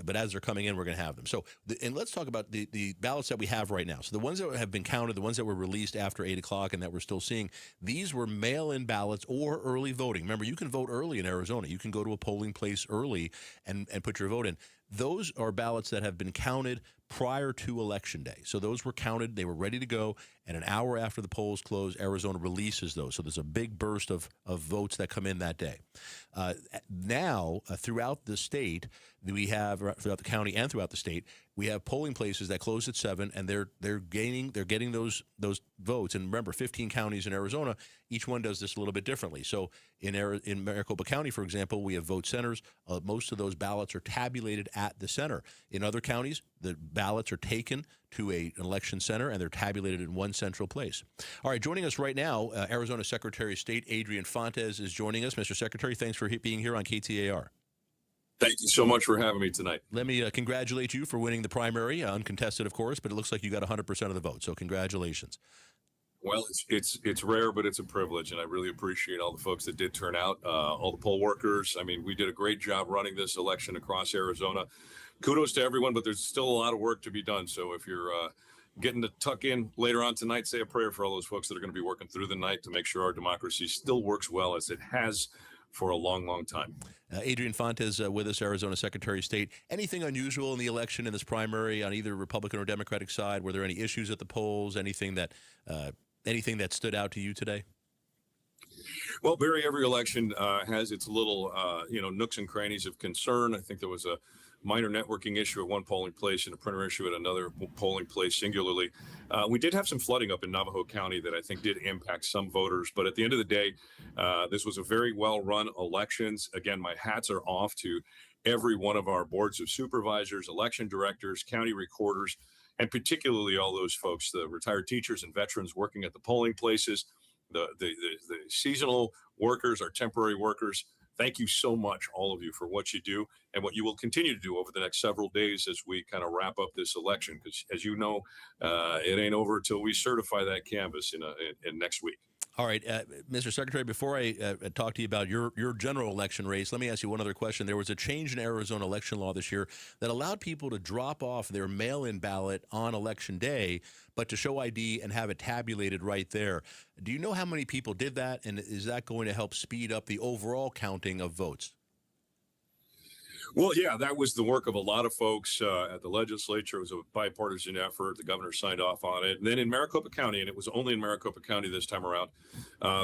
but as they're coming in, we're going to have them. So, and let's talk about the ballots that we have right now. So the ones that have been counted, the ones that were released after 8 o'clock and that we're still seeing, these were mail-in ballots or early voting. Remember, you can vote early in Arizona. You can go to a polling place early and put your vote in. Those are ballots that have been counted prior to Election Day. So those were counted, they were ready to go, and an hour after the polls close, Arizona releases those. So there's a big burst of votes that come in that day. Now, throughout the state, throughout the county and throughout the state, we have polling places that close at 7, and they're getting those votes. And remember, 15 counties in Arizona, each one does this a little bit differently. So in Maricopa County, for example, we have vote centers. Most of those ballots are tabulated at the center. In other counties, the ballots are taken to an election center, and they're tabulated in one central place. All right, joining us right now, Arizona Secretary of State Adrian Fontes is joining us. Mr. Secretary, thanks for being here on KTAR. Thank you so much for having me tonight. Let me congratulate you for winning the primary, uncontested, of course, but it looks like you got 100% of the vote, so congratulations. Well, it's rare, but it's a privilege, and I really appreciate all the folks that did turn out, all the poll workers. I mean, we did a great job running this election across Arizona. Kudos to everyone, but there's still a lot of work to be done. So if you're getting to tuck in later on tonight, say a prayer for all those folks that are going to be working through the night to make sure our democracy still works well as it has for a long, long time. Adrian Fontes with us, Arizona Secretary of State. Anything unusual in the election, in this primary, on either Republican or Democratic side? Were there any issues at the polls? Anything that stood out to you today? Well, Barry, every election has its little, nooks and crannies of concern. I think there was a minor networking issue at one polling place and a printer issue at another polling place singularly. We did have some flooding up in Navajo County that I think did impact some voters. But at the end of the day, this was a very well-run elections. Again, my hats are off to every one of our boards of supervisors, election directors, county recorders, and particularly all those folks, the retired teachers and veterans working at the polling places, the seasonal workers, our temporary workers. Thank you so much, all of you, for what you do and what you will continue to do over the next several days as we kind of wrap up this election. Because, as you know, it ain't over until we certify that canvas in next week. All right, Mr. Secretary, before I talk to you about your general election race, let me ask you one other question. There was a change in Arizona election law this year that allowed people to drop off their mail-in ballot on Election Day, but to show ID and have it tabulated right there. Do you know how many people did that, and is that going to help speed up the overall counting of votes? Well, yeah, that was the work of a lot of folks at the legislature. It was a bipartisan effort. The governor signed off on it. And then in Maricopa County, and it was only in Maricopa County this time around,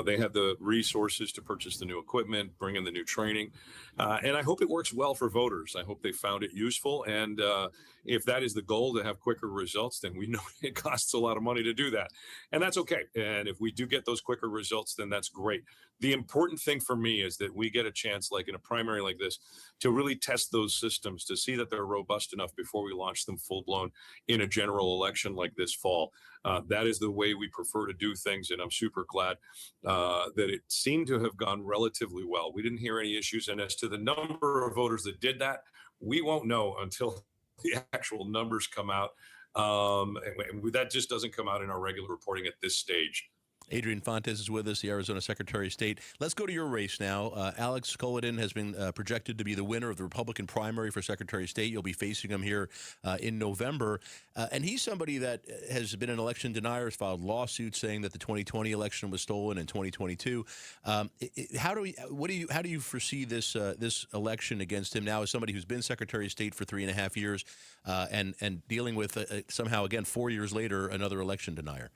they had the resources to purchase the new equipment, bring in the new training. And I hope it works well for voters. I hope they found it useful. And if that is the goal, to have quicker results, then we know it costs a lot of money to do that. And that's okay. And if we do get those quicker results, then that's great. The important thing for me is that we get a chance, like in a primary like this, to really test those systems, to see that they're robust enough before we launch them full blown in a general election like this fall. That is the way we prefer to do things. And I'm super glad that it seemed to have gone relatively well. We didn't hear any issues. And as to the number of voters that did that, we won't know until the actual numbers come out. And that just doesn't come out in our regular reporting at this stage. Adrian Fontes is with us, the Arizona Secretary of State. Let's go to your race now. Alex Culloden has been projected to be the winner of the Republican primary for Secretary of State. You'll be facing him here in November. And he's somebody that has been an election denier, has filed lawsuits saying that the 2020 election was stolen in 2022. How do you foresee this election against him now as somebody who's been Secretary of State for 3.5 years and dealing with somehow, again, 4 years later, another election denier?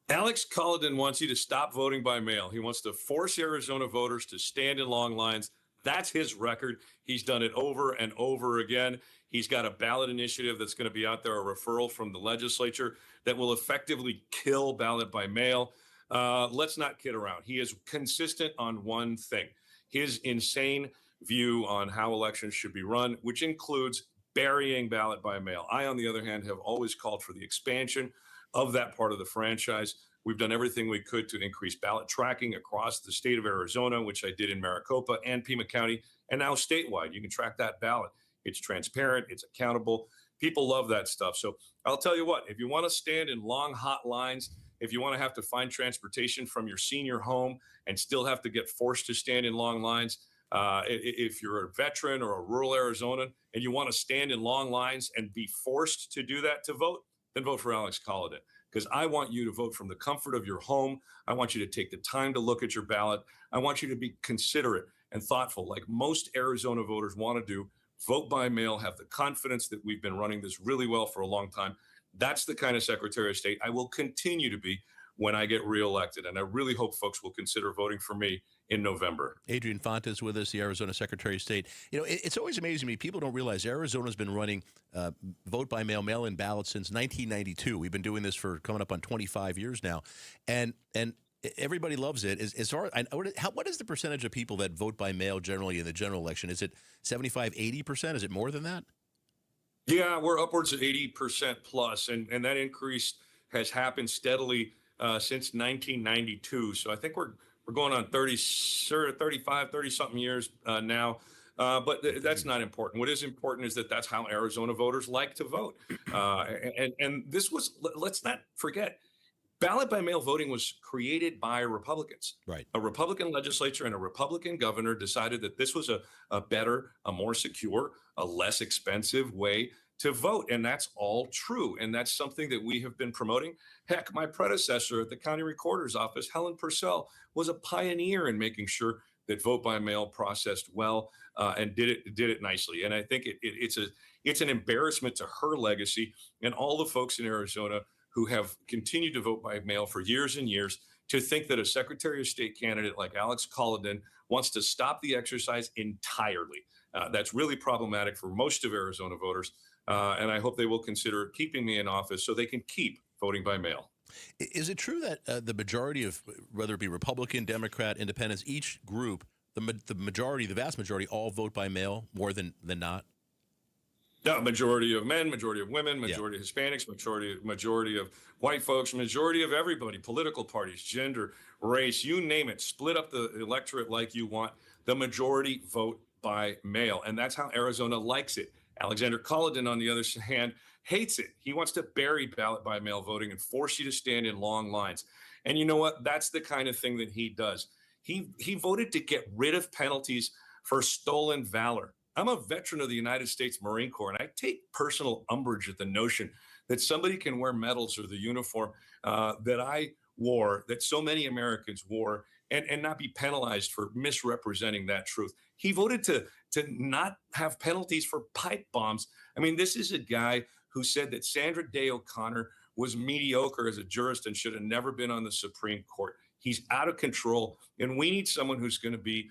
Alex Culloden wants you to stop voting by mail. He wants to force Arizona voters to stand in long lines. That's his record. He's done it over and over again. He's got a ballot initiative that's going to be out there, a referral from the legislature that will effectively kill ballot by mail. Let's not kid around. He is consistent on one thing, his insane view on how elections should be run, which includes burying ballot by mail. I, on the other hand, have always called for the expansion of that part of the franchise. We've done everything we could to increase ballot tracking across the state of Arizona, which I did in Maricopa and Pima County, and now statewide. You can track that ballot. It's transparent. It's accountable. People love that stuff. So I'll tell you what, if you want to stand in long, hot lines, if you want to have to find transportation from your senior home and still have to get forced to stand in long lines, if you're a veteran or a rural Arizonan and you want to stand in long lines and be forced to do that to vote, then vote for Alex Culloden, because I want you to vote from the comfort of your home. I want you to take the time to look at your ballot. I want you to be considerate and thoughtful, like most Arizona voters want to do. Vote by mail, have the confidence that we've been running this really well for a long time. That's the kind of Secretary of State I will continue to be when I get reelected. And I really hope folks will consider voting for me in November. Adrian Fontes with us, the Arizona Secretary of State. You know, it's always amazing to me. People don't realize Arizona's been running vote by mail, mail-in ballots since 1992. We've been doing this for coming up on 25 years now. And everybody loves it. As far what is the percentage of people that vote by mail generally in the general election? Is it 75, 80%? Is it more than that? Yeah, we're upwards of 80% plus, and that increase has happened steadily since 1992. So I think we're going on 35, 30-something years now. But that's not important. What is important is that that's how Arizona voters like to vote. And this was, let's not forget, ballot by mail voting was created by Republicans. Right. A Republican legislature and a Republican governor decided that this was a better, a more secure, a less expensive way to vote. And that's all true. And that's something that we have been promoting. Heck, my predecessor at the county recorder's office, Helen Purcell, was a pioneer in making sure that vote by mail processed well and did it nicely. And I think it's an embarrassment to her legacy and all the folks in Arizona who have continued to vote by mail for years and years, to think that a Secretary of State candidate like Alex Culloden wants to stop the exercise entirely. That's really problematic for most of Arizona voters. And I hope they will consider keeping me in office so they can keep voting by mail. Is it true that the majority of, whether it be Republican, Democrat, Independents, each group, the vast majority, all vote by mail more than not? Majority of men, majority of women, majority of Hispanics, majority of white folks, majority of everybody, political parties, gender, race, you name it. Split up the electorate like you want. The majority vote by mail. And that's how Arizona likes it. Alexander Culloden, on the other hand, hates it. He wants to bury ballot by mail voting and force you to stand in long lines. And you know what? That's the kind of thing that he does. He voted to get rid of penalties for stolen valor. I'm a veteran of the United States Marine Corps, and I take personal umbrage at the notion that somebody can wear medals or the uniform that I wore, that so many Americans wore, and not be penalized for misrepresenting that truth. He voted to not have penalties for pipe bombs. I mean, this is a guy who said that Sandra Day O'Connor was mediocre as a jurist and should have never been on the Supreme Court. He's out of control, and we need someone who's going to be,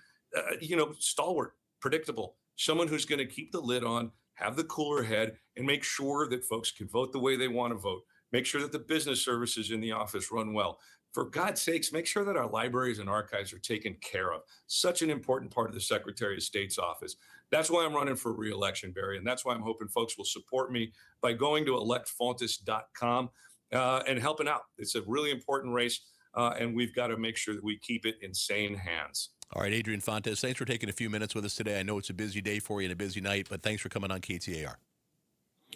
stalwart, predictable, someone who's going to keep the lid on, have the cooler head, and make sure that folks can vote the way they want to vote. Make sure that the business services in the office run well. For God's sakes, make sure that our libraries and archives are taken care of. Such an important part of the Secretary of State's office. That's why I'm running for re-election, Barry, and that's why I'm hoping folks will support me by going to electfontes.com and helping out. It's a really important race, and we've got to make sure that we keep it in sane hands. All right, Adrian Fontes, thanks for taking a few minutes with us today. I know it's a busy day for you and a busy night, but thanks for coming on KTAR.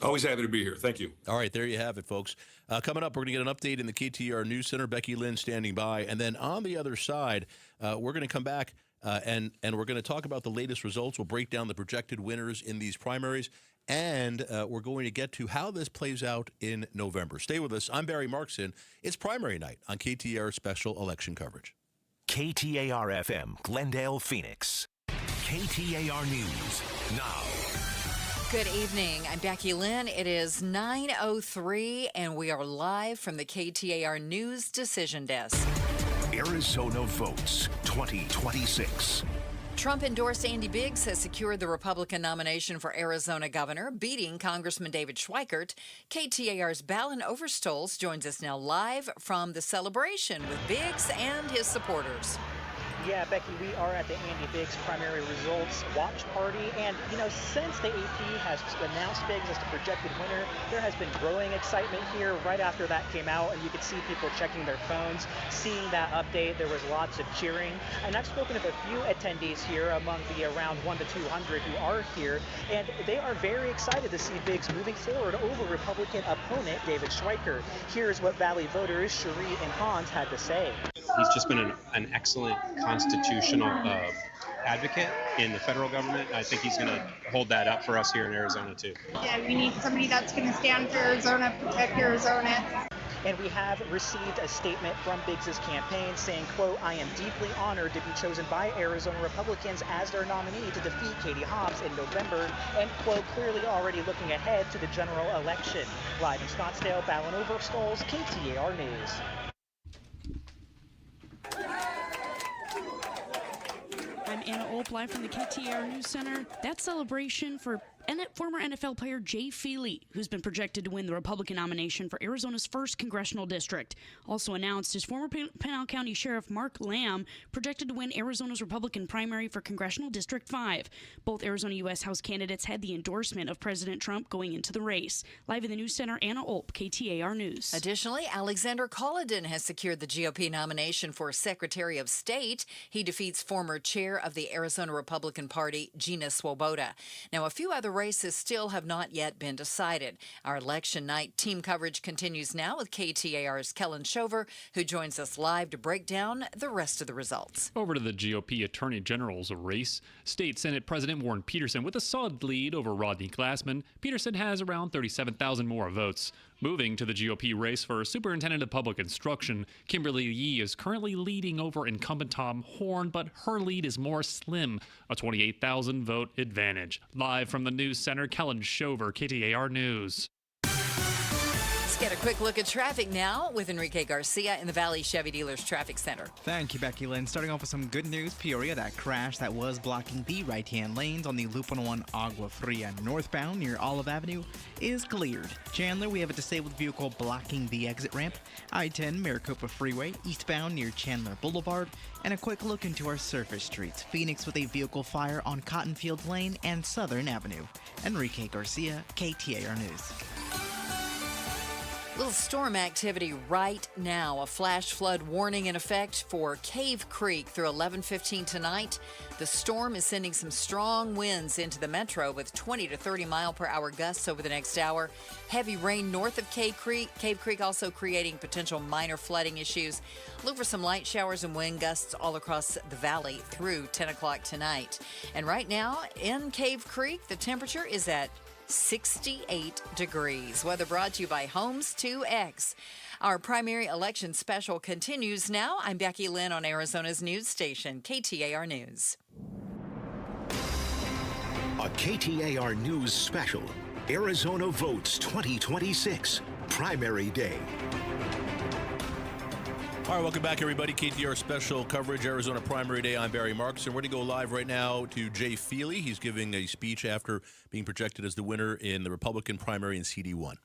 Always happy to be here. Thank you. All right, there you have it, folks. Coming up, we're going to get an update in the KTAR News Center. Becky Lynn standing by. And then on the other side, we're going to come back and we're going to talk about the latest results. We'll break down the projected winners in these primaries. And we're going to get to how this plays out in November. Stay with us. I'm Barry Markson. It's primary night on KTAR Special Election Coverage. KTAR FM, Glendale, Phoenix. KTAR News now. Good evening. I'm Becky Lynn. It is 9:03, and we are live from the KTAR News Decision Desk. Arizona votes 2026. Trump-endorsed Andy Biggs has secured the Republican nomination for Arizona governor, beating Congressman David Schweikert. KTAR's Balin Overstolz joins us now live from the celebration with Biggs and his supporters. Yeah, Becky, we are at the Andy Biggs primary results watch party. And, since the AP has announced Biggs as the projected winner, there has been growing excitement here right after that came out. And you could see people checking their phones, seeing that update. There was lots of cheering. And I've spoken with a few attendees here among the around 100 to 200 who are here. And they are very excited to see Biggs moving forward over Republican opponent David Schweikert. Here's what Valley voters Cherie and Hans had to say. He's just been an excellent constitutional advocate in the federal government. I think he's going to hold that up for us here in Arizona, too. Yeah, we need somebody that's going to stand for Arizona, protect Arizona. And we have received a statement from Biggs' campaign saying, quote, "I am deeply honored to be chosen by Arizona Republicans as their nominee to defeat Katie Hobbs in November," and, quote, clearly already looking ahead to the general election. Live in Scottsdale, Balin Overstolz, KTAR News. I'm Anna Olp, live from the KTAR News Center. That celebration for former NFL player Jay Feely, who's been projected to win the Republican nomination for Arizona's 1st congressional district. Also announced is former Pinal County Sheriff Mark Lamb, projected to win Arizona's Republican primary for Congressional District 5. Both Arizona U.S. House candidates had the endorsement of President Trump going into the race. Live in the News Center, Anna Olp, KTAR News. Additionally, Alexander Culloden has secured the GOP nomination for Secretary of State. He defeats former chair of the Arizona Republican Party, Gina Swoboda. Now, a few other races still have not yet been decided. Our election night team coverage continues now with KTAR's Kellen Shover, who joins us live to break down the rest of the results. Over to the GOP Attorney General's race. State Senate President Warren Peterson with a solid lead over Rodney Glassman. Peterson has around 37,000 more votes. Moving to the GOP race for Superintendent of Public Instruction, Kimberly Yee is currently leading over incumbent Tom Horn, but her lead is more slim, a 28,000 vote advantage. Live from the News Center, Kellen Shover, KTAR News. Let's get a quick look at traffic now with Enrique Garcia in the Valley Chevy Dealers Traffic Center. Thank you, Becky Lynn. Starting off with some good news. Peoria, that crash that was blocking the right-hand lanes on the Loop 101 Agua Fria northbound near Olive Avenue is cleared. Chandler, we have a disabled vehicle blocking the exit ramp. I-10 Maricopa Freeway eastbound near Chandler Boulevard. And a quick look into our surface streets. Phoenix with a vehicle fire on Cottonfield Lane and Southern Avenue. Enrique Garcia, KTAR News. Little storm activity right now. A flash flood warning in effect for Cave Creek through 11:15 tonight. The storm is sending some strong winds into the metro with 20 to 30 mile per hour gusts over the next hour. Heavy rain north of Cave Creek also creating potential minor flooding issues. Look for some light showers and wind gusts all across the valley through 10 o'clock tonight. And right now in Cave Creek, the temperature is at 68 degrees. Weather brought to you by Homes 2X. Our primary election special continues now. I'm Becky Lynn on Arizona's news station, KTAR News. A KTAR News special. Arizona Votes 2026, Primary Day. All right, welcome back, everybody. KTAR special coverage, Arizona Primary Day. I'm Barry Marks, and we're going to go live right now to Jay Feely. He's giving a speech after being projected as the winner in the Republican primary in CD1.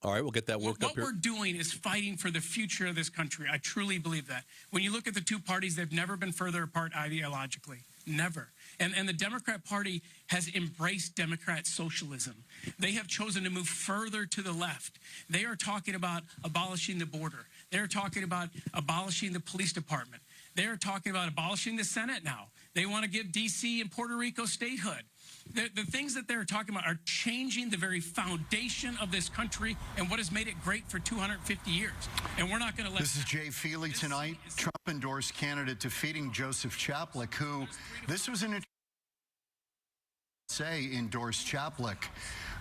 All right, we'll get that worked up here. What we're doing is fighting for the future of this country. I truly believe that. When you look at the two parties, they've never been further apart ideologically. Never. And the Democrat Party has embraced Democrat socialism. They have chosen to move further to the left. They are talking about abolishing the border. They're talking about abolishing the police department. They're talking about abolishing the Senate now. They want to give D.C. and Puerto Rico statehood. The things that they're talking about are changing the very foundation of this country and what has made it great for 250 years. And we're not going to let... This is Jay Feely tonight. Trump endorsed candidate defeating Joseph Chaplik, who this was an endorsed Chaplik.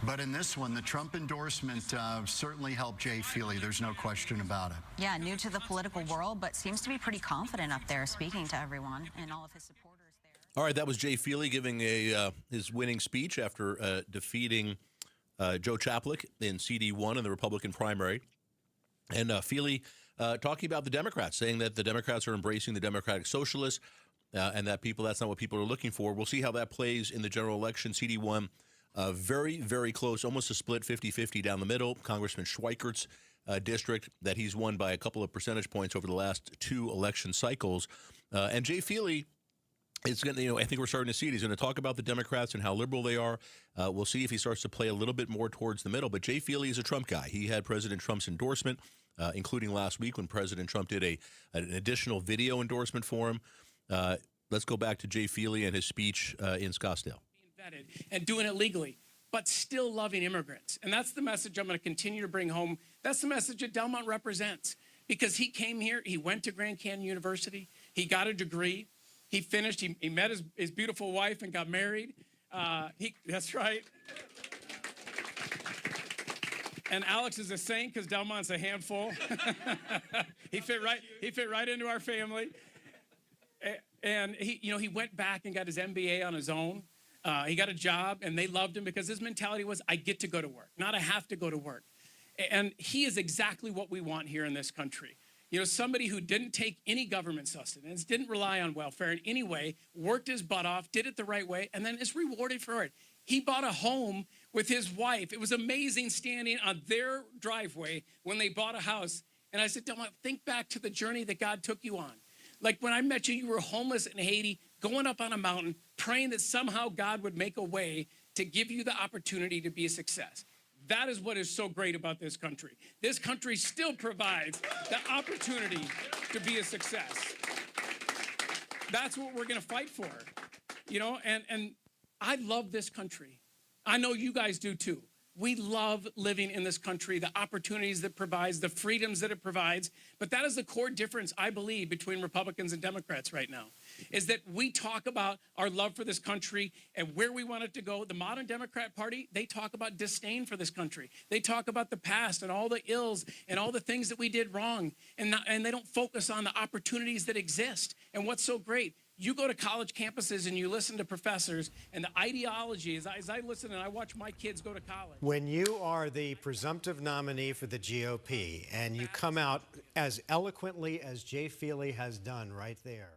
But in this one, the Trump endorsement certainly helped Jay Feely. There's no question about it. Yeah, new to the political world, but seems to be pretty confident up there speaking to everyone and all of his supporters. All right, that was Jay Feely giving his winning speech after defeating Joe Chaplik in CD1 in the Republican primary. And Feely talking about the Democrats, saying that the Democrats are embracing the Democratic Socialists and that that's not what people are looking for. We'll see how that plays in the general election. CD1, very, very close, almost a split 50-50 down the middle. Congressman Schweikert's district that he's won by a couple of percentage points over the last two election cycles. And Jay Feely... It's going to, I think we're starting to see it. He's going to talk about the Democrats and how liberal they are. We'll see if he starts to play a little bit more towards the middle. But Jay Feely is a Trump guy. He had President Trump's endorsement, including last week when President Trump did an additional video endorsement for him. Let's go back to Jay Feely and his speech in Scottsdale. Vetted and doing it legally, but still loving immigrants. And that's the message I'm going to continue to bring home. That's the message that Delmont represents. Because he came here, he went to Grand Canyon University, he got a degree. He finished, he met his beautiful wife and got married. That's right. And Alex is a saint because Delmont's a handful. He fit right into our family. And he went back and got his MBA on his own. He got a job and they loved him because his mentality was, I get to go to work, not I have to go to work. And he is exactly what we want here in this country. Somebody who didn't take any government sustenance, didn't rely on welfare in any way, worked his butt off, did it the right way, and then is rewarded for it. He bought a home with his wife. It was amazing standing on their driveway when they bought a house. And I said, Delmont, think back to the journey that God took you on. Like when I met you, you were homeless in Haiti, going up on a mountain, praying that somehow God would make a way to give you the opportunity to be a success. That is what is so great about this country. This country still provides the opportunity to be a success. That's what we're going to fight for, and I love this country. I know you guys do too. We love living in this country, the opportunities that it provides, the freedoms that it provides. But that is the core difference, I believe, between Republicans and Democrats right now, is that we talk about our love for this country and where we want it to go. The modern Democrat Party, they talk about disdain for this country. They talk about the past and all the ills and all the things that we did wrong. And they don't focus on the opportunities that exist. And what's so great, you go to college campuses and you listen to professors and the ideology, as I listen and I watch my kids go to college. When you are the presumptive nominee for the GOP and you come out as eloquently as Jay Feely has done right there.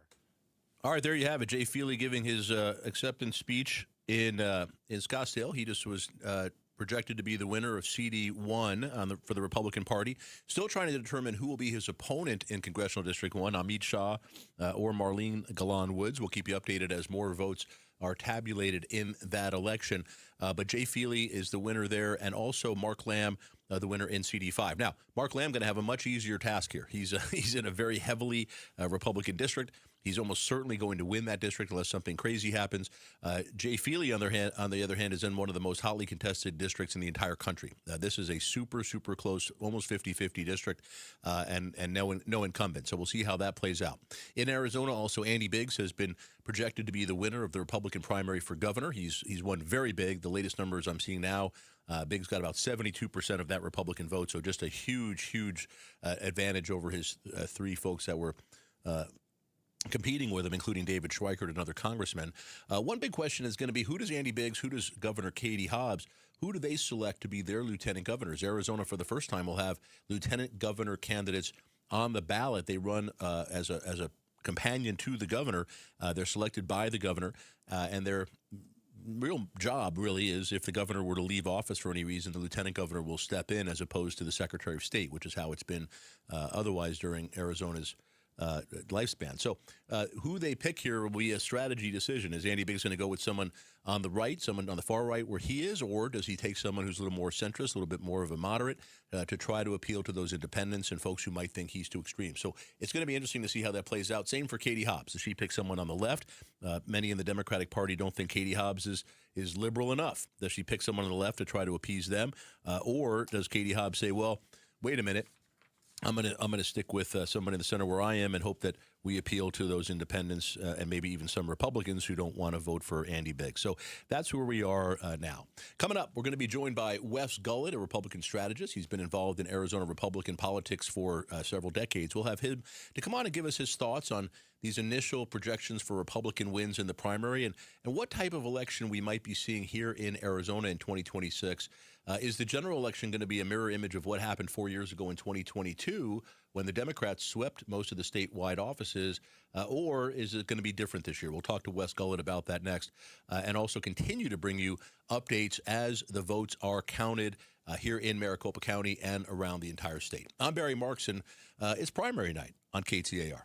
All right, there you have it. Jay Feely giving his acceptance speech in Scottsdale. He just was projected to be the winner of CD1 for the Republican Party. Still trying to determine who will be his opponent in Congressional District 1, Amit Shah or Marlene Galan Woods. We'll keep you updated as more votes are tabulated in that election. But Jay Feely is the winner there, and also Mark Lamb, the winner in CD5. Now, Mark Lamb going to have a much easier task here. He's in a very heavily Republican district. He's almost certainly going to win that district unless something crazy happens. Jay Feely, on the other hand, is in one of the most hotly contested districts in the entire country. This is a super, super close, almost 50-50 district, and no incumbent. So we'll see how that plays out. In Arizona, also, Andy Biggs has been projected to be the winner of the Republican primary for governor. He's won very big. The latest numbers I'm seeing now, Biggs got about 72% of that Republican vote, so just a huge advantage over his three folks that were competing with him, including David Schweikert and other congressmen. One big question is going to be, who does Andy Biggs, who does Governor Katie Hobbs, who do they select to be their lieutenant governors? Arizona, for the first time, will have lieutenant governor candidates on the ballot. They run as a companion to the governor. They're selected by the governor, and their real job really is, if the governor were to leave office for any reason, the lieutenant governor will step in as opposed to the Secretary of State, which is how it's been otherwise during Arizona's lifespan. So who they pick here will be a strategy decision. Is Andy Biggs going to go with someone on the right, someone on the far right where he is, or does he take someone who's a little more centrist, a little bit more of a moderate, to try to appeal to those independents and folks who might think he's too extreme? So it's going to be interesting to see how that plays out. Same for Katie Hobbs. Does she pick someone on the left? Many in the Democratic Party don't think Katie Hobbs is liberal enough. Does she pick someone on the left to try to appease them? Or does Katie Hobbs say, well, wait a minute, I'm gonna stick with somebody in the center where I am and hope that we appeal to those independents and maybe even some Republicans who don't want to vote for Andy Biggs. So that's where we are now. Coming up, we're going to be joined by Wes Gullett, a Republican strategist. He's been involved in Arizona Republican politics for several decades. We'll have him to come on and give us his thoughts on these initial projections for Republican wins in the primary and what type of election we might be seeing here in Arizona in 2026. Is the general election going to be a mirror image of what happened 4 years ago in 2022 when the Democrats swept most of the statewide offices, or is it going to be different this year? We'll talk to Wes Gullett about that next, and also continue to bring you updates as the votes are counted here in Maricopa County and around the entire state. I'm Barry Markson. It's primary night on KTAR.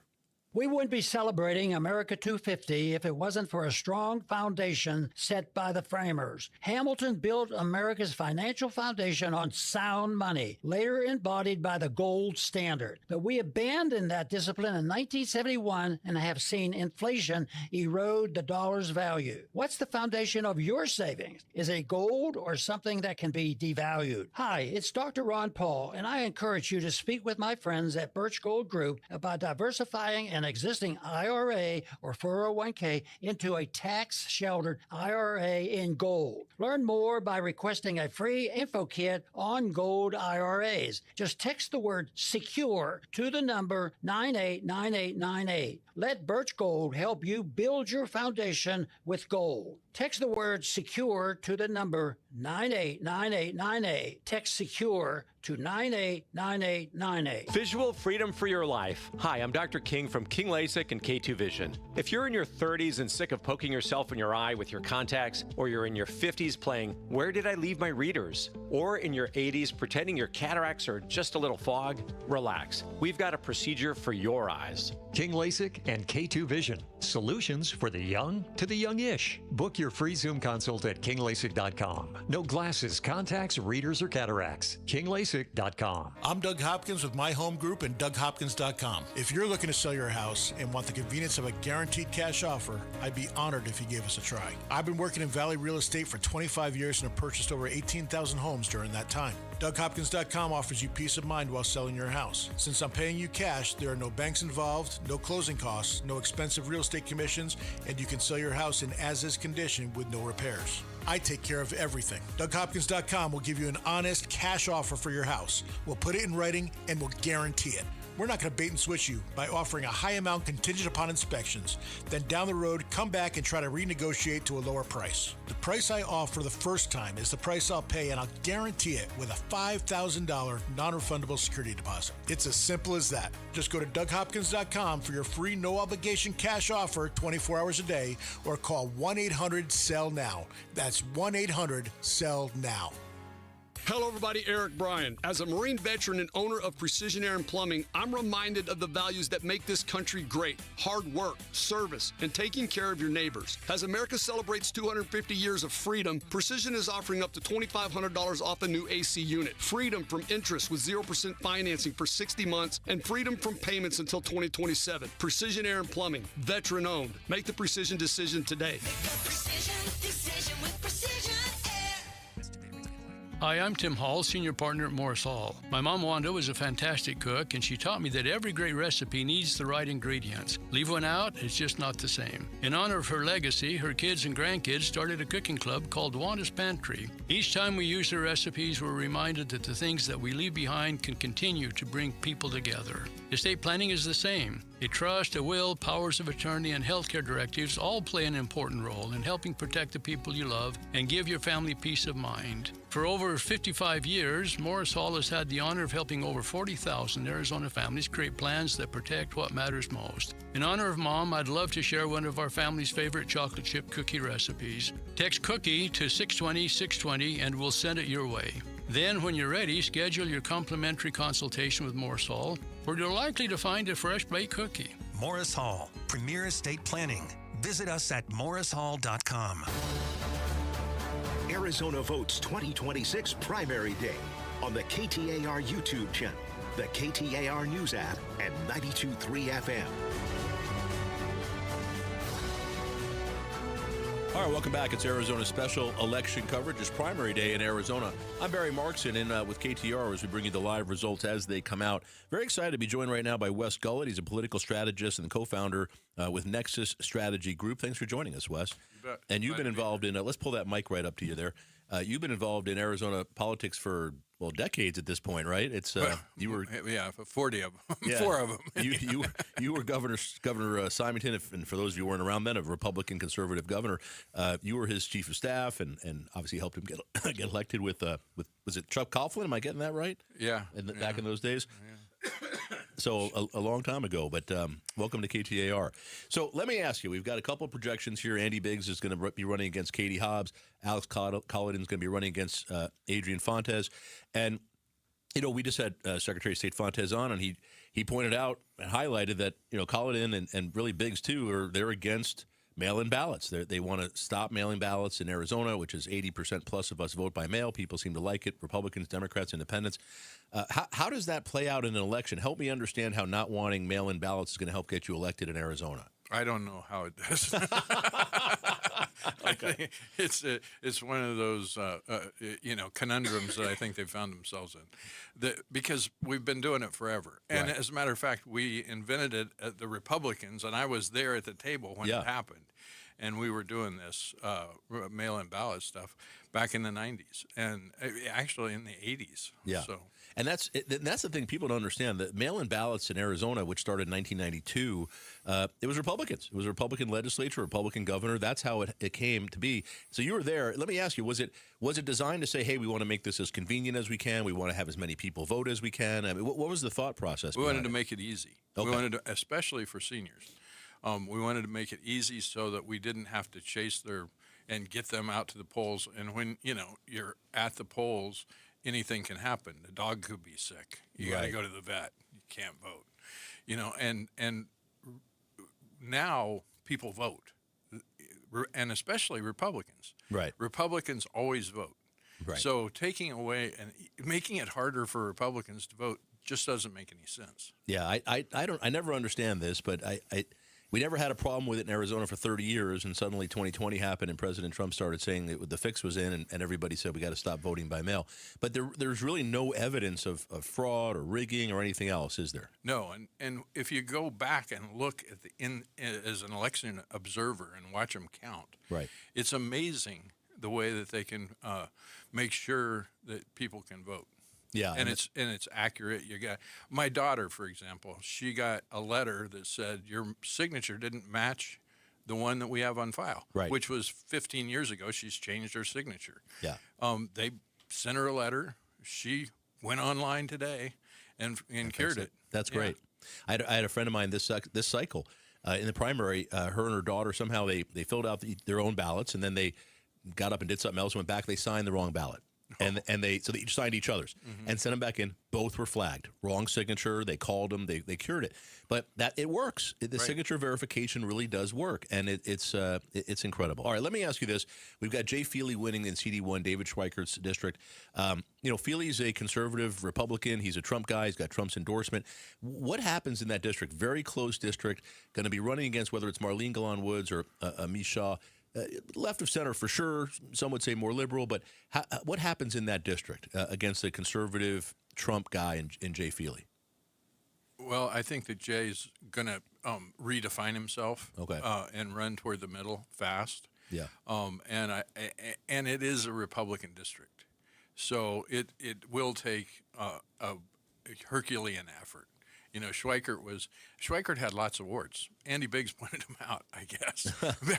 We wouldn't be celebrating America 250 if it wasn't for a strong foundation set by the framers. Hamilton built America's financial foundation on sound money, later embodied by the gold standard. But we abandoned that discipline in 1971 and have seen inflation erode the dollar's value. What's the foundation of your savings? Is it gold or something that can be devalued? Hi, it's Dr. Ron Paul, and I encourage you to speak with my friends at Birch Gold Group about diversifying an existing IRA or 401k into a tax-sheltered IRA in gold. Learn more by requesting a free info kit on gold IRAs. Just text the word SECURE to the number 989898. Let Birch Gold help you build your foundation with gold. Text the word SECURE to the number 989898. Text SECURE to 989898. Visual freedom for your life. Hi, I'm Dr. King from King LASIK and K2 Vision. If you're in your 30s and sick of poking yourself in your eye with your contacts, or you're in your 50s playing Where Did I Leave My Readers? Or in your 80s pretending your cataracts are just a little fog, relax. We've got a procedure for your eyes. King LASIK and K2 Vision. Solutions for the young to the youngish. Book your free Zoom consult at kinglasik.com. No glasses, contacts, readers, or cataracts. kinglasik.com. I'm Doug Hopkins with My Home Group and DougHopkins.com. If you're looking to sell your house and want the convenience of a guaranteed cash offer, I'd be honored if you gave us a try. I've been working in Valley Real Estate for 25 years and have purchased over 18,000 homes during that time. DougHopkins.com offers you peace of mind while selling your house. Since I'm paying you cash, there are no banks involved, no closing costs, no expensive real estate commissions, and you can sell your house in as-is condition with no repairs. I take care of everything. DougHopkins.com will give you an honest cash offer for your house. We'll put it in writing and we'll guarantee it. We're not going to bait and switch you by offering a high amount contingent upon inspections. Then down the road, come back and try to renegotiate to a lower price. The price I offer the first time is the price I'll pay, and I'll guarantee it with a $5,000 non-refundable security deposit. It's as simple as that. Just go to DougHopkins.com for your free no-obligation cash offer 24 hours a day, or call 1-800-SELL-NOW. That's 1-800-SELL-NOW. Hello, everybody. Eric Bryan. As a Marine veteran and owner of Precision Air and Plumbing, I'm reminded of the values that make this country great. Hard work, service, and taking care of your neighbors. As America celebrates 250 years of freedom, Precision is offering up to $2,500 off a new AC unit. Freedom from interest with 0% financing for 60 months and freedom from payments until 2027. Precision Air and Plumbing, veteran owned. Make the Precision decision today. Decision with Precision Air. Hi, I'm Tim Hall, senior partner at Morris Hall. My mom Wanda was a fantastic cook, and she taught me that every great recipe needs the right ingredients. Leave one out, it's just not the same. In honor of her legacy, her kids and grandkids started a cooking club called Wanda's Pantry. Each time we use her recipes, we're reminded that the things that we leave behind can continue to bring people together. Estate planning is the same. A trust, a will, powers of attorney, and healthcare directives all play an important role in helping protect the people you love and give your family peace of mind. For over 55 years, Morris Hall has had the honor of helping over 40,000 Arizona families create plans that protect what matters most. In honor of Mom, I'd love to share one of our family's favorite chocolate chip cookie recipes. Text cookie to 620-620 and we'll send it your way. Then, when you're ready, schedule your complimentary consultation with Morris Hall, where you're likely to find a fresh baked cookie. Morris Hall, Premier Estate Planning. Visit us at morrishall.com. Arizona Votes 2026 Primary Day on the KTAR YouTube channel, the KTAR News app, and 92.3 FM. All right, welcome back. It's Arizona special election coverage. It's primary day in Arizona. I'm Barry Markson in with KTAR as we bring you the live results as they come out. Very excited to be joined right now by Wes Gullett. He's a political strategist and co-founder with Nexus Strategy Group. Thanks for joining us, Wes. You bet. And you've been involved in, let's pull that mic right up to you there. You've been involved in Arizona politics for, well, decades at this point, right? It's you were 40 of them, yeah, 4 of them. You were Governor Simonton, and for those of you who weren't around then, a Republican conservative governor. You were his chief of staff, and obviously helped him get elected with was it Chuck Coughlin? Am I getting that right? Yeah. Back in those days. Yeah. So a long time ago, but welcome to KTAR. So let me ask you, we've got a couple of projections here. Andy Biggs is going to be running against Katie Hobbs. Alex Colladin is going to be running against Adrian Fontes. And, you know, we just had Secretary of State Fontes on, and he pointed out and highlighted that, you know, Colladin and really Biggs, too, they're against mail-in ballots. They want to stop mail-in ballots in Arizona, which is 80% plus of us vote by mail. People seem to like it. Republicans, Democrats, Independents. How does that play out in an election? Help me understand how not wanting mail-in ballots is going to help get you elected in Arizona. I don't know how it does. I think it's one of those conundrums that I think they've found themselves in, because we've been doing it forever. And as a matter of fact, we invented it at the Republicans, and I was there at the table when it happened. And we were doing this mail-in ballot stuff back in the 90s, and actually in the 80s. Yeah. So. And that's the thing people don't understand. The mail-in ballots in Arizona, which started in 1992, it was Republicans. It was a Republican legislature, Republican governor. That's how it came to be. So you were there. Let me ask you, was it designed to say, hey, we want to make this as convenient as we can. We want to have as many people vote as we can. I mean, what was the thought process? We wanted to make it easy. Okay. We wanted to, especially for seniors. We wanted to make it easy so that we didn't have to chase and get them out to the polls. And when, you're at the polls, anything can happen. The dog could be sick. You got to go to the vet. You can't vote. And now people vote, and especially Republicans. Right. Republicans always vote. Right. So taking away and making it harder for Republicans to vote just doesn't make any sense. Yeah, I never understand this, but we never had a problem with it in Arizona for 30 years, and suddenly 2020 happened, and President Trump started saying that the fix was in, and everybody said we got to stop voting by mail. But there's really no evidence of fraud or rigging or anything else, is there? No, and if you go back and look at as an election observer and watch them count, right, it's amazing the way that they can make sure that people can vote. Yeah, and it's accurate. You got my daughter, for example. She got a letter that said your signature didn't match the one that we have on file, right, which was 15 years ago. She's changed her signature. Yeah. They sent her a letter. She went online today and cured it. That's great. I had a friend of mine this cycle in the primary. Her and her daughter somehow they filled out their own ballots, and then they got up and did something else. Went back. They signed the wrong ballot. and they each signed each other's and sent them back in. Both were flagged. Wrong signature. They called them. They cured it. But it works. The signature verification really does work, and it's incredible. All right, let me ask you this: we've got Jay Feely winning in CD1, David Schweikert's district. Feely's a conservative Republican. He's a Trump guy. He's got Trump's endorsement. What happens in that district? Very close district. Going to be running against whether it's Marlene Galan Woods or Amish Shah. Left of center for sure. Some would say more liberal. But what happens in that district against a conservative Trump guy in Jay Feely? Well, I think that Jay's going to redefine himself and run toward the middle fast. Yeah. And it is a Republican district. So it will take a Herculean effort. Schweikert had lots of warts. Andy Biggs pointed him out, I guess.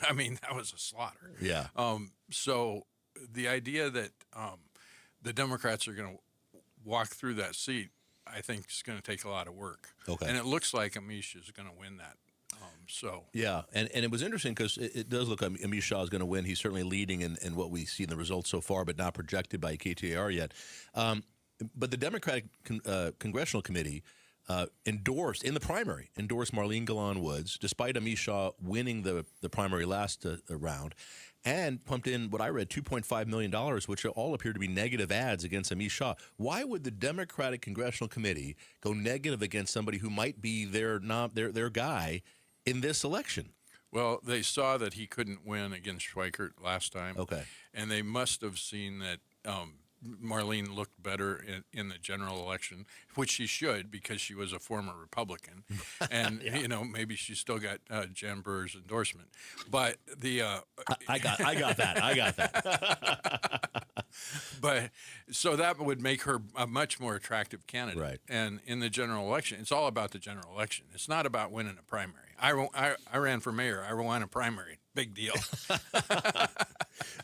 I mean, that was a slaughter. Yeah. So the idea that the Democrats are going to walk through that seat, I think, is going to take a lot of work. Okay. And it looks like Amish is going to win that. Yeah, and it was interesting because it does look like Amish Shah is going to win. He's certainly leading in what we see in the results so far, but not projected by KTAR yet. But the Democratic Congressional Committee endorsed Marlene Galan Woods, despite Amish Shah winning the primary last round, and pumped in what I read $2.5 million, which all appear to be negative ads against Amish Shah. Why would the Democratic Congressional Committee go negative against somebody who might be their guy in this election? Well, they saw that he couldn't win against Schweikert last time. Okay. And they must have seen that Marlene looked better in the general election, which she should because she was a former Republican. And, maybe she still got Jan Brewer's endorsement. But I got that. But so that would make her a much more attractive candidate. Right. And in the general election, it's all about the general election. It's not about winning a primary. I ran for mayor. I won a primary. Big deal.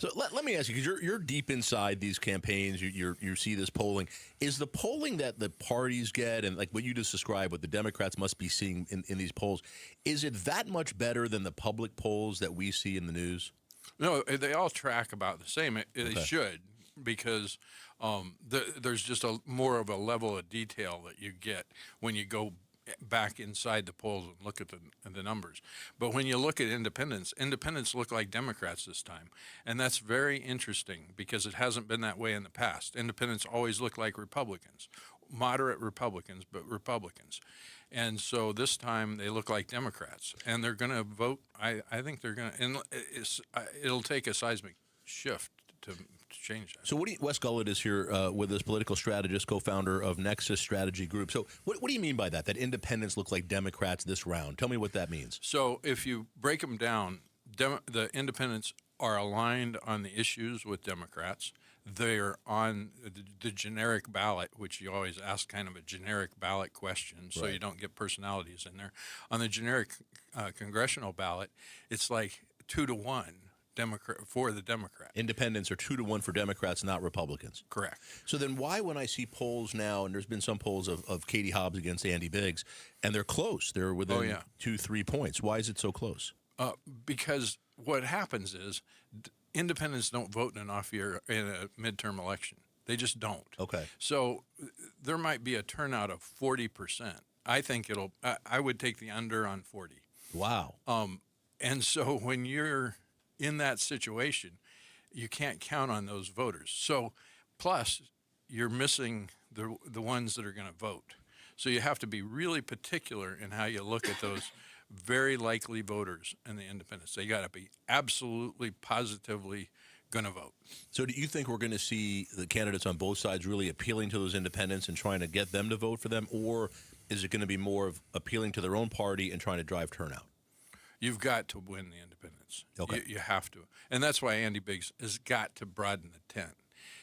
So let me ask you, because you're deep inside these campaigns, you see this polling. Is the polling that the parties get, and like what you just described, what the Democrats must be seeing in these polls, is it that much better than the public polls that we see in the news? No, they all track about the same. They should, because there's just more of a level of detail that you get when you go back inside the polls and look at the numbers. But when you look at independents look like Democrats this time. And that's very interesting because it hasn't been that way in the past. Independents always look like Republicans, moderate Republicans, but Republicans. And so this time they look like Democrats. And they're going to vote. I think they're going to, and it'll take a seismic shift to change that. So Wes Gullett is here with us, political strategist, co-founder of Nexus Strategy Group. So what do you mean by that independents look like Democrats this round? Tell me what that means. So if you break them down, the independents are aligned on the issues with Democrats. They're on the generic ballot, which you always ask kind of a generic ballot question so you don't get personalities in there. On the generic congressional ballot, it's like 2-to-1. For the Democrat. Independents are 2-to-1 for Democrats, not Republicans. Correct. So then why, when I see polls now, and there's been some polls of Katie Hobbs against Andy Biggs, and they're close, they're within 2-3 points. Why is it so close? Because what happens is independents don't vote in an off-year in a midterm election. They just don't. Okay. So there might be a turnout of 40%. I think I would take the under on 40. Wow. And so when you're in that situation, you can't count on those voters. So, plus, you're missing the ones that are going to vote. So you have to be really particular in how you look at those very likely voters and the independents. They got to be absolutely, positively going to vote. So do you think we're going to see the candidates on both sides really appealing to those independents and trying to get them to vote for them, or is it going to be more of appealing to their own party and trying to drive turnout? You've got to win the independents. Okay. You have to. And that's why Andy Biggs has got to broaden the tent.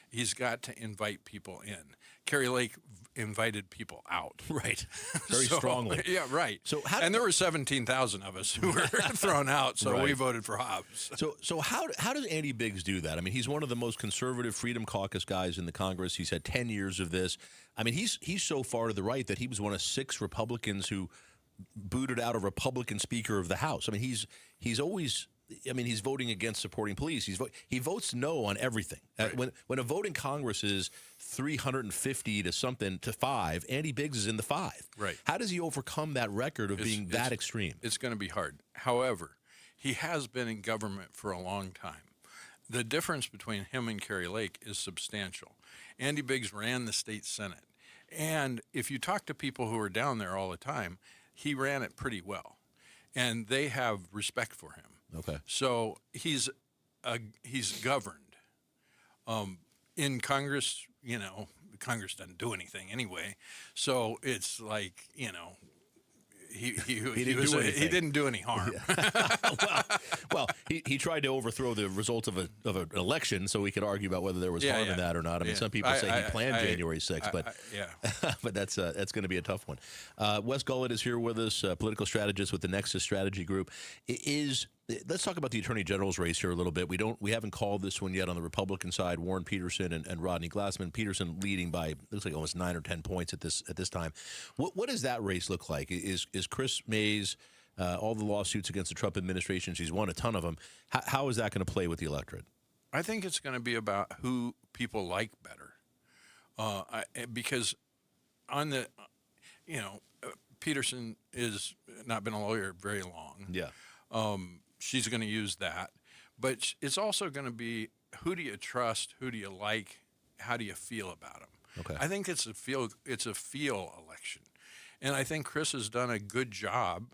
He's got to invite people in. Kerry Lake invited people out. Right. Very strongly. Yeah, right. So and there were 17,000 of us who were thrown out, so we voted for Hobbs. So how does Andy Biggs do that? I mean, he's one of the most conservative Freedom Caucus guys in the Congress. He's had 10 years of this. I mean, he's so far to the right that he was one of 6 Republicans who booted out a Republican Speaker of the House. I mean, he's always I mean, he's voting against supporting police. He votes no on everything. Right. When a vote in Congress is 350 to something to 5, Andy Biggs is in the 5. Right. How does he overcome that record of being that extreme? It's going to be hard. However, he has been in government for a long time. The difference between him and Kerry Lake is substantial. Andy Biggs ran the state Senate. And if you talk to people who are down there all the time, he ran it pretty well. And they have respect for him. Okay. So he's governed. In Congress, Congress doesn't do anything anyway. So it's like, he didn't do any harm. well, he tried to overthrow the results of an election, so we could argue about whether there was harm in that or not. I mean, some people say he planned January 6th, but but that's going to be a tough one. Wes Gullett is here with us, political strategist with the Nexus Strategy Group. Let's talk about the Attorney General's race here a little bit. We haven't called this one yet on the Republican side. Warren Peterson and Rodney Glassman. Peterson leading by looks like almost 9 or 10 points at this time. What does that race look like? Is Chris Mays, all the lawsuits against the Trump administration, she's won a ton of them. How is that going to play with the electorate? I think it's going to be about who people like better, because on the, Peterson is not been a lawyer very long. Yeah. She's going to use that, but it's also going to be who do you trust, who do you like, how do you feel about them. Okay. I think it's a feel election, and I think Chris has done a good job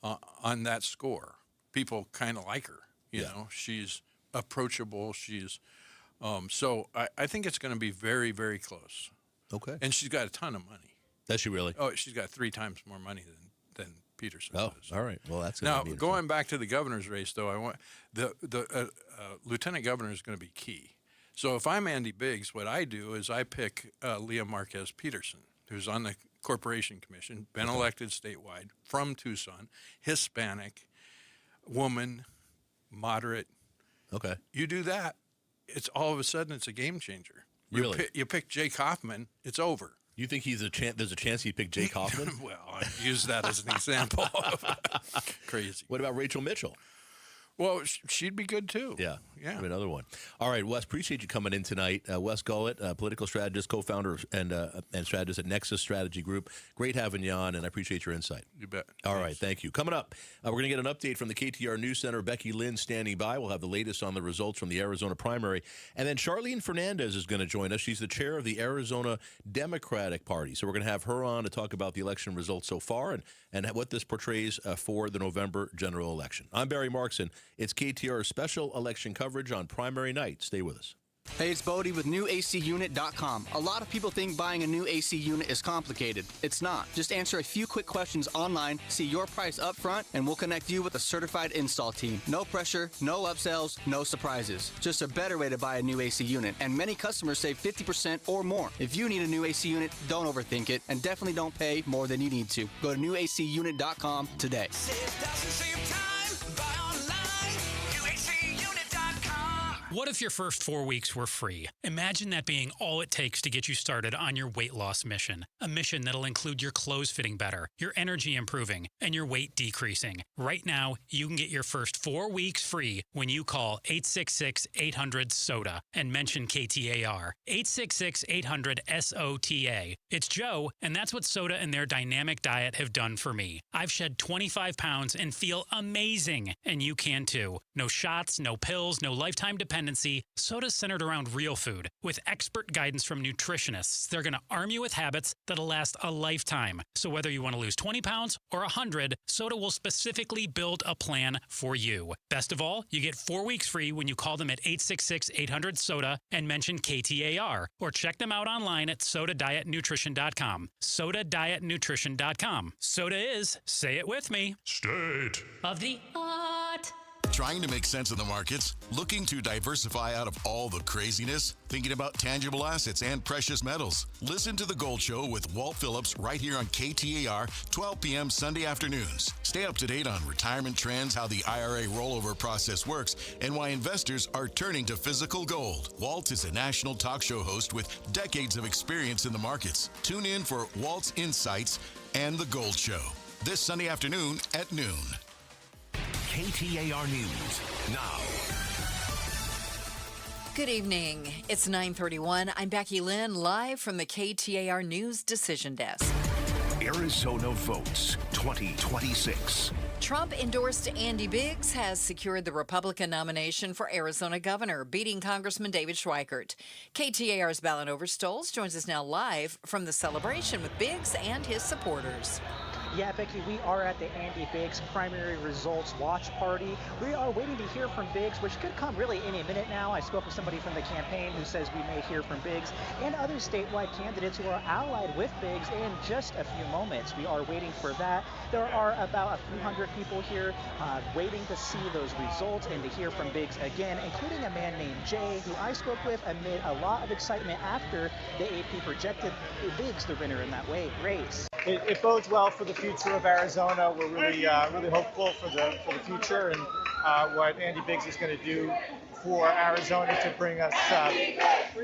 on that score. People kind of like her, you know. She's approachable. She's so I think it's going to be very, very close. Okay. And she's got a ton of money. Does she really? Oh, she's got 3 times more money than Peterson does. All right. Well, that's now going back to the governor's race, though. I want the lieutenant governor is going to be key. So if I'm Andy Biggs, what I do is I pick Leah Marquez Peterson, who's on the Corporation Commission, been elected statewide, from Tucson, Hispanic, woman, moderate. Okay. You do that, it's all of a sudden it's a game changer. Really? You pick Jake Hoffman, it's over. You think there's a chance he'd pick Jake Hoffman? Well, I use that as an example. Crazy. What about Rachel Mitchell? Well, she'd be good too. Yeah. Yeah. Another one. All right, Wes, appreciate you coming in tonight. Wes Gullett, political strategist, co-founder and strategist at Nexus Strategy Group. Great having you on, and I appreciate your insight. You bet. All right, thank you. Coming up, we're going to get an update from the KTAR News Center. Becky Lynn standing by. We'll have the latest on the results from the Arizona primary. And then Charlene Fernandez is going to join us. She's the chair of the Arizona Democratic Party. So we're going to have her on to talk about the election results so far and what this portrays for the November general election. I'm Barry Markson. It's KTAR special election coverage on primary night. Stay with us. Hey, it's Bodie with NewACUnit.com. A lot of people think buying a new AC unit is complicated. It's not. Just answer a few quick questions online, see your price up front, and we'll connect you with a certified install team. No pressure, no upsells, no surprises. Just a better way to buy a new AC unit, and many customers save 50% or more. If you need a new AC unit, don't overthink it, and definitely don't pay more than you need to. Go to NewACUnit.com today. What if your first 4 weeks were free? Imagine that being all it takes to get you started on your weight loss mission. A mission that'll include your clothes fitting better, your energy improving, and your weight decreasing. Right now, you can get your first 4 weeks free when you call 866-800-SODA and mention KTAR. 866-800-SOTA. It's Joe, and that's what Soda and their dynamic diet have done for me. I've shed 25 pounds and feel amazing, and you can too. No shots, no pills, no lifetime dependency. Soda's centered around real food. With expert guidance from nutritionists, they're going to arm you with habits that'll last a lifetime. So whether you want to lose 20 pounds or 100, Soda will specifically build a plan for you. Best of all, you get 4 weeks free when you call them at 866-800-SODA and mention KTAR. Or check them out online at SodaDietNutrition.com. SodaDietNutrition.com. Soda is, say it with me, state of the art. Trying to make sense of the markets? Looking to diversify out of all the craziness? Thinking about tangible assets and precious metals? Listen to The Gold Show with Walt Phillips right here on KTAR, 12 p.m. Sunday afternoons. Stay up to date on retirement trends, how the IRA rollover process works, and why investors are turning to physical gold. Walt is a national talk show host with decades of experience in the markets. Tune in for Walt's Insights and The Gold Show this Sunday afternoon at noon. KTAR News now. Good evening. It's 9:31. I'm Becky Lynn, live from the KTAR News Decision Desk. Arizona votes 2026. Trump-endorsed Andy Biggs has secured the Republican nomination for Arizona governor, beating Congressman David Schweikert. KTAR's Balin Overstoles joins us now live from the celebration with Biggs and his supporters. Yeah, Becky, we are at the Andy Biggs primary results watch party. We are waiting to hear from Biggs, which could come really any minute now. I spoke with somebody from the campaign who says we may hear from Biggs and other statewide candidates who are allied with Biggs in just a few moments. We are waiting for that. There are about a few hundred people here waiting to see those results and to hear from Biggs again, including a man named Jay, who I spoke with amid a lot of excitement after the AP projected Biggs the winner in that race. It bodes well for the future of Arizona. We're really hopeful for the future and what Andy Biggs is going to do for Arizona to bring us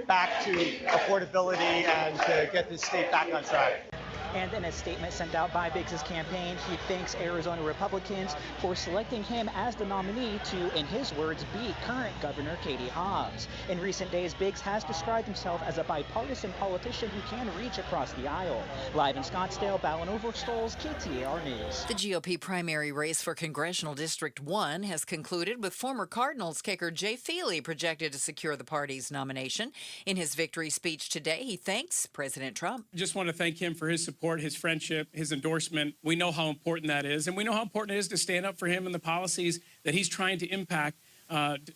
back to affordability and to get this state back on track. And in a statement sent out by Biggs' campaign, he thanks Arizona Republicans for selecting him as the nominee to, in his words, beat current Governor Katie Hobbs. In recent days, Biggs has described himself as a bipartisan politician who can reach across the aisle. Live in Scottsdale, Balin Overstoles, KTAR News. The GOP primary race for Congressional District 1 has concluded, with former Cardinals kicker Jay Feely projected to secure the party's nomination. In his victory speech today, he thanks President Trump. Just want to thank him for his support, his friendship, his endorsement. We know how important that is, and we know how important it is to stand up for him and the policies that he's trying to impact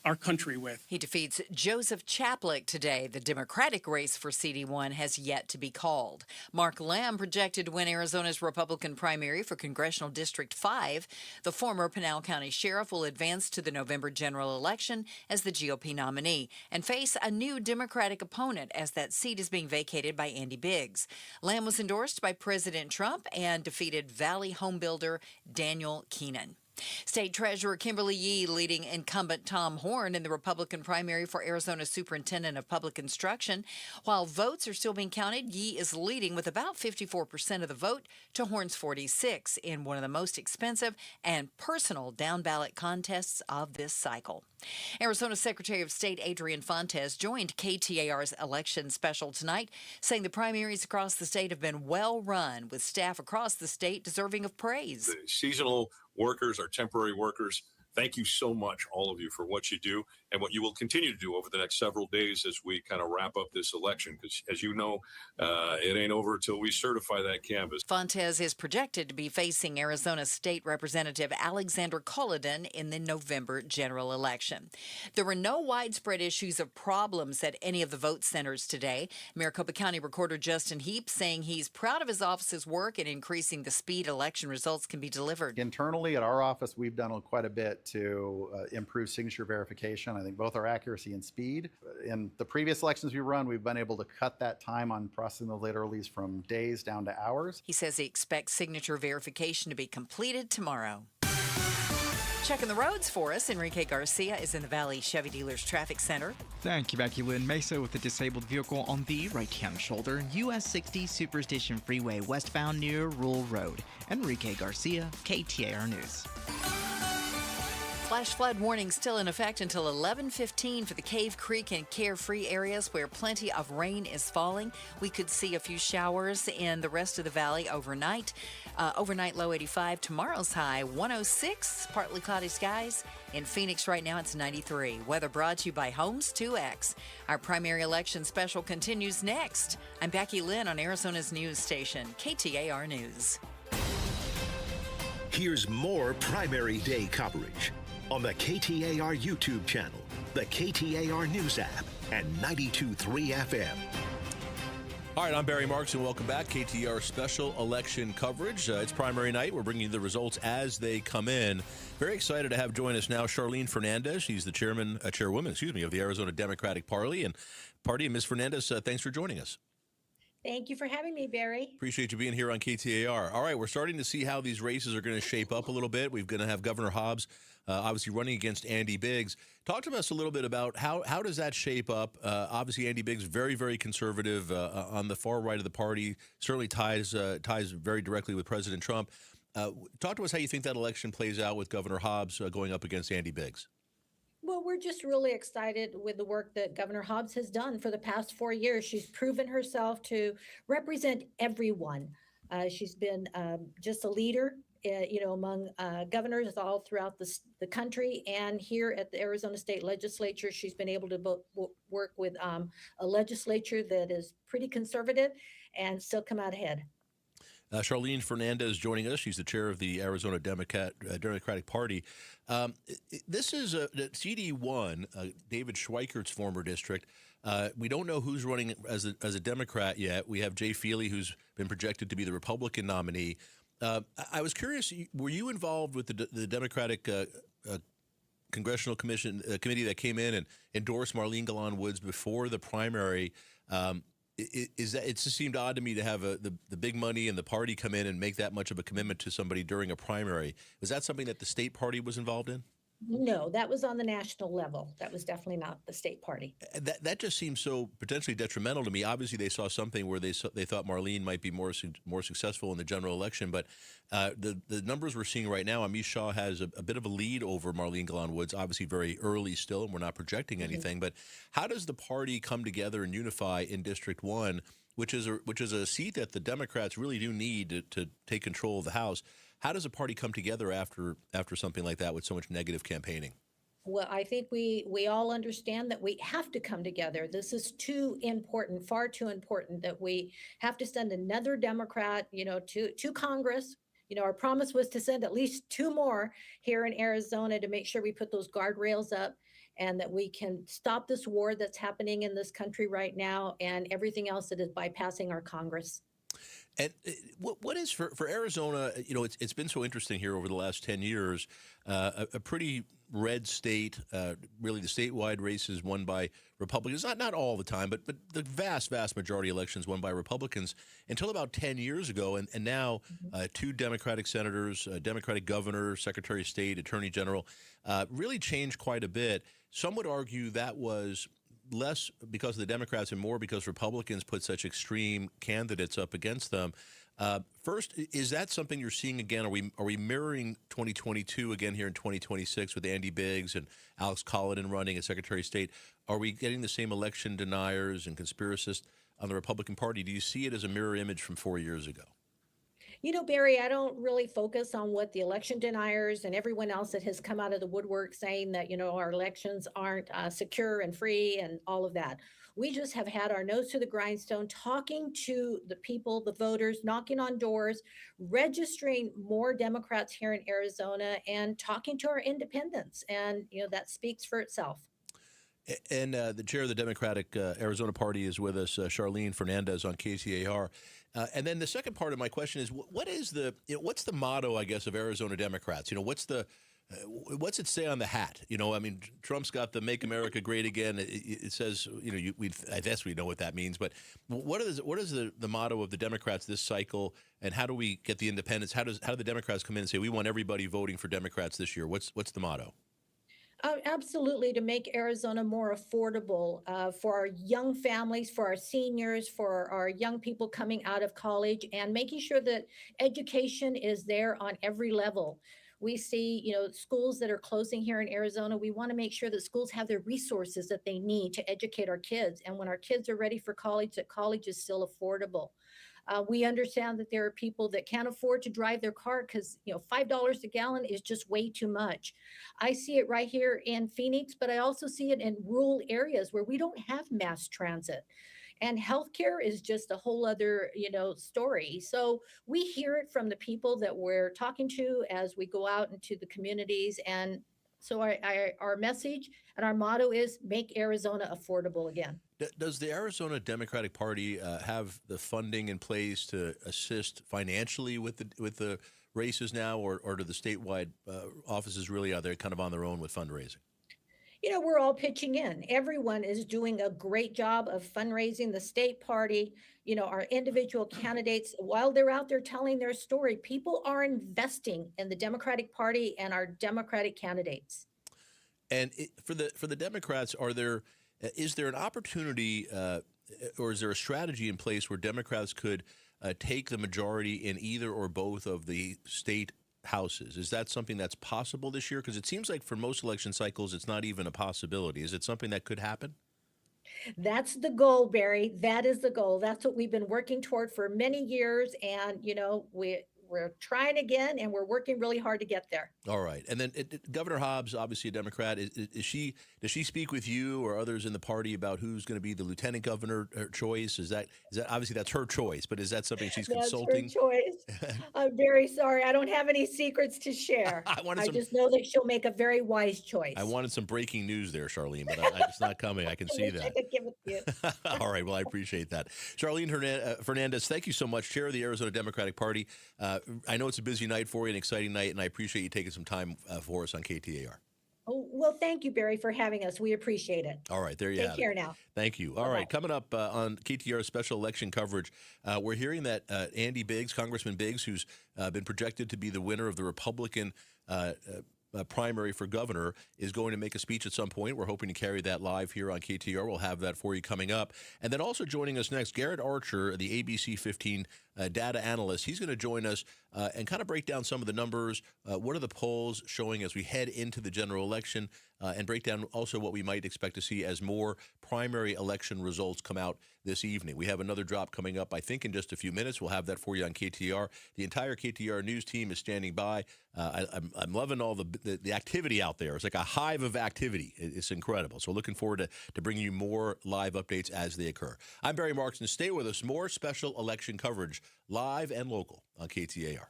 our country with. He defeats Joseph Chaplick today. The Democratic race for CD1 has yet to be called. Mark Lamb projected to win Arizona's Republican primary for Congressional District 5. The former Pinal County Sheriff will advance to the November general election as the GOP nominee and face a new Democratic opponent as that seat is being vacated by Andy Biggs. Lamb was endorsed by President Trump and defeated Valley homebuilder Daniel Keenan. State Treasurer Kimberly Yee leading incumbent Tom Horn in the Republican primary for Arizona Superintendent of Public Instruction. While votes are still being counted, Yee is leading with about 54% of the vote to Horn's 46 in one of the most expensive and personal down-ballot contests of this cycle. Arizona Secretary of State Adrian Fontes joined KTAR's election special tonight, saying the primaries across the state have been well run, with staff across the state deserving of praise. The seasonal workers, our temporary workers, thank you so much, all of you, for what you do and what you will continue to do over the next several days as we kind of wrap up this election. Because, as you know, it ain't over until we certify that canvas. Fontes is projected to be facing Arizona State Representative Alexander Culloden in the November general election. There were no widespread issues of problems at any of the vote centers today. Maricopa County Recorder Justin Heap saying he's proud of his office's work in increasing the speed election results can be delivered. Internally at our office, we've done quite a bit to improve signature verification. I think both our accuracy and speed. In the previous elections we run, we've been able to cut that time on processing those later release from days down to hours. He says he expects signature verification to be completed tomorrow. Checking the roads for us, Enrique Garcia is in the Valley Chevy Dealers Traffic Center. Thank you, Becky Lynn. Mesa with a disabled vehicle on the right-hand shoulder. US 60 Superstation Freeway westbound near Rural Road. Enrique Garcia, KTAR News. Flash flood warning still in effect until 11:15 for the Cave Creek and Carefree areas where plenty of rain is falling. We could see a few showers in the rest of the valley overnight. Overnight low 85. Tomorrow's high 106. Partly cloudy skies. In Phoenix right now it's 93. Weather brought to you by Homes 2X. Our primary election special continues next. I'm Becky Lynn on Arizona's news station, KTAR News. Here's more primary day coverage on the KTAR YouTube channel, the KTAR News app, and 92.3 FM. All right, I'm Barry Marks, and welcome back. KTAR special election coverage. It's primary night. We're bringing you the results as they come in. Very excited to have join us now Charlene Fernandez. She's the chairwoman, of the Arizona Democratic Party. And Ms. Fernandez, thanks for joining us. Thank you for having me, Barry. Appreciate you being here on KTAR. All right, we're starting to see how these races are going to shape up a little bit. We're going to have Governor Hobbs obviously running against Andy Biggs. Talk to us a little bit about how does that shape up? Obviously, Andy Biggs, very, very conservative on the far right of the party, certainly ties very directly with President Trump. Talk to us how you think that election plays out with Governor Hobbs going up against Andy Biggs. Well, we're just really excited with the work that Governor Hobbs has done for the past 4 years. She's proven herself to represent everyone. She's been just a leader, among governors all throughout the country. And here at the Arizona State Legislature, she's been able to work with a legislature that is pretty conservative and still come out ahead. Charlene Fernandez joining us. She's the chair of the Arizona Democratic Party. This is CD1, David Schweikert's former district. We don't know who's running as a Democrat yet. We have Jay Feely, who's been projected to be the Republican nominee. I was curious, were you involved with the Democratic Congressional Committee that came in and endorsed Marlene Galan Woods before the primary? It just seemed odd to me to have the big money and the party come in and make that much of a commitment to somebody during a primary. Was that something that the state party was involved in? No, that was on the national level. That was definitely not the state party. That just seems so potentially detrimental to me. Obviously, they saw something where they thought Marlene might be more successful in the general election. But the numbers we're seeing right now, Amish Shah has a bit of a lead over Marlene Galan Woods. Obviously, very early still, and we're not projecting anything. But how does the party come together and unify in District 1, which is a seat that the Democrats really do need to take control of the House? How does a party come together after something like that with so much negative campaigning? Well, I think we all understand that we have to come together. This is too important, far too important, that we have to send another Democrat, to Congress. Our promise was to send at least 2 more here in Arizona to make sure we put those guardrails up and that we can stop this war that's happening in this country right now and everything else that is bypassing our Congress. And what is for Arizona? It's been so interesting here over the last 10 years. A pretty red state. Really, the statewide races won by Republicans. Not all the time, but the vast majority of elections won by Republicans until about 10 years ago. And now 2 Democratic senators, Democratic governor, Secretary of State, Attorney General, really changed quite a bit. Some would argue that was less because of the Democrats and more because Republicans put such extreme candidates up against them. First, is that something you're seeing again? Are we mirroring 2022 again here in 2026 with Andy Biggs and Alex Collin running as Secretary of State? Are we getting the same election deniers and conspiracists on the Republican Party? Do you see it as a mirror image from 4 years ago? Barry, I don't really focus on what the election deniers and everyone else that has come out of the woodwork saying that, our elections aren't secure and free and all of that. We just have had our nose to the grindstone, talking to the people, the voters, knocking on doors, registering more Democrats here in Arizona and talking to our independents. And, that speaks for itself. And the chair of the Democratic Arizona Party is with us, Charlene Fernandez on KTAR. And then the second part of my question is, what's the motto, I guess, of Arizona Democrats? What's it say on the hat? Trump's got the "Make America Great Again." It says, I guess we know what that means. But what is the motto of the Democrats this cycle? And how do we get the independents? How do the Democrats come in and say we want everybody voting for Democrats this year? What's the motto? Absolutely, to make Arizona more affordable for our young families, for our seniors, for our young people coming out of college, and making sure that education is there on every level. We see, schools that are closing here in Arizona. We want to make sure that schools have the resources that they need to educate our kids. And when our kids are ready for college, that college is still affordable. We understand that there are people that can't afford to drive their car because, $5 a gallon is just way too much. I see it right here in Phoenix, but I also see it in rural areas where we don't have mass transit. And healthcare is just a whole other, story. So we hear it from the people that we're talking to as we go out into the communities. And so our message and our motto is make Arizona affordable again. Does the Arizona Democratic Party have the funding in place to assist financially with the races now, or do the statewide offices really are they kind of on their own with fundraising? We're all pitching in. Everyone is doing a great job of fundraising. The state party, our individual candidates, while they're out there telling their story, people are investing in the Democratic Party and our Democratic candidates. And for the Democrats, is there an opportunity or is there a strategy in place where Democrats could take the majority in either or both of the state houses. Is that something that's possible this year? Because it seems like for most election cycles, it's not even a possibility. Is it something that could happen? That's the goal, Barry. That is the goal. That's what we've been working toward for many years. And, we're trying again, and we're working really hard to get there. All right. And then Governor Hobbs, obviously a Democrat, does she speak with you or others in the party about who's going to be the lieutenant governor choice? Is that obviously that's her choice, but is that something she's consulting? That's her choice. I'm very sorry. I don't have any secrets to share. I just know that she'll make a very wise choice. I wanted some breaking news there, Charlene, but it's not coming. I can see that. I could give it to you. All right. Well, I appreciate that. Charlene Fernandez, thank you so much, Chair of the Arizona Democratic Party. I know it's a busy night for you, an exciting night, and I appreciate you taking some time for us on KTAR. Oh, well, thank you, Barry, for having us. We appreciate it. All right, there you have it. Take care now. Thank you. All right, coming up on KTAR special election coverage, we're hearing that Andy Biggs, Congressman Biggs, who's been projected to be the winner of the Republican primary for governor, is going to make a speech at some point. We're hoping to carry that live here on KTAR. We'll have that for you coming up. And then also joining us next, Garrett Archer, the ABC 15 data analyst. He's going to join us and kind of break down some of the numbers. What are the polls showing as we head into the general election, and break down also what we might expect to see as more primary election results come out this evening. We have another drop coming up, I think, in just a few minutes. We'll have that for you on KTAR. The entire KTAR news team is standing by. I'm loving all the activity out there. It's like a hive of activity. It's incredible. So looking forward to bringing you more live updates as they occur. I'm Barry Marks, and stay with us. More special election coverage, live and local, on KTAR.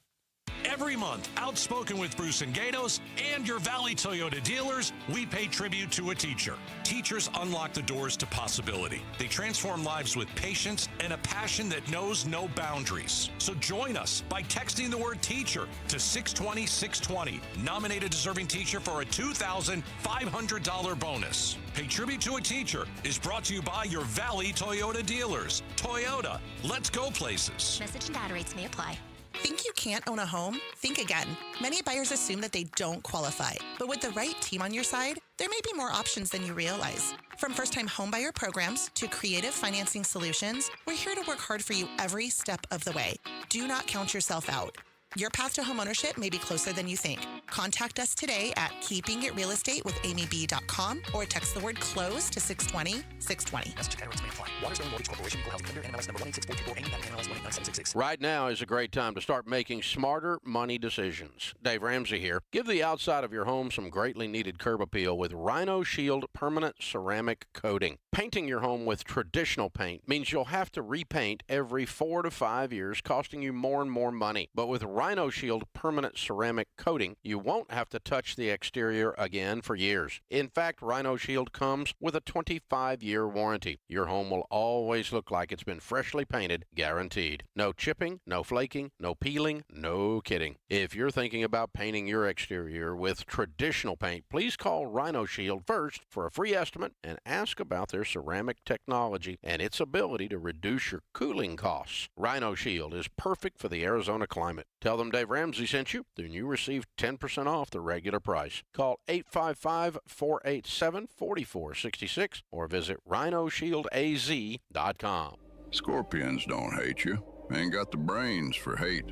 Every month, Outspoken with Bruce and Gatos and your Valley Toyota dealers, we pay tribute to a teacher. Teachers unlock the doors to possibility. They transform lives with patience and a passion that knows no boundaries. So join us by texting the word teacher to 620-620. Nominate a deserving teacher for a $2,500 bonus. Pay tribute to a teacher is brought to you by your Valley Toyota dealers. Toyota, let's go places. Message and data rates may apply. Think you can't own a home? Think again. Many buyers assume that they don't qualify. But with the right team on your side, there may be more options than you realize. From first-time homebuyer programs to creative financing solutions, we're here to work hard for you every step of the way. Do not count yourself out. Your path to homeownership may be closer than you think. Contact us today at keepingitrealestate.com or text the word CLOSE to 620-620. Message and may apply. Waterstone Mortgage Corporation, Equal Housing Lender, NMLS number 18644, NMLS 1897666. Right now is a great time to start making smarter money decisions. Dave Ramsey here. Give the outside of your home some greatly needed curb appeal with Rhino Shield permanent ceramic coating. Painting your home with traditional paint means you'll have to repaint every 4 to 5 years, costing you more and more money. But with Rhino Shield permanent ceramic coating, you won't have to touch the exterior again for years. In fact, Rhino Shield comes with a 25-year warranty. Your home will always look like it's been freshly painted, guaranteed. No chipping, no flaking, no peeling, no kidding. If you're thinking about painting your exterior with traditional paint, please call Rhino Shield first for a free estimate and ask about their ceramic technology and its ability to reduce your cooling costs. Rhino Shield is perfect for the Arizona climate. Tell them Dave Ramsey sent you, then you receive 10% off the regular price. Call 855-487-4466 or visit rhinoshieldaz.com. Scorpions don't hate you. Ain't got the brains for hate.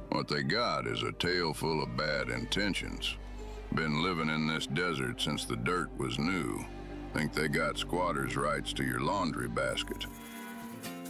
What they got is a tail full of bad intentions. Been living in this desert since the dirt was new. Think they got squatters' rights to your laundry basket.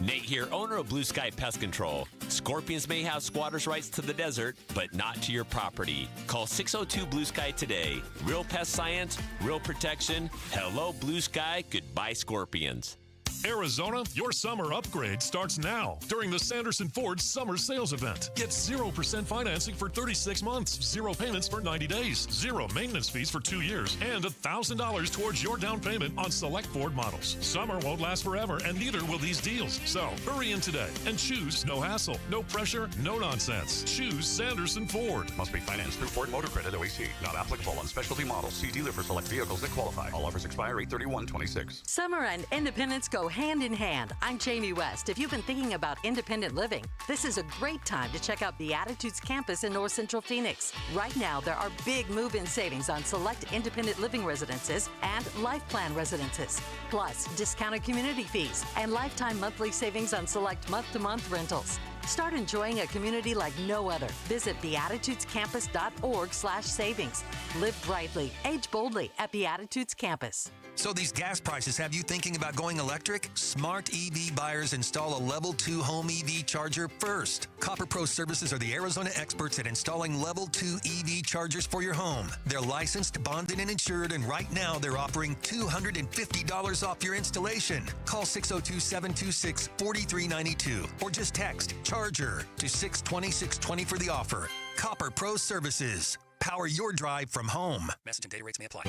Nate here, owner of Blue Sky Pest Control. Scorpions may have squatters' rights to the desert, but not to your property. Call 602 Blue Sky today. Real pest science, real protection. Hello, Blue Sky. Goodbye, scorpions. Arizona, your summer upgrade starts now during the Sanderson Ford Summer Sales Event. Get 0% financing for 36 months, 0 payments for 90 days, 0 maintenance fees for 2 years, and $1,000 towards your down payment on select Ford models. Summer won't last forever, and neither will these deals. So hurry in today and choose no hassle, no pressure, no nonsense. Choose Sanderson Ford. Must be financed through Ford Motor Credit OAC. Not applicable on specialty models. See dealer for select vehicles that qualify. All offers expire 8/31/26. Summer and independence go hand in hand. I'm Jamie West. If you've been thinking about independent living, this is a great time to check out Beatitudes campus in North Central Phoenix. Right now, there are big move-in savings on select independent living residences and life plan residences, plus discounted community fees and lifetime monthly savings on select month-to-month rentals. Start enjoying a community like no other. Visit beatitudescampus.org/savings. Live brightly, age boldly at Beatitudes Campus. So these gas prices have you thinking about going electric? Smart EV buyers install a Level 2 home EV charger first. Copper Pro Services are the Arizona experts at installing Level 2 EV chargers for your home. They're licensed, bonded, and insured, and right now they're offering $250 off your installation. Call 602-726-4392 or just text CHARGER to 620-620 for the offer. Copper Pro Services. Power your drive from home. Message and data rates may apply.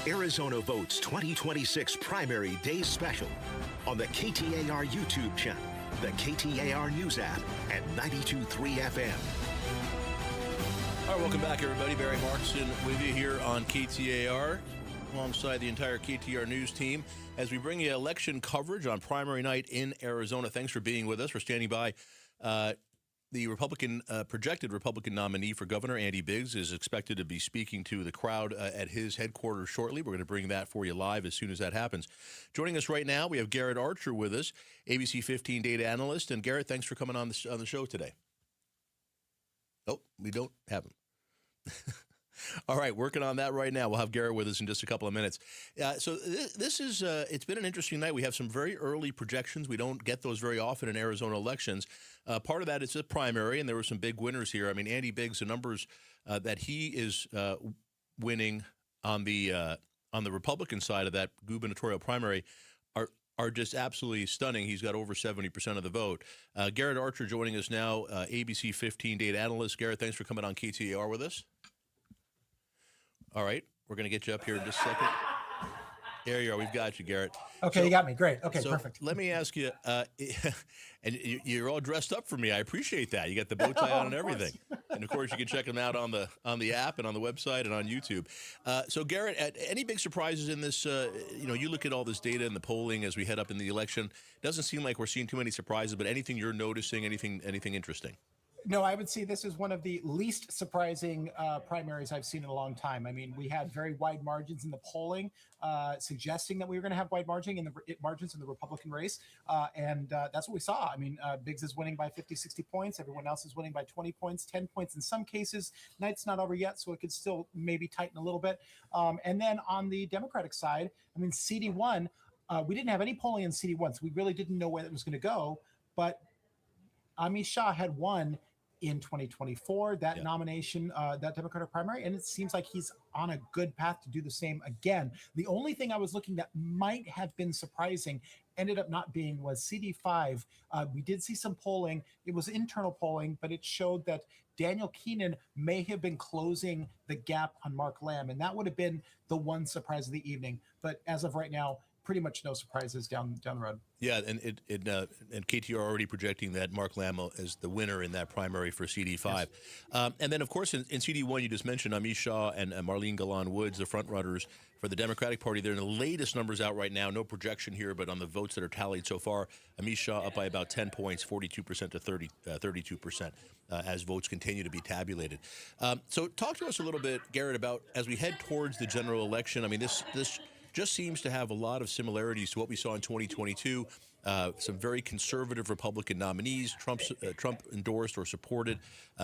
Arizona Votes 2026 Primary Day Special on the KTAR YouTube channel, the KTAR News app, and 92.3 FM. All right, welcome back, everybody. Barry Markson with you here on KTAR, alongside the entire KTAR News team, as we bring you election coverage on primary night in Arizona. Thanks for being with us. We're standing by. The projected Republican nominee for governor, Andy Biggs, is expected to be speaking to the crowd at his headquarters shortly. We're going to bring that for you live as soon as that happens. Joining us right now, we have Garrett Archer with us, ABC 15 data analyst. And Garrett, thanks for coming on the show today. Oh, we don't have him. All right, working on that right now. We'll have Garrett with us in just a couple of minutes. So this is, it's been an interesting night. We have some very early projections. We don't get those very often in Arizona elections. Part of that is a primary, and there were some big winners here. I mean, Andy Biggs, the numbers that he is winning on the Republican side of that gubernatorial primary are just absolutely stunning. He's got over 70% of the vote. Garrett Archer joining us now, ABC 15 data analyst. Garrett, thanks for coming on KTAR with us. All right, we're going to get you up here in just a second. There you are. We've got you, Garrett. Okay, so, you got me. Great. Okay, so perfect. Let me ask you, and you're all dressed up for me. I appreciate that. You got the bow tie on and everything. And, of course, you can check them out on the app and on the website and on YouTube. So, Garrett, any big surprises in this? You look at all this data and the polling as we head up in the election. It doesn't seem like we're seeing too many surprises, but anything you're noticing, anything interesting? No, I would say this is one of the least surprising primaries I've seen in a long time. I mean, we had very wide margins in the polling, suggesting that we were going to have wide margins in the Republican race, and that's what we saw. I mean, Biggs is winning by 50, 60 points. Everyone else is winning by 20 points, 10 points in some cases. Night's not over yet, so it could still maybe tighten a little bit. And then on the Democratic side, I mean, CD1, we didn't have any polling in CD1, so we really didn't know where it was going to go, but Amish Shah had won in 2024, that nomination, that Democratic primary, and it seems like he's on a good path to do the same again. The only thing I was looking that might have been surprising ended up not being was CD5. We did see some polling. It was internal polling, but it showed that Daniel Keenan may have been closing the gap on Mark Lamb, and that would have been the one surprise of the evening. But as of right now, pretty much no surprises down the road. Yeah, and and KTAR already projecting that Mark Lamb is the winner in that primary for CD5. Yes. And then, of course, in CD1, you just mentioned Amish Shah and Marlene Galan Woods, the front runners for the Democratic Party. They're in the latest numbers out right now. No projection here, but on the votes that are tallied so far, Amish Shah up by about 10 points, 42% to 32%, as votes continue to be tabulated. So talk to us a little bit, Garrett, about as we head towards the general election. I mean, this just seems to have a lot of similarities to what we saw in 2022. Some very conservative Republican nominees, Trump endorsed or supported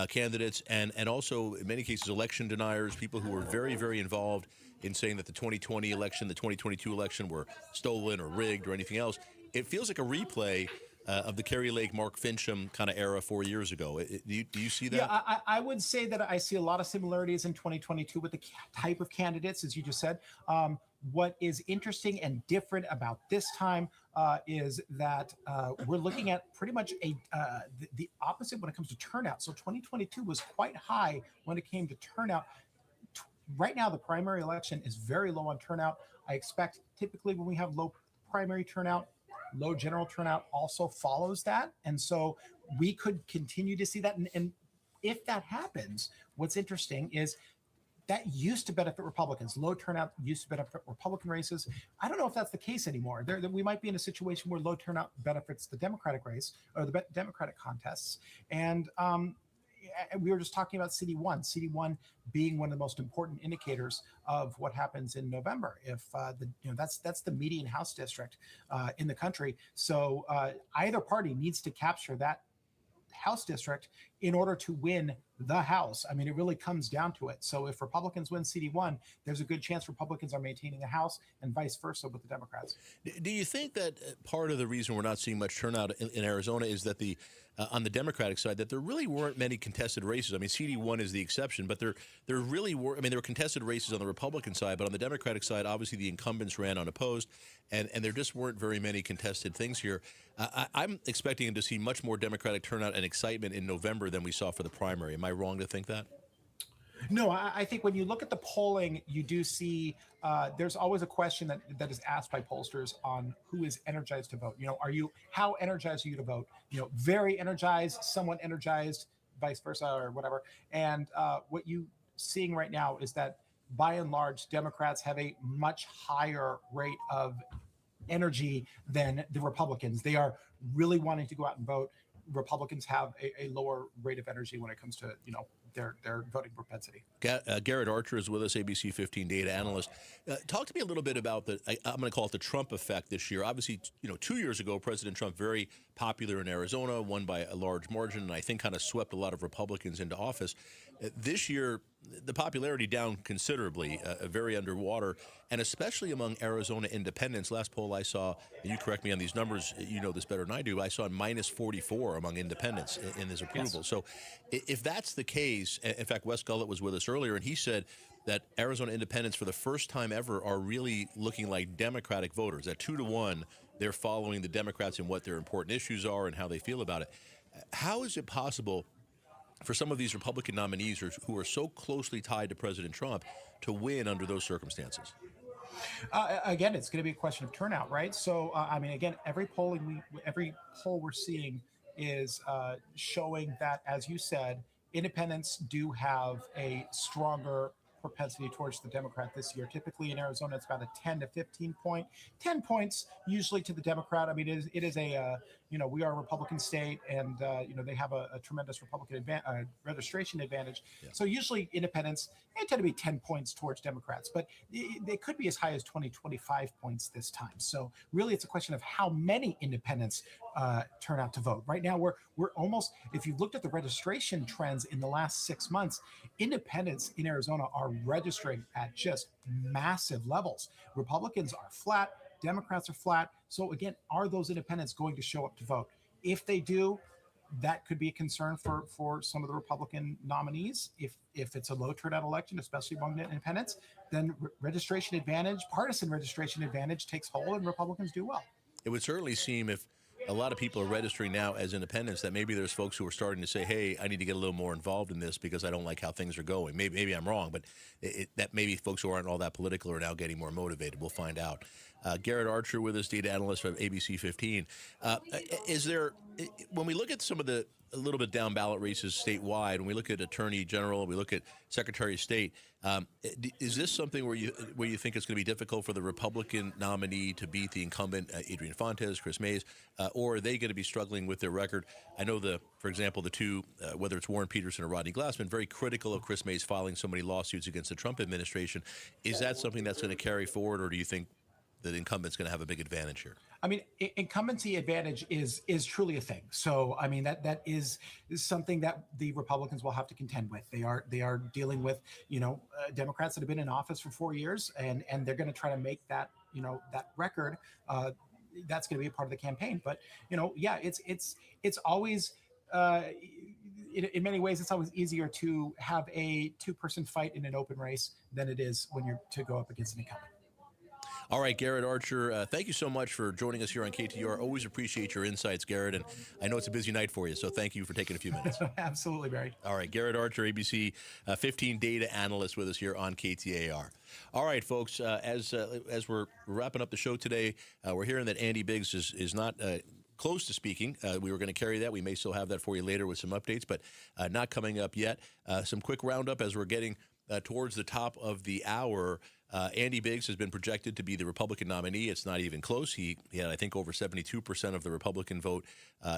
candidates, and also in many cases election deniers, people who were very, very involved in saying that the 2020 election, the 2022 election were stolen or rigged or anything else. It feels like a replay of the Kerry Lake, Mark Fincham kind of era 4 years ago. Do you see that? Yeah, I would say that I see a lot of similarities in 2022 with the type of candidates, as you just said. What is interesting and different about this time is that we're looking at pretty much the opposite when it comes to turnout. So 2022 was quite high when it came to turnout. Right now, the primary election is very low on turnout. I expect typically when we have low primary turnout, low general turnout also follows that. And so we could continue to see that. And if that happens, what's interesting is that used to benefit Republicans. Low turnout used to benefit Republican races. I don't know if that's the case anymore. We might be in a situation where low turnout benefits the Democratic race or the Democratic contests. And we were just talking about CD1 being one of the most important indicators of what happens in November. If that's the median House district in the country. So either party needs to capture that House district in order to win the House. I mean, it really comes down to it. So if Republicans win CD1, there's a good chance Republicans are maintaining the House, and vice versa with the Democrats. Do you think that part of the reason we're not seeing much turnout in Arizona is that on the Democratic side, that there really weren't many contested races? I mean, CD1 is the exception, but there really were. I mean, there were contested races on the Republican side, but on the Democratic side, obviously the incumbents ran unopposed, and there just weren't very many contested things here. I'm expecting to see much more Democratic turnout and excitement in November than we saw for the primary. Am I wrong to think that? No, I think when you look at the polling, you do see there's always a question that is asked by pollsters on who is energized to vote. How energized are you to vote? Very energized, somewhat energized, vice versa, or whatever. And what you seeing right now is that by and large, Democrats have a much higher rate of energy than the Republicans. They are really wanting to go out and vote. Republicans have a lower rate of energy when it comes to their voting propensity. Garrett Archer is with us, ABC 15 data analyst. Talk to me a little bit about I'm going to call it the Trump effect this year. Obviously, 2 years ago, President Trump, very popular in Arizona, won by a large margin, and I think kind of swept a lot of Republicans into office. This year, the popularity down considerably, very underwater, and especially among Arizona independents. Last poll I saw, and you correct me on these numbers, you know this better than I do, I saw minus 44 among independents in his approval. Yes. So if that's the case, in fact, Wes Gullett was with us earlier, and he said that Arizona independents for the first time ever are really looking like Democratic voters. At 2-1, they're following the Democrats in what their important issues are and how they feel about it. How is it possible for some of these Republican nominees who are so closely tied to President Trump to win under those circumstances? Again, it's going to be a question of turnout, right? So, again, every poll we're seeing is showing that, as you said, independents do have a stronger propensity towards the Democrat this year. Typically in Arizona, it's about a 10 to 15 point, 10 points usually to the Democrat. I mean, it is a, we are a Republican state, and, they have a tremendous Republican registration advantage. Yeah. So usually independents, they tend to be 10 points towards Democrats, but they could be as high as 20, 25 points this time. So really it's a question of how many independents turn out to vote. Right now, we're almost, if you've looked at the registration trends in the last 6 months, independents in Arizona are registering at just massive levels. Republicans are flat, Democrats are flat. So again, are those independents going to show up to vote? If they do, that could be a concern for some of the Republican nominees. If it's a low turnout election, especially among independents, then registration advantage, partisan registration advantage takes hold, and Republicans do well. It would certainly seem, if a lot of people are registering now as independents, that maybe there's folks who are starting to say, hey, I need to get a little more involved in this because I don't like how things are going. Maybe I'm wrong, but that maybe folks who aren't all that political are now getting more motivated. We'll find out. Garrett Archer with us, data analyst from ABC 15. Is there, when we look at some of the a little bit down ballot races statewide, when we look at Attorney General, we look at Secretary of State, is this something where you think it's going to be difficult for the Republican nominee to beat the incumbent, Adrian Fontes, Chris Mays, or are they going to be struggling with their record? I know for example, the two, whether it's Warren Peterson or Rodney Glassman, very critical of Chris Mays filing so many lawsuits against the Trump administration. Is that something that's going to carry forward, or do you think the incumbent's going to have a big advantage here? I mean, incumbency advantage is truly a thing. So, I mean, that is something that the Republicans will have to contend with. They are dealing with, Democrats that have been in office for 4 years, and they're going to try to make that, that record. That's going to be a part of the campaign. But, it's always, in many ways, it's always easier to have a two-person fight in an open race than it is when you're to go up against an incumbent. All right, Garrett Archer, thank you so much for joining us here on KTAR. Always appreciate your insights, Garrett, and I know it's a busy night for you, so thank you for taking a few minutes. Absolutely, Barry. All right, Garrett Archer, ABC 15 data analyst with us here on KTAR. All right, folks, as we're wrapping up the show today, we're hearing that Andy Biggs is not close to speaking. We were going to carry that. We may still have that for you later with some updates, but not coming up yet. Some quick roundup as we're getting towards the top of the hour. Andy Biggs has been projected to be the Republican nominee. It's not even close. He had, I think, over 72% of the Republican vote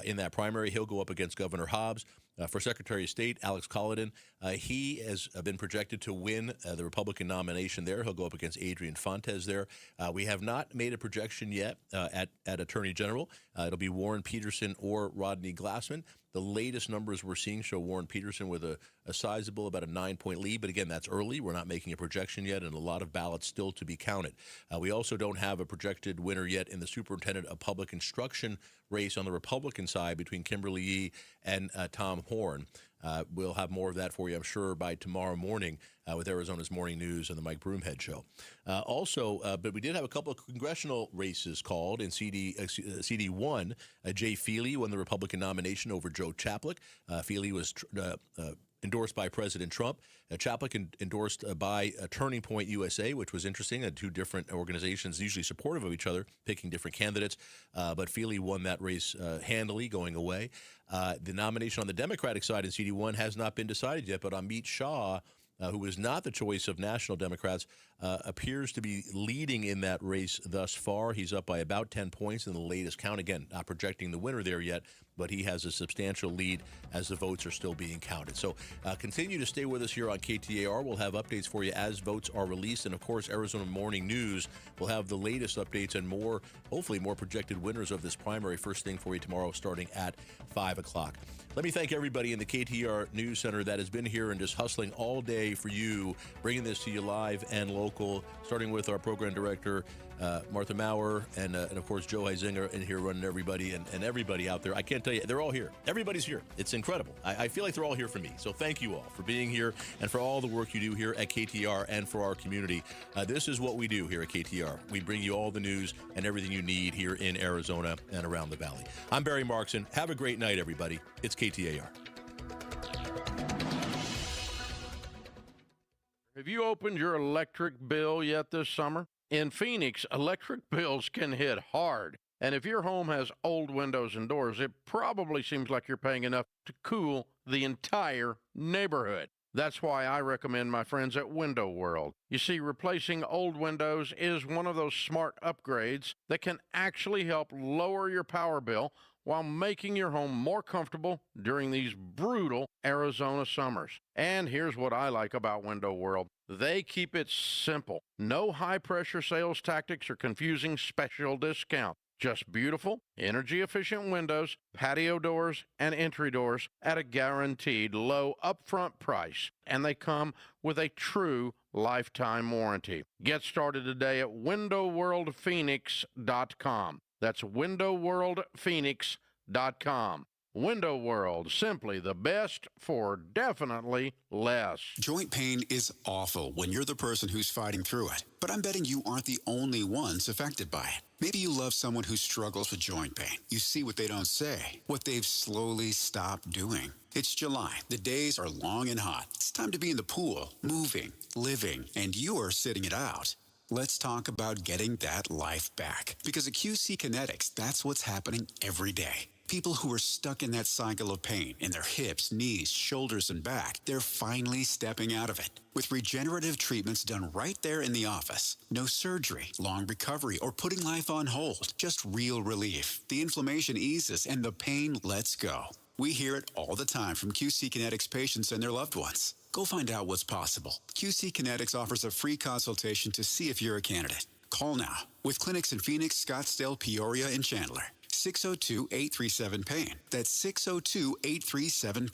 in that primary. He'll go up against Governor Hobbs. For Secretary of State, Alex Collin, he has been projected to win the Republican nomination there. He'll go up against Adrian Fontes there. We have not made a projection yet at Attorney General. It'll be Warren Peterson or Rodney Glassman. The latest numbers we're seeing show Warren Peterson with a sizable, about a 9-point lead. But again, that's early. We're not making a projection yet, and a lot of ballots still to be counted. We also don't have a projected winner yet in the Superintendent of Public Instruction race on the Republican side between Kimberly Yee and Tom Horn. We'll have more of that for you, I'm sure, by tomorrow morning with Arizona's Morning News and the Mike Broomhead Show. But we did have a couple of congressional races called in CD1. Jay Feely won the Republican nomination over Joe Chaplik. Feely was endorsed by President Trump. Chaplik endorsed by Turning Point USA, which was interesting. Two different organizations, usually supportive of each other, picking different candidates. But Feely won that race handily, going away. The nomination on the Democratic side in CD1 has not been decided yet, but Amit Shah, who is not the choice of national Democrats, appears to be leading in that race thus far. He's up by about 10 points in the latest count. Again, not projecting the winner there yet, but he has a substantial lead as the votes are still being counted. So continue to stay with us here on KTAR. We'll have updates for you as votes are released. And, of course, Arizona Morning News will have the latest updates and more, hopefully more projected winners of this primary first thing for you tomorrow starting at 5 o'clock. Let me thank everybody in the KTAR News Center that has been here and just hustling all day for you, bringing this to you live and local, starting with our program director, Martha Maurer, and of course, Joe Heisinger in here running everybody and everybody out there. I can't tell you, they're all here. Everybody's here. It's incredible. I feel like they're all here for me. So thank you all for being here and for all the work you do here at KTAR and for our community. This is what we do here at KTAR. We bring you all the news and everything you need here in Arizona and around the valley. I'm Barry Markson. Have a great night, everybody. It's KTAR. Have you opened your electric bill yet this summer? In Phoenix, electric bills can hit hard. And if your home has old windows and doors, it probably seems like you're paying enough to cool the entire neighborhood. That's why I recommend my friends at Window World. You see, replacing old windows is one of those smart upgrades that can actually help lower your power bill while making your home more comfortable during these brutal Arizona summers. And here's what I like about Window World. They keep it simple. No high-pressure sales tactics or confusing special discount. Just beautiful, energy-efficient windows, patio doors, and entry doors at a guaranteed low upfront price. And they come with a true lifetime warranty. Get started today at WindowWorldPhoenix.com. That's WindowWorldPhoenix.com. Window World, simply the best for definitely less. Joint pain is awful when you're the person who's fighting through it. But I'm betting you aren't the only ones affected by it. Maybe you love someone who struggles with joint pain. You see what they don't say, what they've slowly stopped doing. It's July. The days are long and hot. It's time to be in the pool, moving, living, and you're sitting it out. Let's talk about getting that life back. Because at QC Kinetics, that's what's happening every day. People who are stuck in that cycle of pain in their hips, knees, shoulders, and back, they're finally stepping out of it. With regenerative treatments done right there in the office. No surgery, long recovery, or putting life on hold. Just real relief. The inflammation eases and the pain lets go. We hear it all the time from QC Kinetics patients and their loved ones. Go find out what's possible. QC Kinetics offers a free consultation to see if you're a candidate. Call now. With clinics in Phoenix, Scottsdale, Peoria, and Chandler. 602-837-PAIN. That's 602-837-PAIN.